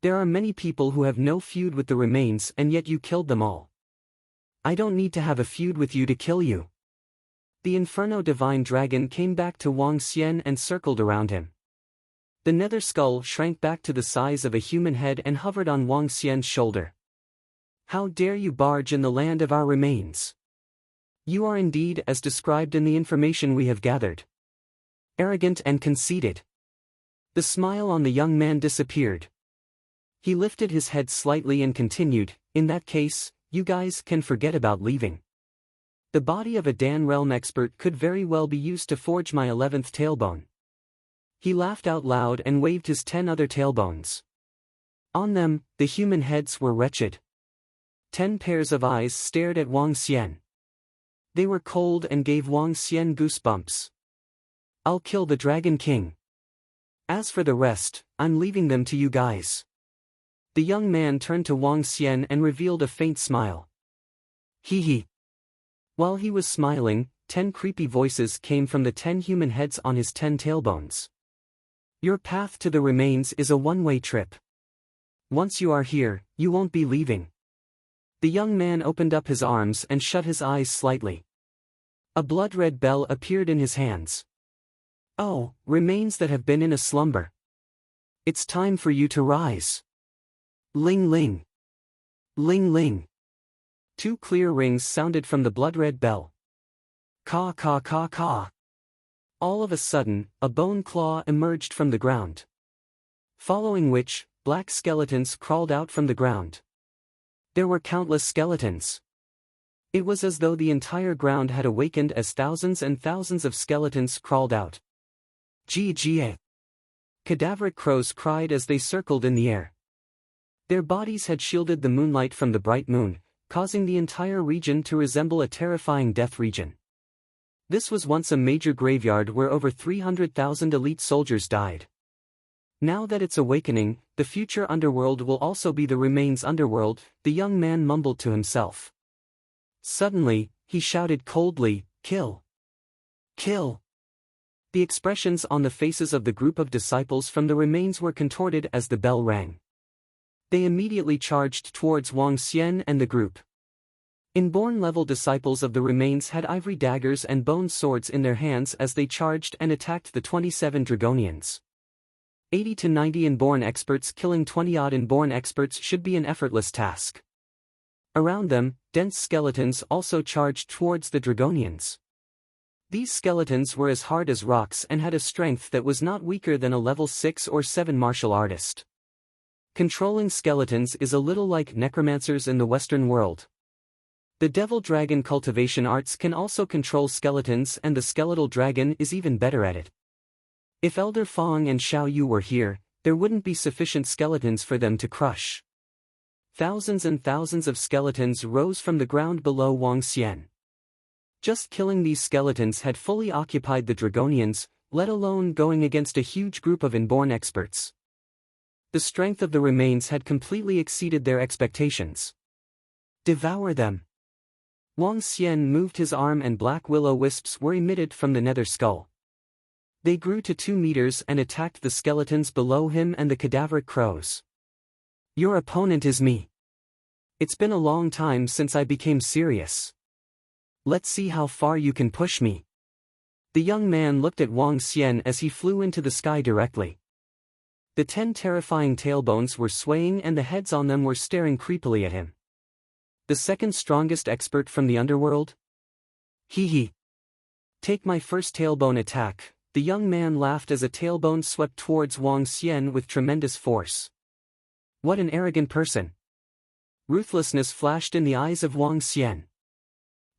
There are many people who have no feud with the remains and yet you killed them all. I don't need to have a feud with you to kill you. The Inferno Divine Dragon came back to Wang Xian and circled around him. The Nether Skull shrank back to the size of a human head and hovered on Wang Xian's shoulder. How dare you barge in the land of our remains? You are indeed as described in the information we have gathered. Arrogant and conceited. The smile on the young man disappeared. He lifted his head slightly and continued, in that case, you guys can forget about leaving. The body of a Dan Realm expert could very well be used to forge my 11th tailbone. He laughed out loud and waved his 10 other tailbones. On them, the human heads were wretched. 10 pairs of eyes stared at Wang Xian. They were cold and gave Wang Xian goosebumps. I'll kill the Dragon King. As for the rest, I'm leaving them to you guys. The young man turned to Wang Xian and revealed a faint smile. Hee hee. While he was smiling, 10 creepy voices came from the 10 human heads on his 10 tailbones. Your path to the remains is a one-way trip. Once you are here, you won't be leaving. The young man opened up his arms and shut his eyes slightly. A blood-red bell appeared in his hands. Oh, remains that have been in a slumber. It's time for you to rise. Ling ling. Ling ling. 2 clear rings sounded from the blood-red bell. Caw caw caw caw. All of a sudden, a bone claw emerged from the ground. Following which, black skeletons crawled out from the ground. There were countless skeletons. It was as though the entire ground had awakened as thousands and thousands of skeletons crawled out. Gga. Cadaveric crows cried as they circled in the air. Their bodies had shielded the moonlight from the bright moon, causing the entire region to resemble a terrifying death region. This was once a major graveyard where over 300,000 elite soldiers died. Now that it's awakening, the future underworld will also be the remains underworld, the young man mumbled to himself. Suddenly, he shouted coldly, "Kill! Kill!" The expressions on the faces of the group of disciples from the remains were contorted as the bell rang. They immediately charged towards Wang Xian and the group. Inborn-level disciples of the remains had ivory daggers and bone swords in their hands as they charged and attacked the 27 Dragonians. 80 to 90 inborn experts. Killing 20-odd inborn experts should be an effortless task. Around them, dense skeletons also charged towards the Dragonians. These skeletons were as hard as rocks and had a strength that was not weaker than a level 6 or 7 martial artist. Controlling skeletons is a little like necromancers in the Western world. The Devil Dragon cultivation arts can also control skeletons, and the skeletal dragon is even better at it. If Elder Fong and Xiao Yu were here, there wouldn't be sufficient skeletons for them to crush. Thousands and thousands of skeletons rose from the ground below Wang Xian. Just killing these skeletons had fully occupied the Dragonians, let alone going against a huge group of inborn experts. The strength of the remains had completely exceeded their expectations. Devour them. Wang Xian moved his arm and black will-o-wisps were emitted from the nether skull. They grew to 2 meters and attacked the skeletons below him and the cadaveric crows. Your opponent is me. It's been a long time since I became serious. Let's see how far you can push me. The young man looked at Wang Xian as he flew into the sky directly. The 10 terrifying tailbones were swaying and the heads on them were staring creepily at him. The second strongest expert from the underworld? Hee hee. Take my first tailbone attack. The young man laughed as a tailbone swept towards Wang Xian with tremendous force. What an arrogant person. Ruthlessness flashed in the eyes of Wang Xian.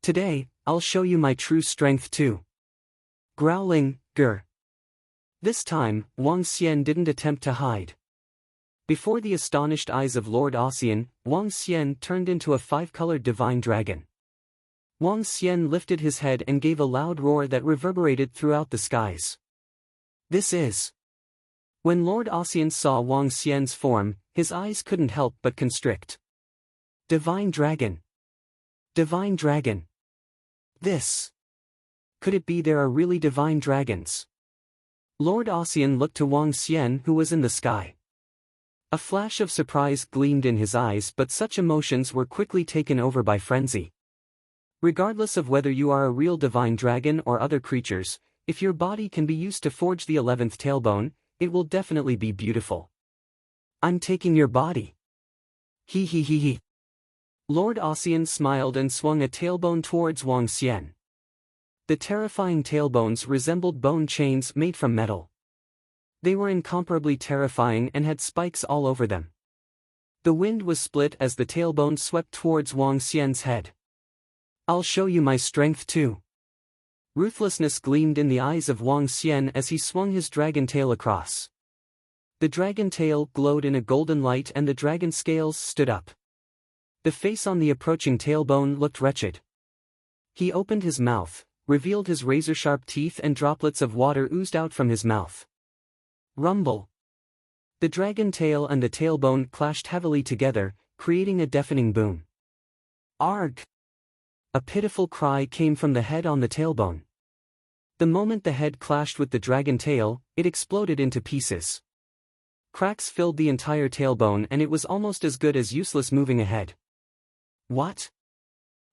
Today, I'll show you my true strength too. Growling, grr. This time, Wang Xian didn't attempt to hide. Before the astonished eyes of Lord Ossian, Wang Xian turned into a 5-colored divine dragon. Wang Xian lifted his head and gave a loud roar that reverberated throughout the skies. This is... When Lord Ossian saw Wang Xian's form, his eyes couldn't help but constrict. Divine Dragon. Divine Dragon. This. Could it be there are really divine dragons? Lord Ossian looked to Wang Xian, who was in the sky. A flash of surprise gleamed in his eyes, but such emotions were quickly taken over by frenzy. Regardless of whether you are a real divine dragon or other creatures, if your body can be used to forge the 11th tailbone, it will definitely be beautiful. I'm taking your body. Hee hee hee hee. Lord Ossian smiled and swung a tailbone towards Wang Xian. The terrifying tailbones resembled bone chains made from metal. They were incomparably terrifying and had spikes all over them. The wind was split as the tailbone swept towards Wang Xian's head. I'll show you my strength too. Ruthlessness gleamed in the eyes of Wang Xian as he swung his dragon tail across. The dragon tail glowed in a golden light and the dragon scales stood up. The face on the approaching tailbone looked wretched. He opened his mouth, revealed his razor-sharp teeth, and droplets of water oozed out from his mouth. Rumble. The dragon tail and the tailbone clashed heavily together, creating a deafening boom. Arg! A pitiful cry came from the head on the tailbone. The moment the head clashed with the dragon tail, it exploded into pieces. Cracks filled the entire tailbone and it was almost as good as useless moving ahead. What?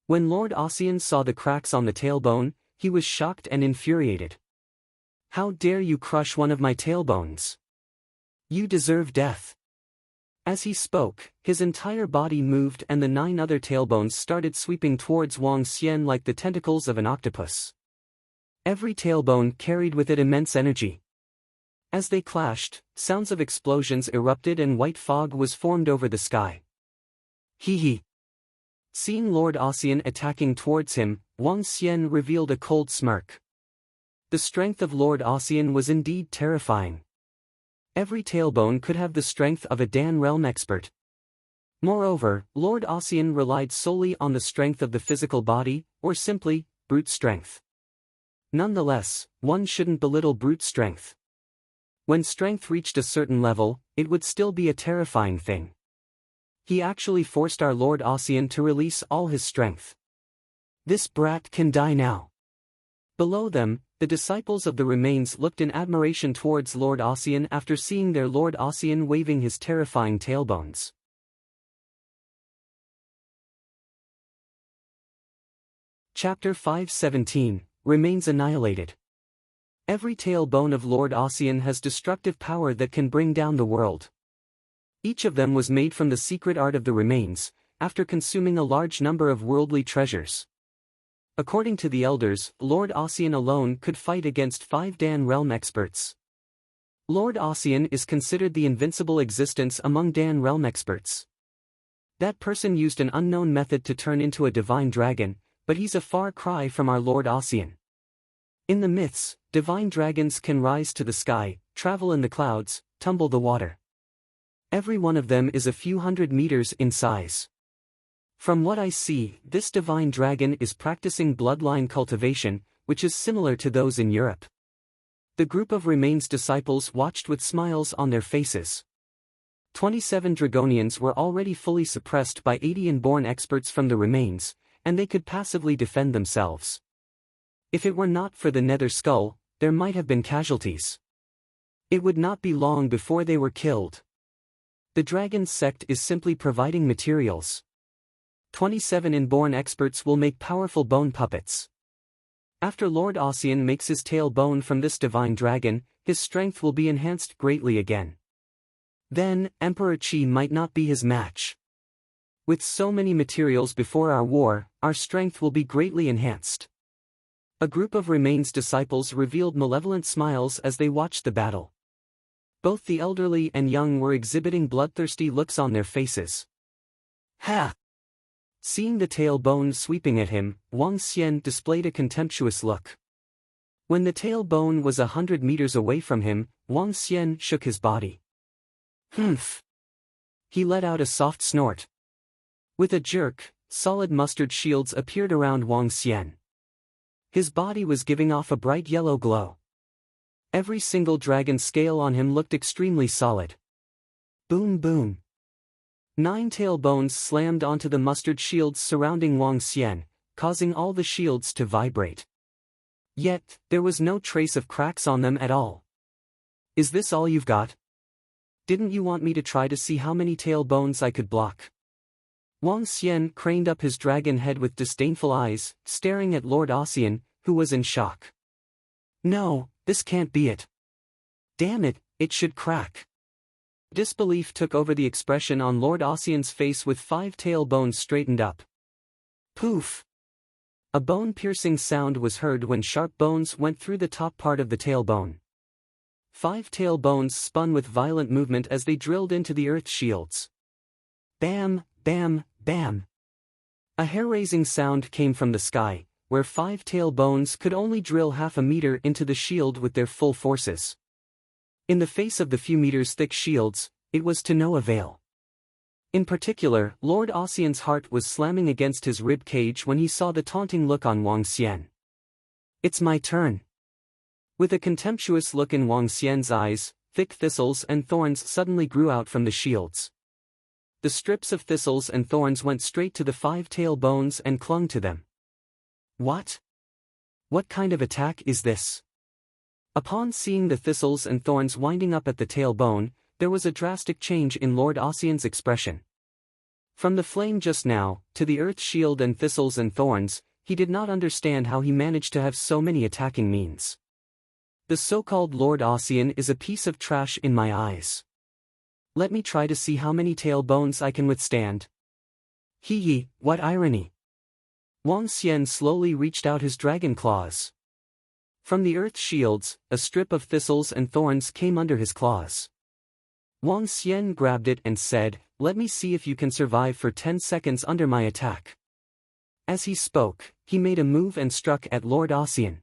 When Lord Ossian saw the cracks on the tailbone, he was shocked and infuriated. How dare you crush one of my tailbones? You deserve death. As he spoke, his entire body moved and the 9 other tailbones started sweeping towards Wang Xian like the tentacles of an octopus. Every tailbone carried with it immense energy. As they clashed, sounds of explosions erupted and white fog was formed over the sky. Hee hee. Seeing Lord Ossian attacking towards him, Wang Xian revealed a cold smirk. The strength of Lord Ossian was indeed terrifying. Every tailbone could have the strength of a Dan realm expert. Moreover, Lord Ossian relied solely on the strength of the physical body, or simply, brute strength. Nonetheless, one shouldn't belittle brute strength. When strength reached a certain level, it would still be a terrifying thing. He actually forced our Lord Ossian to release all his strength. This brat can die now. Below them, the disciples of the remains looked in admiration towards Lord Ossian after seeing their Lord Ossian waving his terrifying tailbones. Chapter 517, Remains Annihilated. Every tailbone of Lord Ossian has destructive power that can bring down the world. Each of them was made from the secret art of the remains, after consuming a large number of worldly treasures. According to the elders, Lord Ossian alone could fight against 5 Dan realm experts. Lord Ossian is considered the invincible existence among Dan realm experts. That person used an unknown method to turn into a divine dragon, but he's a far cry from our Lord Ossian. In the myths, divine dragons can rise to the sky, travel in the clouds, tumble the water. Every one of them is a few hundred meters in size. From what I see, this divine dragon is practicing bloodline cultivation, which is similar to those in Europe. The group of remains disciples watched with smiles on their faces. 27 Dragonians were already fully suppressed by 80 inborn experts from the remains, and they could passively defend themselves. If it were not for the nether skull, there might have been casualties. It would not be long before they were killed. The dragon's sect is simply providing materials. 27 inborn experts will make powerful bone puppets. After Lord Ossian makes his tail bone from this divine dragon, his strength will be enhanced greatly again. Then, Emperor Qi might not be his match. With so many materials before our war, our strength will be greatly enhanced. A group of remains disciples revealed malevolent smiles as they watched the battle. Both the elderly and young were exhibiting bloodthirsty looks on their faces. Ha! Seeing the tail bone sweeping at him, Wang Xian displayed a contemptuous look. When the tail bone was 100 meters away from him, Wang Xian shook his body. Humph! He let out a soft snort. With a jerk, solid mustard shields appeared around Wang Xian. His body was giving off a bright yellow glow. Every single dragon scale on him looked extremely solid. Boom boom. 9 tailbones slammed onto the mustard shields surrounding Wang Xian, causing all the shields to vibrate. Yet, there was no trace of cracks on them at all. Is this all you've got? Didn't you want me to try to see how many tailbones I could block? Wang Xian craned up his dragon head with disdainful eyes, staring at Lord Ossian, who was in shock. No, this can't be it. Damn it, it should crack. Disbelief took over the expression on Lord Ossian's face with 5 tailbones straightened up. Poof! A bone-piercing sound was heard when sharp bones went through the top part of the tailbone. 5 tailbones spun with violent movement as they drilled into the earth shields. Bam, bam, bam. A hair-raising sound came from the sky, where 5 tailbones could only drill half a meter into the shield with their full forces. In the face of the few meters thick shields, it was to no avail. In particular, Lord Ossian's heart was slamming against his rib cage when he saw the taunting look on Wang Xian. It's my turn. With a contemptuous look in Wang Xian's eyes, thick thistles and thorns suddenly grew out from the shields. The strips of thistles and thorns went straight to the 5 tailbones and clung to them. What? What kind of attack is this? Upon seeing the thistles and thorns winding up at the tailbone, there was a drastic change in Lord Ossian's expression. From the flame just now, to the earth shield and thistles and thorns, he did not understand how he managed to have so many attacking means. The so-called Lord Ossian is a piece of trash in my eyes. Let me try to see how many tailbones I can withstand. Hee, what irony. Wang Xian slowly reached out his dragon claws. From the earth shields, a strip of thistles and thorns came under his claws. Wang Xian grabbed it and said, "Let me see if you can survive for 10 seconds under my attack." As he spoke, he made a move and struck at Lord Ossian.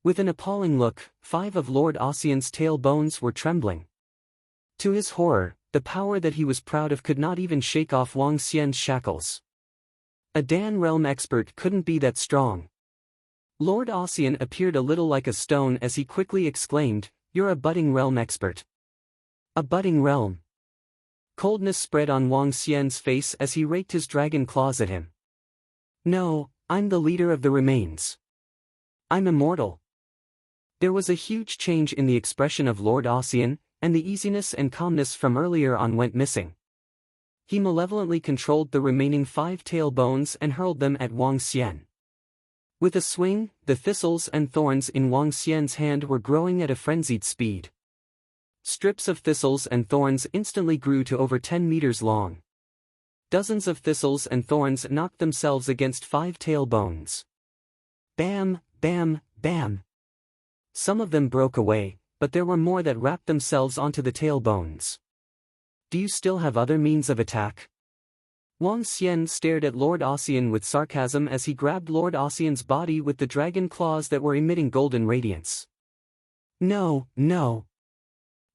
With an appalling look, 5 of Lord Ossian's tailbones were trembling. To his horror, the power that he was proud of could not even shake off Wang Xian's shackles. A Dan realm expert couldn't be that strong. Lord Ossian appeared a little like a stone as he quickly exclaimed, "You're a budding realm expert." A budding realm. Coldness spread on Wang Xian's face as he raked his dragon claws at him. No, I'm the leader of the remains. I'm immortal. There was a huge change in the expression of Lord Ossian, and the easiness and calmness from earlier on went missing. He malevolently controlled the remaining 5 tailbones and hurled them at Wang Xian. With a swing, the thistles and thorns in Wang Xian's hand were growing at a frenzied speed. Strips of thistles and thorns instantly grew to over 10 meters long. Dozens of thistles and thorns knocked themselves against 5 tailbones. Bam, bam, bam. Some of them broke away, but there were more that wrapped themselves onto the tailbones. Do you still have other means of attack? Wang Xian stared at Lord Ossian with sarcasm as he grabbed Lord Ossian's body with the dragon claws that were emitting golden radiance. No, no.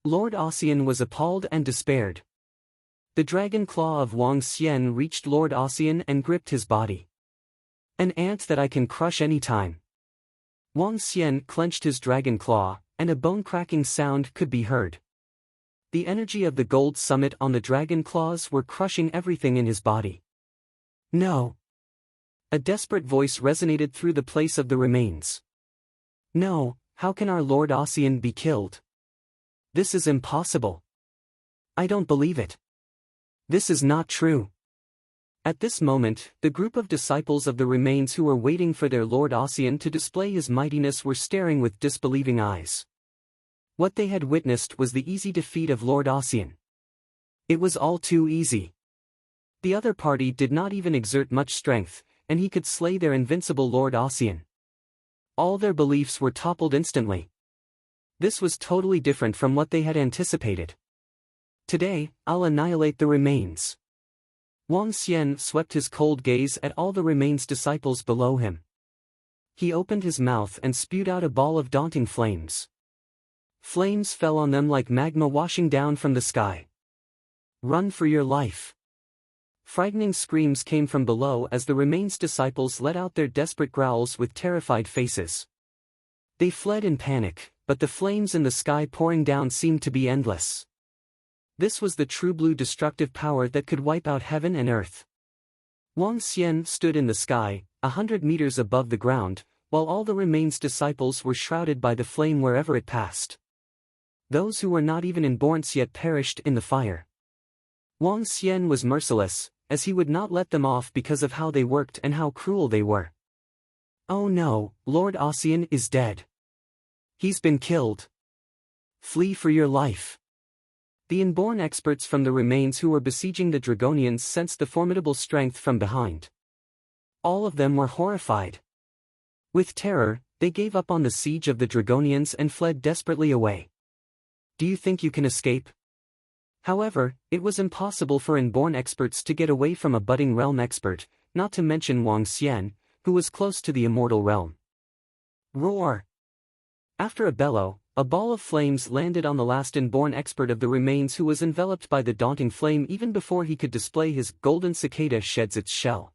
Lord Ossian was appalled and despaired. The dragon claw of Wang Xian reached Lord Ossian and gripped his body. An ant that I can crush any time. Wang Xian clenched his dragon claw, and a bone-cracking sound could be heard. The energy of the gold summit on the dragon claws were crushing everything in his body. No. A desperate voice resonated through the place of the remains. No, how can our Lord Ossian be killed? This is impossible. I don't believe it. This is not true. At this moment, the group of disciples of the remains who were waiting for their Lord Ossian to display his mightiness were staring with disbelieving eyes. What they had witnessed was the easy defeat of Lord Ossian. It was all too easy. The other party did not even exert much strength, and he could slay their invincible Lord Ossian. All their beliefs were toppled instantly. This was totally different from what they had anticipated. Today, I'll annihilate the remains. Wang Xian swept his cold gaze at all the remains disciples below him. He opened his mouth and spewed out a ball of daunting flames. Flames fell on them like magma washing down from the sky. Run for your life. Frightening screams came from below as the remains disciples let out their desperate growls with terrified faces. They fled in panic, but the flames in the sky pouring down seemed to be endless. This was the true blue destructive power that could wipe out heaven and earth. Wang Xian stood in the sky, 100 meters above the ground, while all the remains disciples were shrouded by the flame wherever it passed. Those who were not even inborn yet perished in the fire. Wang Xian was merciless, as he would not let them off because of how they worked and how cruel they were. Oh no, Lord Ossian is dead. He's been killed. Flee for your life. The inborn experts from the remains who were besieging the Dragonians sensed the formidable strength from behind. All of them were horrified. With terror, they gave up on the siege of the Dragonians and fled desperately away. Do you think you can escape? However, it was impossible for inborn experts to get away from a budding realm expert, not to mention Wang Xian, who was close to the immortal realm. Roar! After a bellow, a ball of flames landed on the last inborn expert of the remains who was enveloped by the daunting flame even before he could display his golden cicada sheds its shell.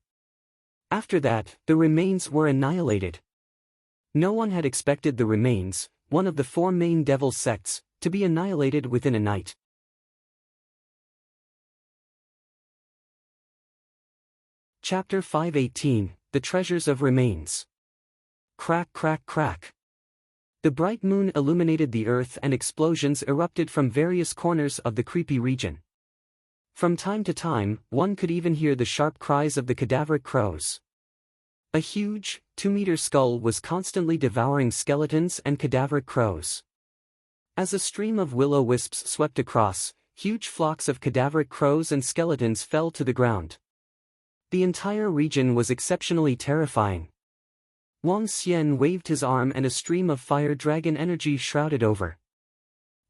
After that, the remains were annihilated. No one had expected the remains, one of the 4 main devil sects, to be annihilated within a night. Chapter 518, The Treasures of Remains. Crack, crack, crack. The bright moon illuminated the earth and explosions erupted from various corners of the creepy region. From time to time, one could even hear the sharp cries of the cadaveric crows. A huge, 2-meter skull was constantly devouring skeletons and cadaveric crows. As a stream of will-o-wisps swept across, huge flocks of cadaveric crows and skeletons fell to the ground. The entire region was exceptionally terrifying. Wang Xian waved his arm and a stream of fire dragon energy shrouded over.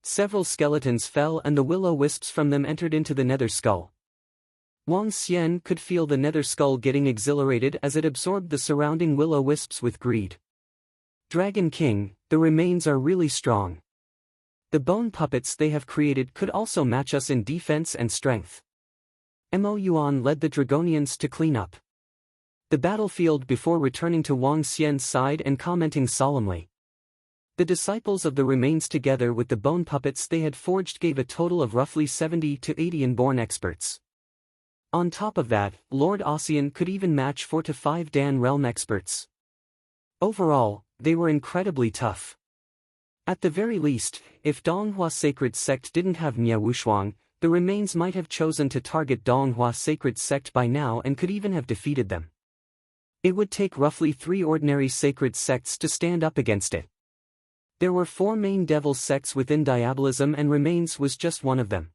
Several skeletons fell and the will-o-wisps from them entered into the nether skull. Wang Xian could feel the nether skull getting exhilarated as it absorbed the surrounding will-o-wisps with greed. Dragon King, the remains are really strong. The bone puppets they have created could also match us in defense and strength. Mo Yuan led the Dragonians to clean up the battlefield before returning to Wang Xian's side and commenting solemnly. The disciples of the remains together with the bone puppets they had forged gave a total of roughly 70 to 80 inborn experts. On top of that, Lord Ossian could even match 4 to 5 Dan realm experts. Overall, they were incredibly tough. At the very least, if Donghua Sacred Sect didn't have Miao Wushuang, the remains might have chosen to target Donghua Sacred Sect by now and could even have defeated them. It would take roughly 3 ordinary sacred sects to stand up against it. There were 4 main devil sects within Diabolism, and Remains was just one of them.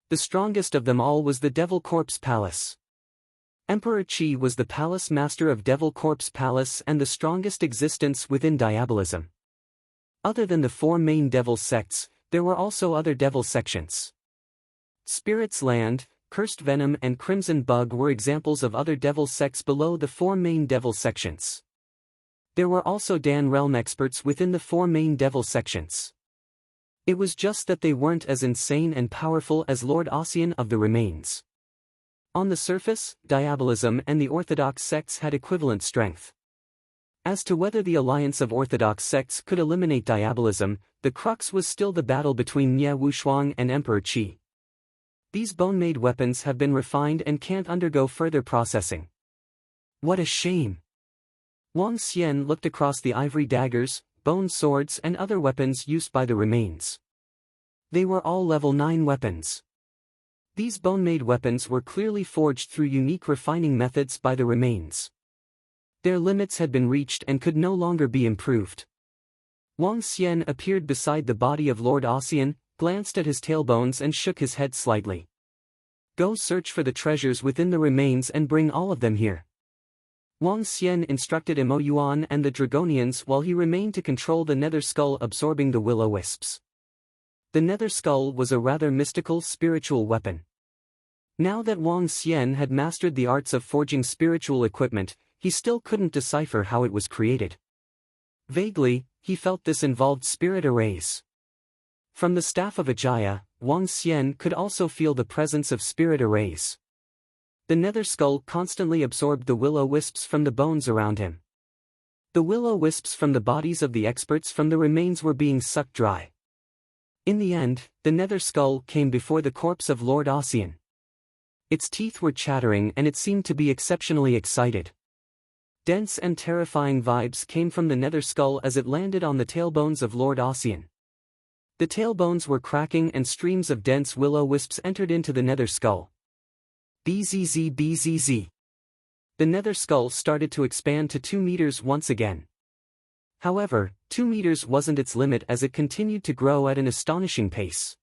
The strongest of them all was the Devil Corpse Palace. Emperor Qi was the palace master of Devil Corpse Palace and the strongest existence within Diabolism. Other than the 4 main devil sects, there were also other devil sections. Spirit's Land, Cursed Venom and Crimson Bug were examples of other devil sects below the 4 main devil sections. There were also Dan realm experts within the 4 main devil sections. It was just that they weren't as insane and powerful as Lord Ossian of the Remains. On the surface, Diabolism and the Orthodox sects had equivalent strength. As to whether the alliance of Orthodox sects could eliminate Diabolism, the crux was still the battle between Nie Wushuang and Emperor Qi. These bone-made weapons have been refined and can't undergo further processing. What a shame! Wang Xian looked across the ivory daggers, bone swords and other weapons used by the Remains. They were all level 9 weapons. These bone-made weapons were clearly forged through unique refining methods by the Remains. Their limits had been reached and could no longer be improved. Wang Xian appeared beside the body of Lord Ossian, glanced at his tailbones and shook his head slightly. Go search for the treasures within the Remains and bring all of them here. Wang Xian instructed Mo Yuan and the Dragonians while he remained to control the Nether Skull absorbing the will-o-wisps. The Nether Skull was a rather mystical spiritual weapon. Now that Wang Xian had mastered the arts of forging spiritual equipment, he still couldn't decipher how it was created. Vaguely, he felt this involved spirit arrays. From the staff of Ajaya, Wang Xian could also feel the presence of spirit arrays. The Nether Skull constantly absorbed the will-o-wisps from the bones around him. The will-o-wisps from the bodies of the experts from the Remains were being sucked dry. In the end, the Nether Skull came before the corpse of Lord Ossian. Its teeth were chattering and it seemed to be exceptionally excited. Dense and terrifying vibes came from the Nether Skull as it landed on the tailbones of Lord Ossian. The tailbones were cracking and streams of dense will-o-wisps entered into the Nether Skull. Bzz bzz. The Nether Skull started to expand to 2 meters once again. However, 2 meters wasn't its limit as it continued to grow at an astonishing pace.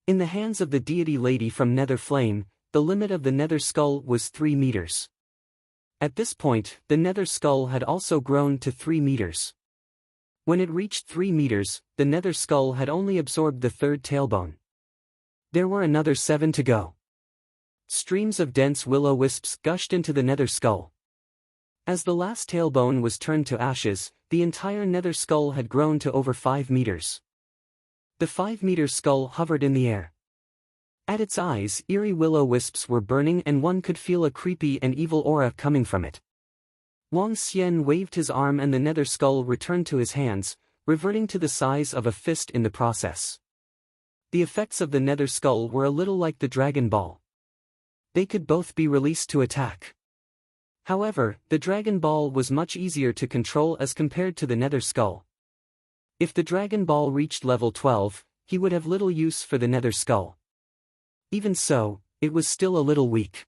In the hands of the deity lady from Nether Flame, the limit of the Nether Skull was 3 meters. At this point, the Nether Skull had also grown to 3 meters. When it reached 3 meters, the Nether Skull had only absorbed the 3rd tailbone. There were another 7 to go. Streams of dense will-o-wisps gushed into the Nether Skull. As the last tailbone was turned to ashes, the entire Nether Skull had grown to over 5 meters. The 5-meter skull hovered in the air. At its eyes, eerie will-o-wisps were burning and one could feel a creepy and evil aura coming from it. Wang Xian waved his arm and the Nether Skull returned to his hands, reverting to the size of a fist in the process. The effects of the Nether Skull were a little like the Dragon Ball. They could both be released to attack. However, the Dragon Ball was much easier to control as compared to the Nether Skull. If the Dragon Ball reached level 12, he would have little use for the Nether Skull. Even so, it was still a little weak.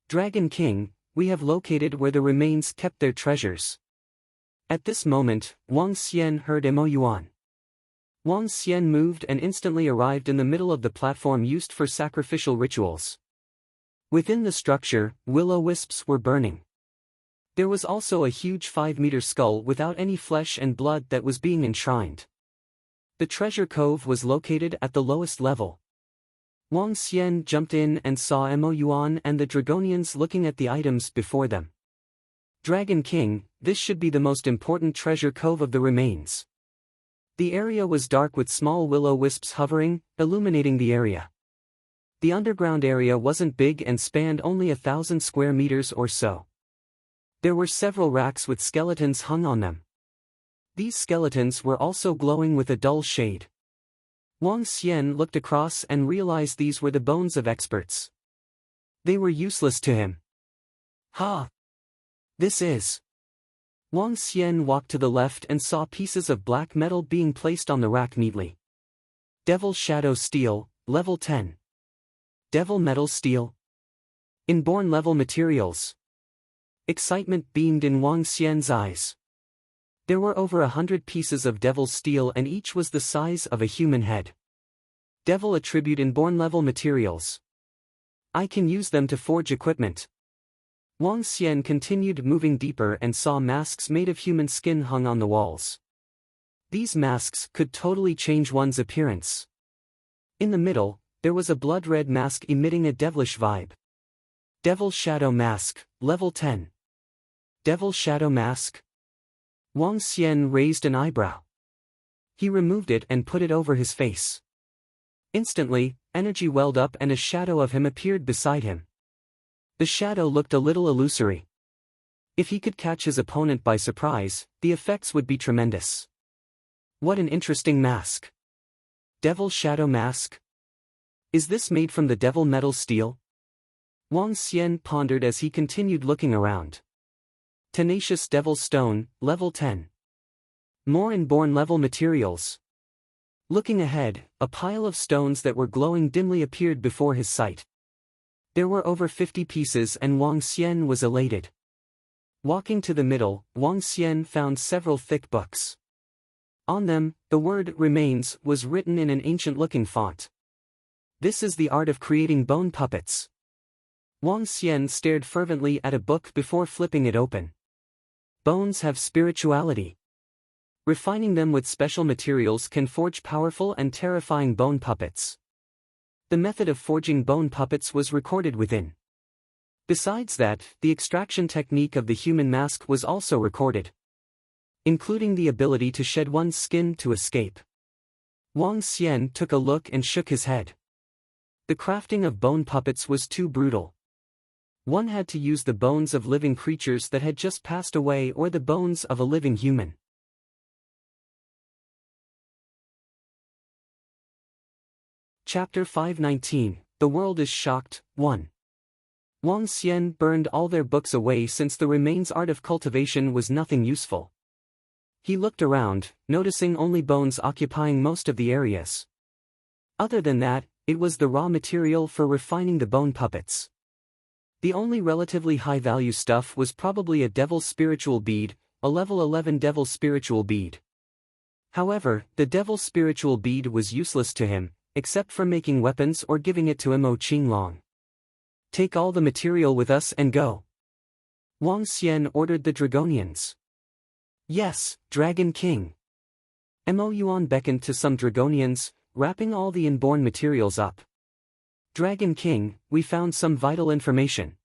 Dragon King, we have located where the Remains kept their treasures. At this moment, Wang Xian heard Mo Yuan. Wang Xian moved and instantly arrived in the middle of the platform used for sacrificial rituals. Within the structure, will-o-wisps were burning. There was also a huge 5-meter skull without any flesh and blood that was being enshrined. The treasure cove was located at the lowest level. Wang Xian jumped in and saw Mo Yuan and the Dragonians looking at the items before them. Dragon King, this should be the most important treasure cove of the Remains. The area was dark with small will-o-wisps hovering, illuminating the area. The underground area wasn't big and spanned only 1,000 square meters or so. There were several racks with skeletons hung on them. These skeletons were also glowing with a dull shade. Wang Xian looked across and realized these were the bones of experts. They were useless to him. Ha! This is... Wang Xian walked to the left and saw pieces of black metal being placed on the rack neatly. Devil Shadow Steel, level 10. Devil Metal Steel. Inborn level materials. Excitement beamed in Wang Xian's eyes. There were over 100 pieces of devil steel and each was the size of a human head. Devil attribute inborn level materials. I can use them to forge equipment. Wang Xian continued moving deeper and saw masks made of human skin hung on the walls. These masks could totally change one's appearance. In the middle, there was a blood-red mask emitting a devilish vibe. Devil Shadow Mask, Level 10. Devil Shadow Mask? Wang Xian raised an eyebrow. He removed it and put it over his face. Instantly, energy welled up and a shadow of him appeared beside him. The shadow looked a little illusory. If he could catch his opponent by surprise, the effects would be tremendous. What an interesting mask. Devil Shadow Mask? Is this made from the devil metal steel? Wang Xian pondered as he continued looking around. Tenacious Devil Stone, Level 10. More inborn level materials. Looking ahead, a pile of stones that were glowing dimly appeared before his sight. There were over 50 pieces and Wang Xian was elated. Walking to the middle, Wang Xian found several thick books. On them, the word "remains" was written in an ancient-looking font. This is the art of creating bone puppets. Wang Xian stared fervently at a book before flipping it open. Bones have spirituality. Refining them with special materials can forge powerful and terrifying bone puppets. The method of forging bone puppets was recorded within. Besides that, the extraction technique of the human mask was also recorded, including the ability to shed one's skin to escape. Wang Xian took a look and shook his head. The crafting of bone puppets was too brutal. One had to use the bones of living creatures that had just passed away or the bones of a living human. Chapter 519, The World is Shocked, 1. Wang Xian burned all their books away since the remains art of cultivation was nothing useful. He looked around, noticing only bones occupying most of the areas. Other than that, it was the raw material for refining the bone puppets. The only relatively high-value stuff was probably a devil spiritual bead, a level 11 devil spiritual bead. However, the devil spiritual bead was useless to him, except for making weapons or giving it to Mo Qinglong. Take all the material with us and go. Wang Xian ordered the Dragonians. Yes, Dragon King. Mo Yuan beckoned to some Dragonians, wrapping all the inborn materials up. Dragon King, we found some vital information.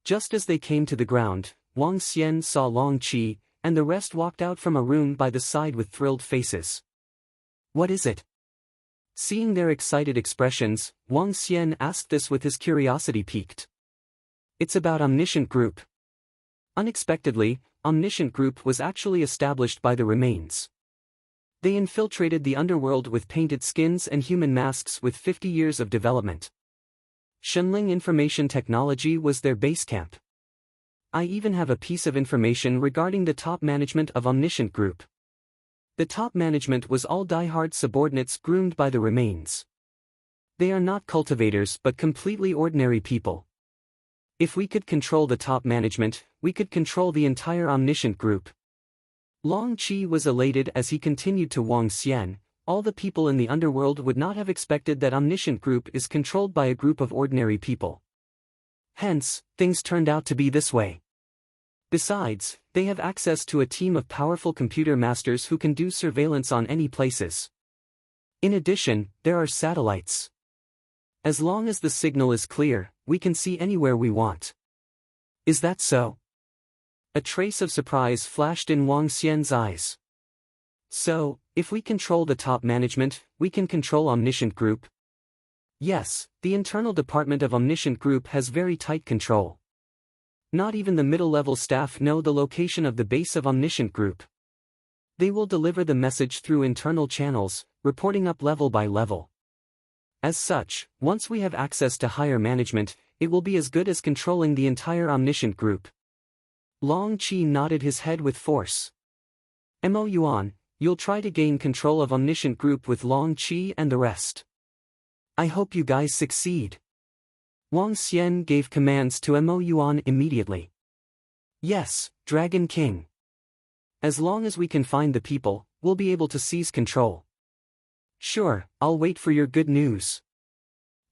Just as they came to the ground, Wang Xian saw Long Qi, and the rest walked out from a room by the side with thrilled faces. What is it? Seeing their excited expressions, Wang Xian asked this with his curiosity piqued. It's about Omniscient Group. Unexpectedly, Omniscient Group was actually established by the remains. They infiltrated the underworld with painted skins and human masks with 50 years of development. Shenling Information Technology was their base camp. I even have a piece of information regarding the top management of Omniscient Group. The top management was all die-hard subordinates groomed by the remains. They are not cultivators but completely ordinary people. If we could control the top management, we could control the entire Omniscient Group. Long Qi was elated as he continued to Wang Xian. All the people in the underworld would not have expected that Omniscient Group is controlled by a group of ordinary people. Hence, things turned out to be this way. Besides, they have access to a team of powerful computer masters who can do surveillance on any places. In addition, there are satellites. As long as the signal is clear, we can see anywhere we want. Is that so? A trace of surprise flashed in Wang Xian's eyes. So, if we control the top management, we can control Omniscient Group? Yes, the internal department of Omniscient Group has very tight control. Not even the middle-level staff know the location of the base of Omniscient Group. They will deliver the message through internal channels, reporting up level by level. As such, once we have access to higher management, it will be as good as controlling the entire Omniscient Group. Long Qi nodded his head with force. Mo Yuan, you'll try to gain control of Omniscient Group with Long Qi and the rest. I hope you guys succeed. Wang Xian gave commands to Mo Yuan immediately. Yes, Dragon King. As long as we can find the people, we'll be able to seize control. Sure, I'll wait for your good news.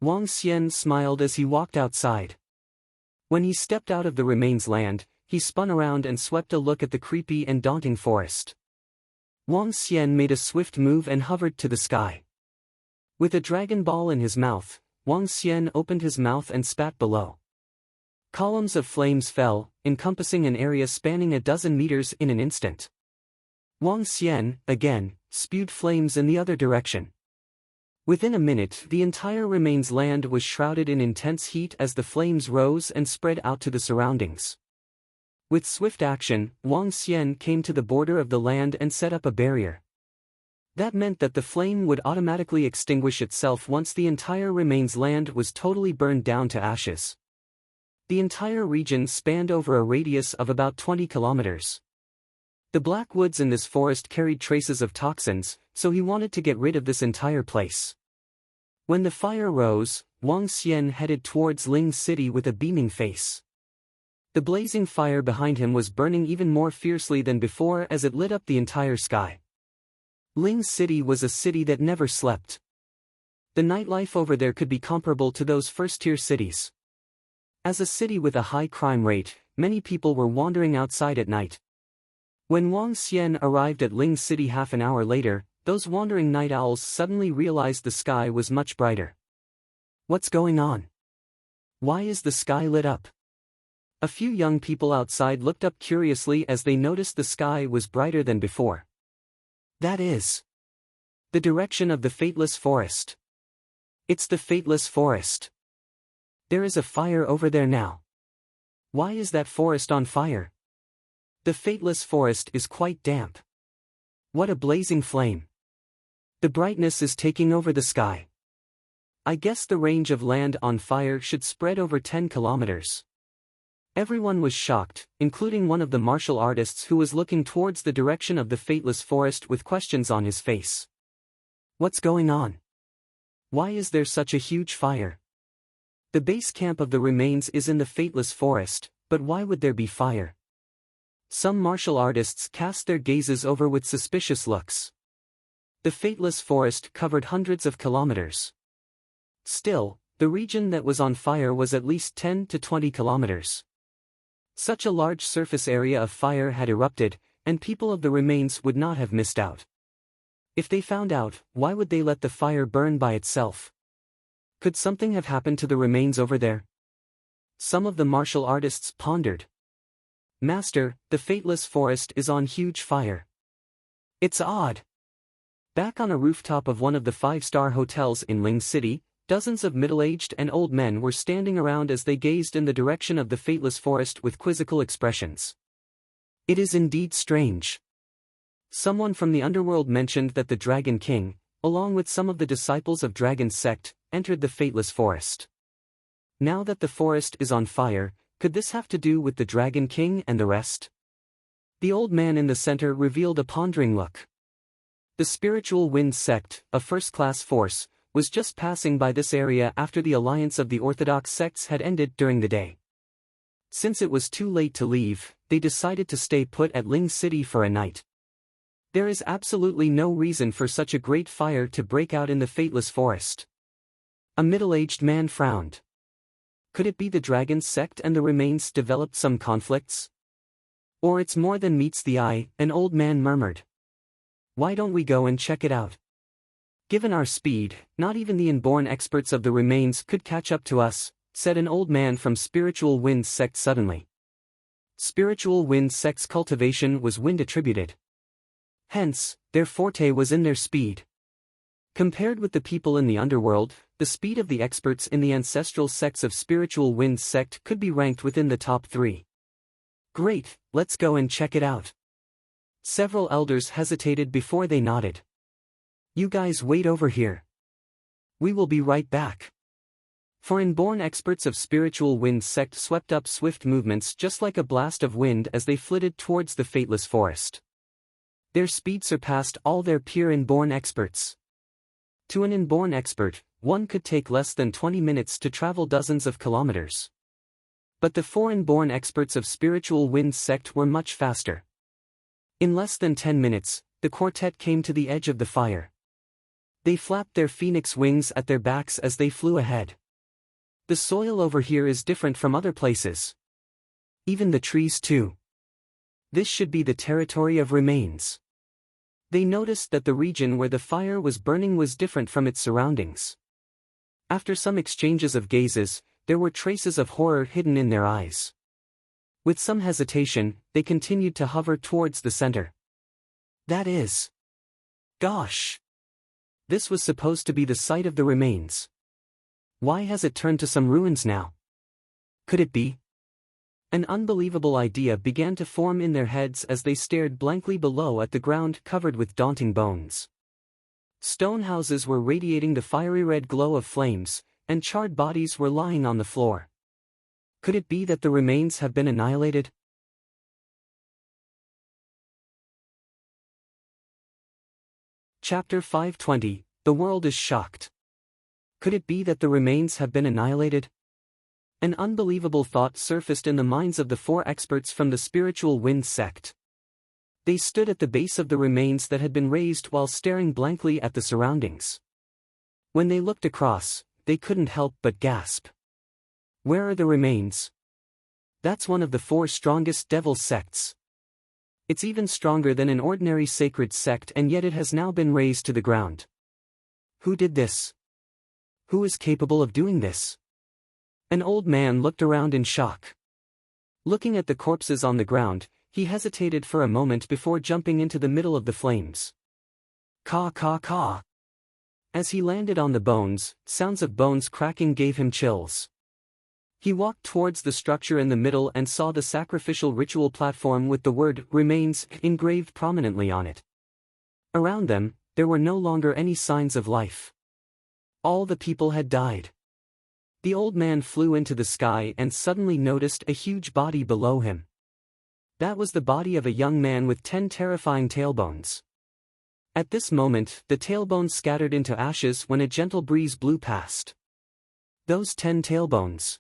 Wang Xian smiled as he walked outside. When he stepped out of the remains land, he spun around and swept a look at the creepy and daunting forest. Wang Xian made a swift move and hovered to the sky. With a dragon ball in his mouth, Wang Xian opened his mouth and spat below. Columns of flames fell, encompassing an area spanning a dozen meters in an instant. Wang Xian, again, spewed flames in the other direction. Within a minute, the entire remains land was shrouded in intense heat as the flames rose and spread out to the surroundings. With swift action, Wang Xian came to the border of the land and set up a barrier. That meant that the flame would automatically extinguish itself once the entire remains land was totally burned down to ashes. The entire region spanned over a radius of about 20 kilometers. The black woods in this forest carried traces of toxins, so he wanted to get rid of this entire place. When the fire rose, Wang Xian headed towards Ling City with a beaming face. The blazing fire behind him was burning even more fiercely than before as it lit up the entire sky. Ling City was a city that never slept. The nightlife over there could be comparable to those first-tier cities. As a city with a high crime rate, many people were wandering outside at night. When Wang Xian arrived at Ling City half an hour later, those wandering night owls suddenly realized the sky was much brighter. What's going on? Why is the sky lit up? A few young people outside looked up curiously as they noticed the sky was brighter than before. That is the direction of the Fateless Forest. It's the Fateless Forest. There is a fire over there now. Why is that forest on fire? The Fateless Forest is quite damp. What a blazing flame. The brightness is taking over the sky. I guess the range of land on fire should spread over 10 kilometers. Everyone was shocked, including one of the martial artists who was looking towards the direction of the Fateless Forest with questions on his face. What's going on? Why is there such a huge fire? The base camp of the remains is in the Fateless Forest, but why would there be fire? Some martial artists cast their gazes over with suspicious looks. The Fateless Forest covered hundreds of kilometers. Still, the region that was on fire was at least 10 to 20 kilometers. Such a large surface area of fire had erupted, and people of the remains would not have missed out. If they found out, why would they let the fire burn by itself? Could something have happened to the remains over there? Some of the martial artists pondered. Master, the Fateless Forest is on huge fire. It's odd. Back on a rooftop of one of the 5-star hotels in Ling City, dozens of middle-aged and old men were standing around as they gazed in the direction of the Fateless Forest with quizzical expressions. It is indeed strange. Someone from the underworld mentioned that the Dragon King, along with some of the disciples of Dragon's sect, entered the Fateless Forest. Now that the forest is on fire, could this have to do with the Dragon King and the rest? The old man in the center revealed a pondering look. The Spiritual Wind sect, a first-class force, was just passing by this area after the alliance of the orthodox sects had ended during the day. Since it was too late to leave, they decided to stay put at Ling City for a night. There is absolutely no reason for such a great fire to break out in the Fateless Forest. A middle-aged man frowned. Could it be the Dragon's sect and the remains developed some conflicts? Or it's more than meets the eye, an old man murmured. Why don't we go and check it out? Given our speed, not even the inborn experts of the remains could catch up to us, said an old man from Spiritual Wind sect suddenly. Spiritual Wind sect's cultivation was wind attributed. Hence, their forte was in their speed. Compared with the people in the underworld, the speed of the experts in the ancestral sects of Spiritual Wind sect could be ranked within the top 3. Great, let's go and check it out. Several elders hesitated before they nodded. You guys wait over here. We will be right back. For inborn experts of Spiritual Wind sect swept up swift movements just like a blast of wind as they flitted towards the Fateless Forest. Their speed surpassed all their peer inborn experts. To an inborn expert, one could take less than 20 minutes to travel dozens of kilometers. But the foreign-born experts of spiritual wind sect were much faster. In less than 10 minutes, the quartet came to the edge of the fire. They flapped their phoenix wings at their backs as they flew ahead. The soil over here is different from other places. Even the trees too. This should be the territory of remains. They noticed that the region where the fire was burning was different from its surroundings. After some exchanges of gazes, there were traces of horror hidden in their eyes. With some hesitation, they continued to hover towards the center. That is. Gosh! This was supposed to be the site of the remains. Why has it turned to some ruins now? Could it be? An unbelievable idea began to form in their heads as they stared blankly below at the ground covered with daunting bones. Stone houses were radiating the fiery red glow of flames, and charred bodies were lying on the floor. Could it be that the remains have been annihilated? Chapter 520, The World is Shocked. Could it be that the remains have been annihilated? An unbelievable thought surfaced in the minds of the 4 experts from the spiritual wind sect. They stood at the base of the remains that had been raised while staring blankly at the surroundings. When they looked across, they couldn't help but gasp. Where are the remains? That's one of the 4 strongest devil sects. It's even stronger than an ordinary sacred sect, and yet it has now been razed to the ground. Who did this? Who is capable of doing this? An old man looked around in shock. Looking at the corpses on the ground, he hesitated for a moment before jumping into the middle of the flames. Caw caw caw. As he landed on the bones, sounds of bones cracking gave him chills. He walked towards the structure in the middle and saw the sacrificial ritual platform with the word "remains" engraved prominently on it. Around them, there were no longer any signs of life. All the people had died. The old man flew into the sky and suddenly noticed a huge body below him. That was the body of a young man with 10 terrifying tailbones. At this moment, the tailbones scattered into ashes when a gentle breeze blew past. Those 10 tailbones.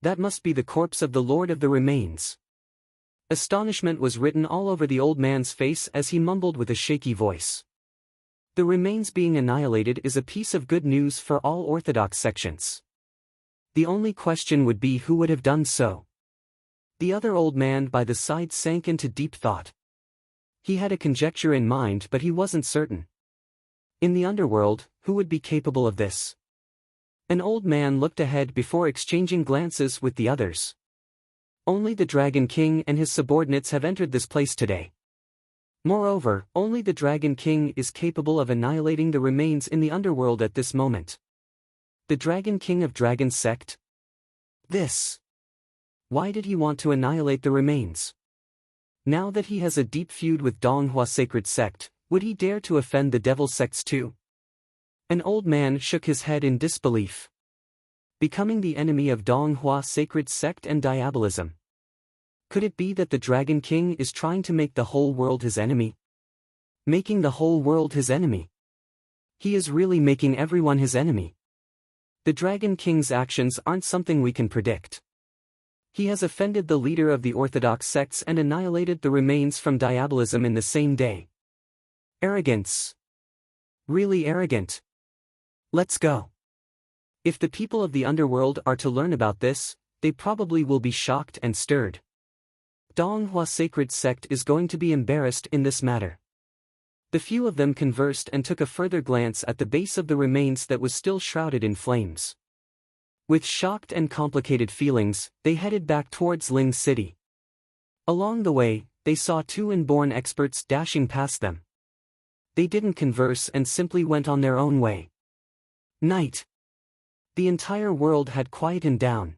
That must be the corpse of the Lord of the Remains. Astonishment was written all over the old man's face as he mumbled with a shaky voice. The remains being annihilated is a piece of good news for all Orthodox sections. The only question would be who would have done so. The other old man by the side sank into deep thought. He had a conjecture in mind, but he wasn't certain. In the underworld, who would be capable of this? An old man looked ahead before exchanging glances with the others. Only the Dragon King and his subordinates have entered this place today. Moreover, only the Dragon King is capable of annihilating the remains in the underworld at this moment. The Dragon King of Dragon Sect? This. Why did he want to annihilate the remains? Now that he has a deep feud with Donghua Sacred Sect, would he dare to offend the Devil Sects too? An old man shook his head in disbelief. Becoming the enemy of Donghua Sacred Sect and Diabolism. Could it be that the Dragon King is trying to make the whole world his enemy? Making the whole world his enemy? He is really making everyone his enemy. The Dragon King's actions aren't something we can predict. He has offended the leader of the Orthodox sects and annihilated the remains from Diabolism in the same day. Arrogance. Really arrogant. Let's go. If the people of the underworld are to learn about this, they probably will be shocked and stirred. Donghua Sacred Sect is going to be embarrassed in this matter. The few of them conversed and took a further glance at the base of the remains that was still shrouded in flames. With shocked and complicated feelings, they headed back towards Ling City. Along the way, they saw 2 inborn experts dashing past them. They didn't converse and simply went on their own way. Night. The entire world had quietened down.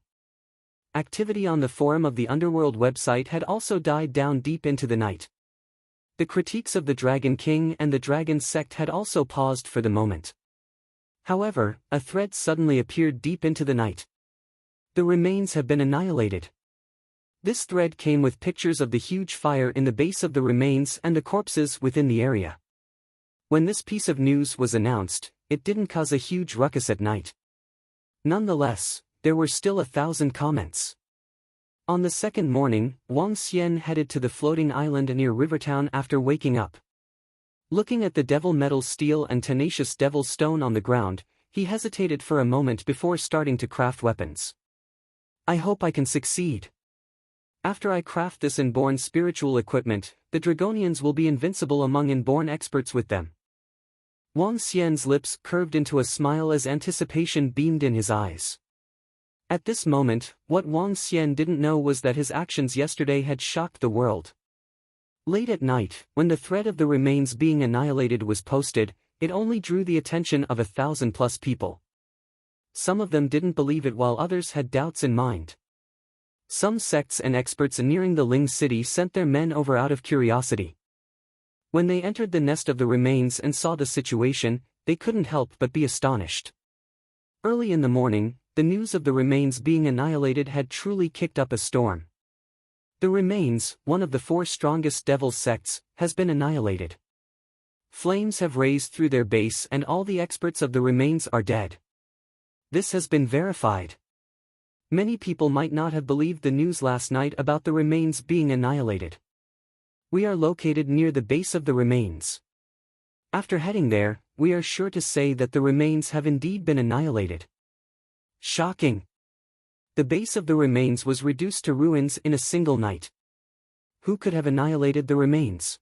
Activity on the forum of the Underworld website had also died down deep into the night. The critiques of the Dragon King and the Dragon Sect had also paused for the moment. However, a thread suddenly appeared deep into the night. The remains have been annihilated. This thread came with pictures of the huge fire in the base of the remains and the corpses within the area. When this piece of news was announced, it didn't cause a huge ruckus at night. Nonetheless, there were still 1,000 comments. On the second morning, Wang Xian headed to the floating island near Rivertown after waking up. Looking at the devil metal steel and tenacious devil stone on the ground, he hesitated for a moment before starting to craft weapons. I hope I can succeed. After I craft this inborn spiritual equipment, the Dragonians will be invincible among inborn experts with them. Wang Xian's lips curved into a smile as anticipation beamed in his eyes. At this moment, what Wang Xian didn't know was that his actions yesterday had shocked the world. Late at night, when the thread of the remains being annihilated was posted, it only drew the attention of 1,000+ people. Some of them didn't believe it while others had doubts in mind. Some sects and experts nearing the Ling city sent their men over out of curiosity. When they entered the nest of the remains and saw the situation, they couldn't help but be astonished. Early in the morning, the news of the remains being annihilated had truly kicked up a storm. The remains, one of the 4 strongest devil sects, has been annihilated. Flames have raised through their base and all the experts of the remains are dead. This has been verified. Many people might not have believed the news last night about the remains being annihilated. We are located near the base of the remains. After heading there, we are sure to say that the remains have indeed been annihilated. Shocking! The base of the remains was reduced to ruins in a single night. Who could have annihilated the remains?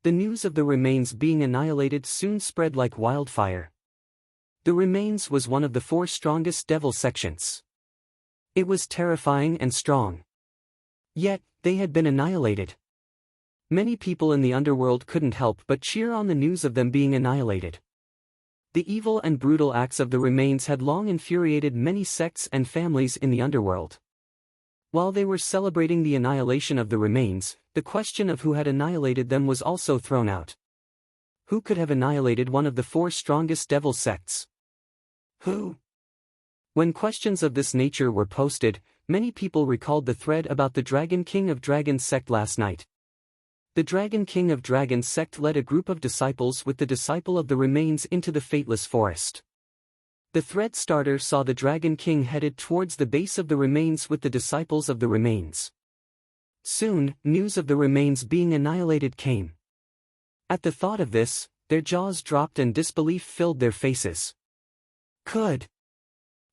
The news of the remains being annihilated soon spread like wildfire. The remains was one of the 4 strongest devil sections. It was terrifying and strong. Yet, they had been annihilated. Many people in the underworld couldn't help but cheer on the news of them being annihilated. The evil and brutal acts of the remains had long infuriated many sects and families in the underworld. While they were celebrating the annihilation of the remains, the question of who had annihilated them was also thrown out. Who could have annihilated one of the 4 strongest devil sects? Who? When questions of this nature were posted, many people recalled the thread about the Dragon King of Dragons sect last night. The Dragon King of Dragons sect led a group of disciples with the disciple of the remains into the fateless forest. The thread starter saw the Dragon King headed towards the base of the remains with the disciples of the remains. Soon, news of the remains being annihilated came. At the thought of this, their jaws dropped and disbelief filled their faces. Could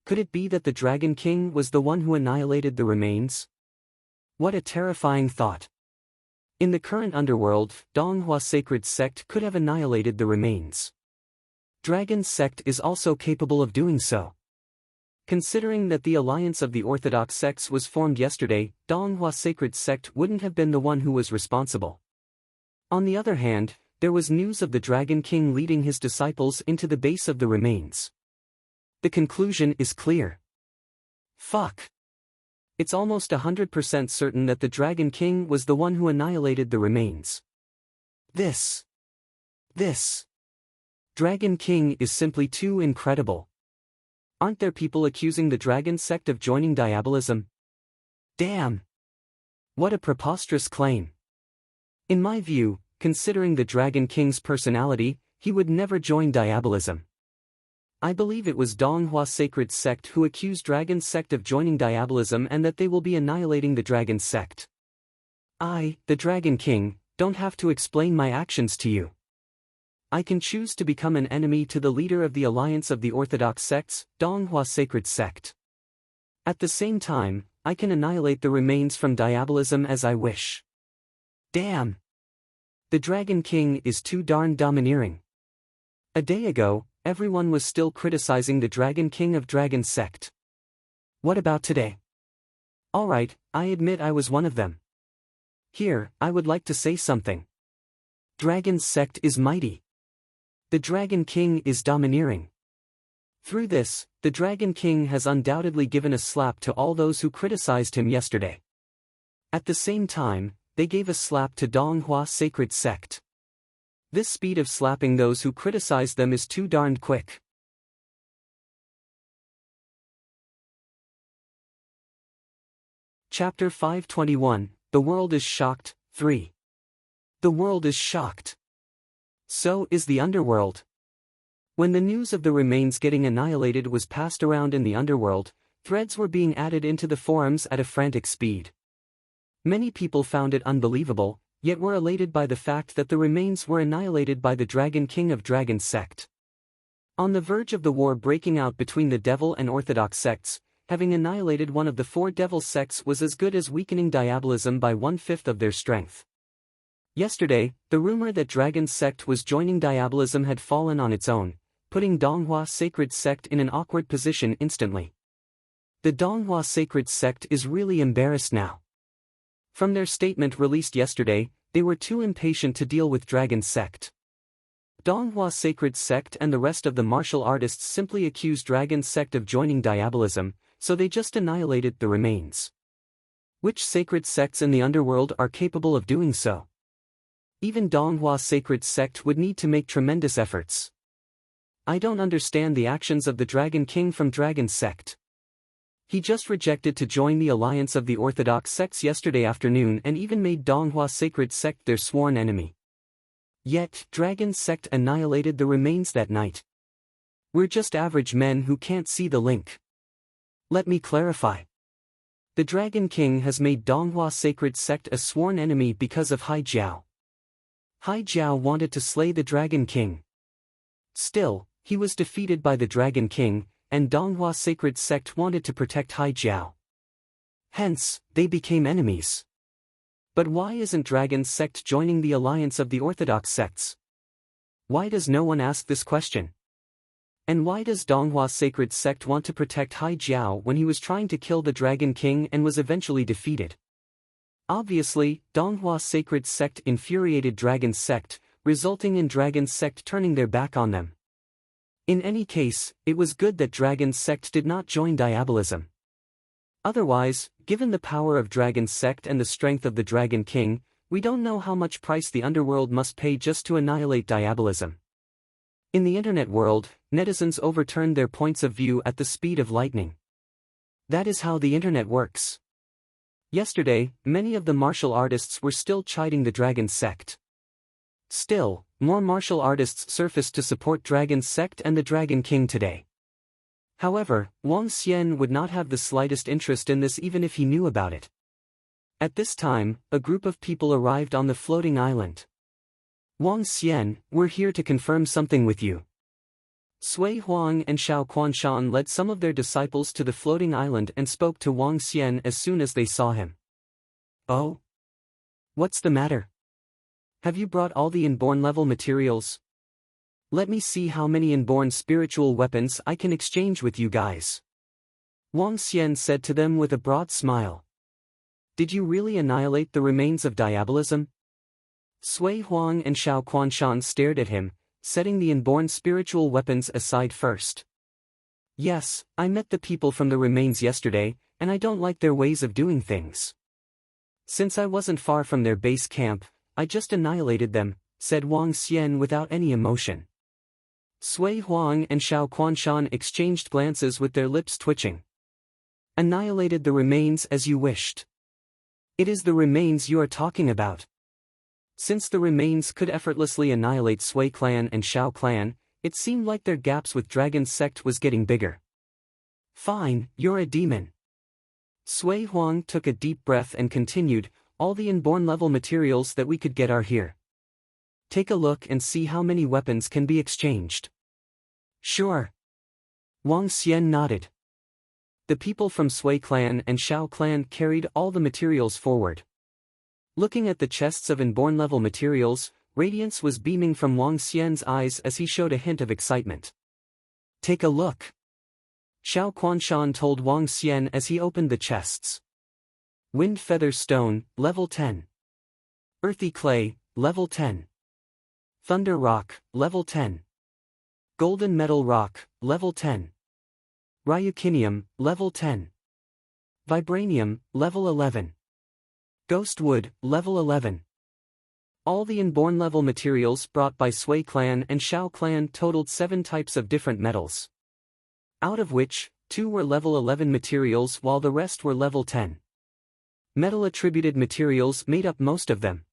it be that the Dragon King was the one who annihilated the remains? What a terrifying thought. In the current underworld, Donghua Sacred Sect could have annihilated the remains. Dragon Sect is also capable of doing so. Considering that the alliance of the orthodox sects was formed yesterday, Donghua Sacred Sect wouldn't have been the one who was responsible. On the other hand, there was news of the Dragon King leading his disciples into the base of the remains. The conclusion is clear. Fuck. It's almost 100% certain that the Dragon King was the one who annihilated the remains. This Dragon King is simply too incredible. Aren't there people accusing the Dragon sect of joining diabolism? Damn! What a preposterous claim. In my view, considering the Dragon King's personality, he would never join diabolism. I believe it was Donghua Sacred Sect who accused Dragon Sect of joining diabolism and that they will be annihilating the Dragon Sect. I, the Dragon King, don't have to explain my actions to you. I can choose to become an enemy to the leader of the alliance of the orthodox sects, Donghua Sacred Sect. At the same time, I can annihilate the remains from diabolism as I wish. Damn! The Dragon King is too darn domineering. A day ago, everyone was still criticizing the Dragon King of Dragons sect. What about today? Alright, I admit I was one of them. Here, I would like to say something. Dragon's sect is mighty. The Dragon King is domineering. Through this, the Dragon King has undoubtedly given a slap to all those who criticized him yesterday. At the same time, they gave a slap to Donghua Sacred Sect. This speed of slapping those who criticize them is too darned quick. Chapter 521, The World is Shocked, 3. The world is shocked. So is the underworld. When the news of the remains getting annihilated was passed around in the underworld, threads were being added into the forums at a frantic speed. Many people found it unbelievable, yet were elated by the fact that the remains were annihilated by the Dragon King of Dragons sect. On the verge of the war breaking out between the Devil and Orthodox sects, having annihilated one of the 4 Devil sects was as good as weakening Diabolism by 1/5 of their strength. Yesterday, the rumor that Dragon's sect was joining Diabolism had fallen on its own, putting Donghua Sacred Sect in an awkward position instantly. The Donghua Sacred Sect is really embarrassed now. From their statement released yesterday, they were too impatient to deal with Dragon's sect. Donghua Sacred Sect and the rest of the martial artists simply accused Dragon's sect of joining Diabolism, so they just annihilated the remains. Which sacred sects in the underworld are capable of doing so? Even Donghua Sacred Sect would need to make tremendous efforts. I don't understand the actions of the Dragon King from Dragon's sect. He just rejected to join the alliance of the Orthodox sects yesterday afternoon and even made Donghua Sacred Sect their sworn enemy. Yet, Dragon's sect annihilated the remains that night. We're just average men who can't see the link. Let me clarify. The Dragon King has made Donghua Sacred Sect a sworn enemy because of Hai Jiao. Hai Jiao wanted to slay the Dragon King. Still, he was defeated by the Dragon King, and Donghua Sacred Sect wanted to protect Hai Jiao. Hence, they became enemies. But why isn't Dragon's sect joining the alliance of the Orthodox sects? Why does no one ask this question? And why does Donghua Sacred Sect want to protect Hai Jiao when he was trying to kill the Dragon King and was eventually defeated? Obviously, Donghua Sacred Sect infuriated Dragon's sect, resulting in Dragon's sect turning their back on them. In any case, it was good that Dragon's sect did not join Diabolism. Otherwise, given the power of Dragon's sect and the strength of the Dragon King, we don't know how much price the underworld must pay just to annihilate Diabolism. In the internet world, netizens overturned their points of view at the speed of lightning. That is how the internet works. Yesterday, many of the martial artists were still chiding the Dragon sect. Still, more martial artists surfaced to support Dragon's sect and the Dragon King today. However, Wang Xian would not have the slightest interest in this even if he knew about it. At this time, a group of people arrived on the floating island. Wang Xian, we're here to confirm something with you. Sui Huang and Xiao Quanshan led some of their disciples to the floating island and spoke to Wang Xian as soon as they saw him. Oh? What's the matter? Have you brought all the inborn level materials? Let me see how many inborn spiritual weapons I can exchange with you guys. Wang Xian said to them with a broad smile. Did you really annihilate the remains of Diabolism? Sui Huang and Xiao Quanshan stared at him, setting the inborn spiritual weapons aside first. Yes, I met the people from the remains yesterday, and I don't like their ways of doing things. Since I wasn't far from their base camp, I just annihilated them, said Wang Xian without any emotion. Sui Huang and Xiao Quanshan exchanged glances with their lips twitching. Annihilated the remains as you wished. It is the remains you are talking about. Since the remains could effortlessly annihilate Sui clan and Xiao clan, it seemed like their gaps with Dragon's sect was getting bigger. Fine, you're a demon. Sui Huang took a deep breath and continued, all the inborn level materials that we could get are here. Take a look and see how many weapons can be exchanged. Sure. Wang Xian nodded. The people from Sui clan and Xiao clan carried all the materials forward. Looking at the chests of inborn level materials, radiance was beaming from Wang Xian's eyes as he showed a hint of excitement. Take a look. Xiao Quanshan told Wang Xian as he opened the chests. Wind Feather Stone, level 10. Earthy Clay, level 10. Thunder Rock, level 10. Golden Metal Rock, level 10. Ryukinium, level 10. Vibranium, level 11. Ghost Wood, level 11. All the inborn level materials brought by Sui clan and Xiao clan totaled 7 types of different metals. Out of which, 2 were level 11 materials while the rest were level 10. Metal-attributed materials made up most of them.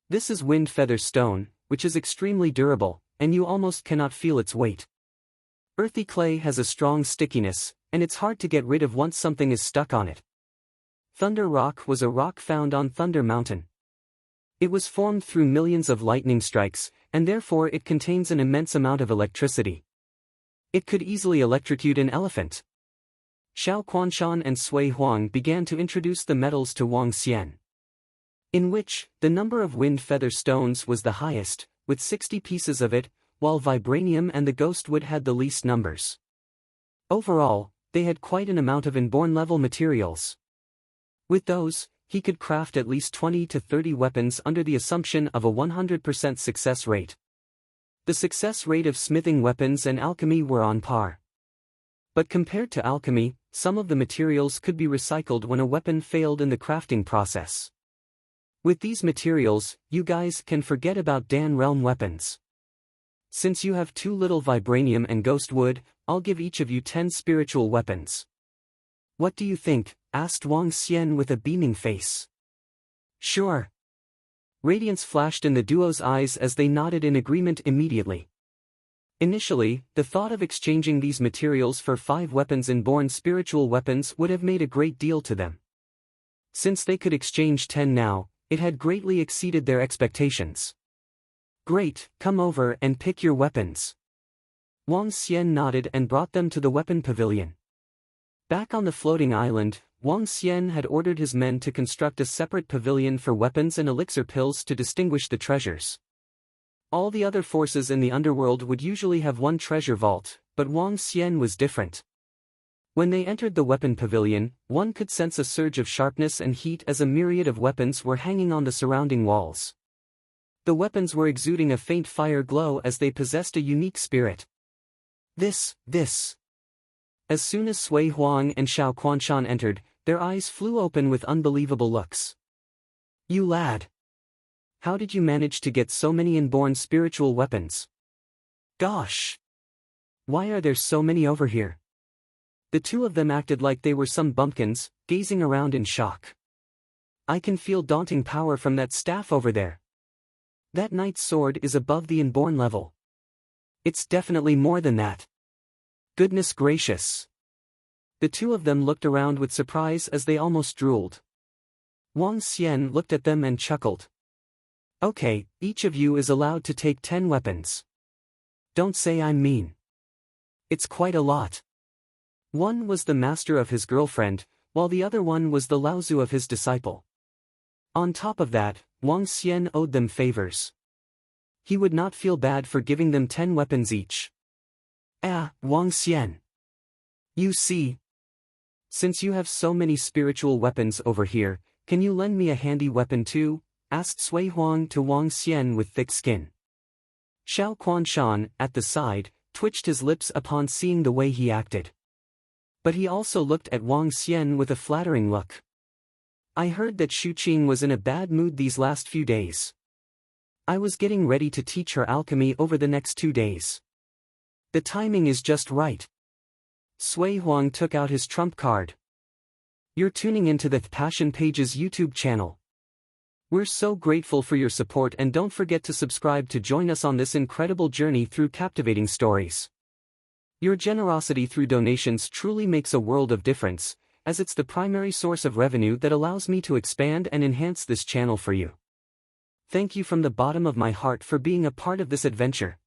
This is Wind Feather Stone, which is extremely durable, and you almost cannot feel its weight. Earthy Clay has a strong stickiness, and it's hard to get rid of once something is stuck on it. Thunder Rock was a rock found on Thunder Mountain. It was formed through millions of lightning strikes, and therefore it contains an immense amount of electricity. It could easily electrocute an elephant. Xiao Quanshan and Sui Huang began to introduce the metals to Wang Xian, in which the number of wind feather stones was the highest, with 60 pieces of it, while vibranium and the ghostwood had the least numbers. Overall, they had quite an amount of inborn-level materials. With those, he could craft at least 20 to 30 weapons under the assumption of a 100% success rate. The success rate of smithing weapons and alchemy were on par. But compared to alchemy, some of the materials could be recycled when a weapon failed in the crafting process. With these materials, you guys can forget about Dan Realm weapons. Since you have too little vibranium and ghostwood, I'll give each of you 10 spiritual weapons. What do you think? Asked Wang Xian with a beaming face. Sure. Radiance flashed in the duo's eyes as they nodded in agreement immediately. Initially, the thought of exchanging these materials for 5 weapons inborn spiritual weapons would have made a great deal to them. Since they could exchange 10 now, it had greatly exceeded their expectations. Great, come over and pick your weapons. Wang Xian nodded and brought them to the weapon pavilion. Back on the floating island, Wang Xian had ordered his men to construct a separate pavilion for weapons and elixir pills to distinguish the treasures. All the other forces in the underworld would usually have one treasure vault, but Wang Xian was different. When they entered the weapon pavilion, one could sense a surge of sharpness and heat as a myriad of weapons were hanging on the surrounding walls. The weapons were exuding a faint fire glow as they possessed a unique spirit. This. As soon as Sui Huang and Xiao Quanshan entered, their eyes flew open with unbelievable looks. You lad! How did you manage to get so many inborn spiritual weapons? Gosh! Why are there so many over here? The two of them acted like they were some bumpkins, gazing around in shock. I can feel daunting power from that staff over there. That knight's sword is above the inborn level. It's definitely more than that. Goodness gracious! The two of them looked around with surprise as they almost drooled. Wang Xian looked at them and chuckled. Okay, each of you is allowed to take 10 weapons. Don't say I'm mean. It's quite a lot. One was the master of his girlfriend, while the other one was the Laozu of his disciple. On top of that, Wang Xian owed them favors. He would not feel bad for giving them 10 weapons each. Wang Xian. You see, since you have so many spiritual weapons over here, can you lend me a handy weapon too? Asked Sui Huang to Wang Xian with thick skin. Xiao Quanshan, at the side, twitched his lips upon seeing the way he acted. But he also looked at Wang Xian with a flattering look. I heard that Shuqing was in a bad mood these last few days. I was getting ready to teach her alchemy over the next 2 days. The timing is just right. Sui Huang took out his trump card. You're tuning into the Passion Pages YouTube channel. We're so grateful for your support, and don't forget to subscribe to join us on this incredible journey through captivating stories. Your generosity through donations truly makes a world of difference, as it's the primary source of revenue that allows me to expand and enhance this channel for you. Thank you from the bottom of my heart for being a part of this adventure.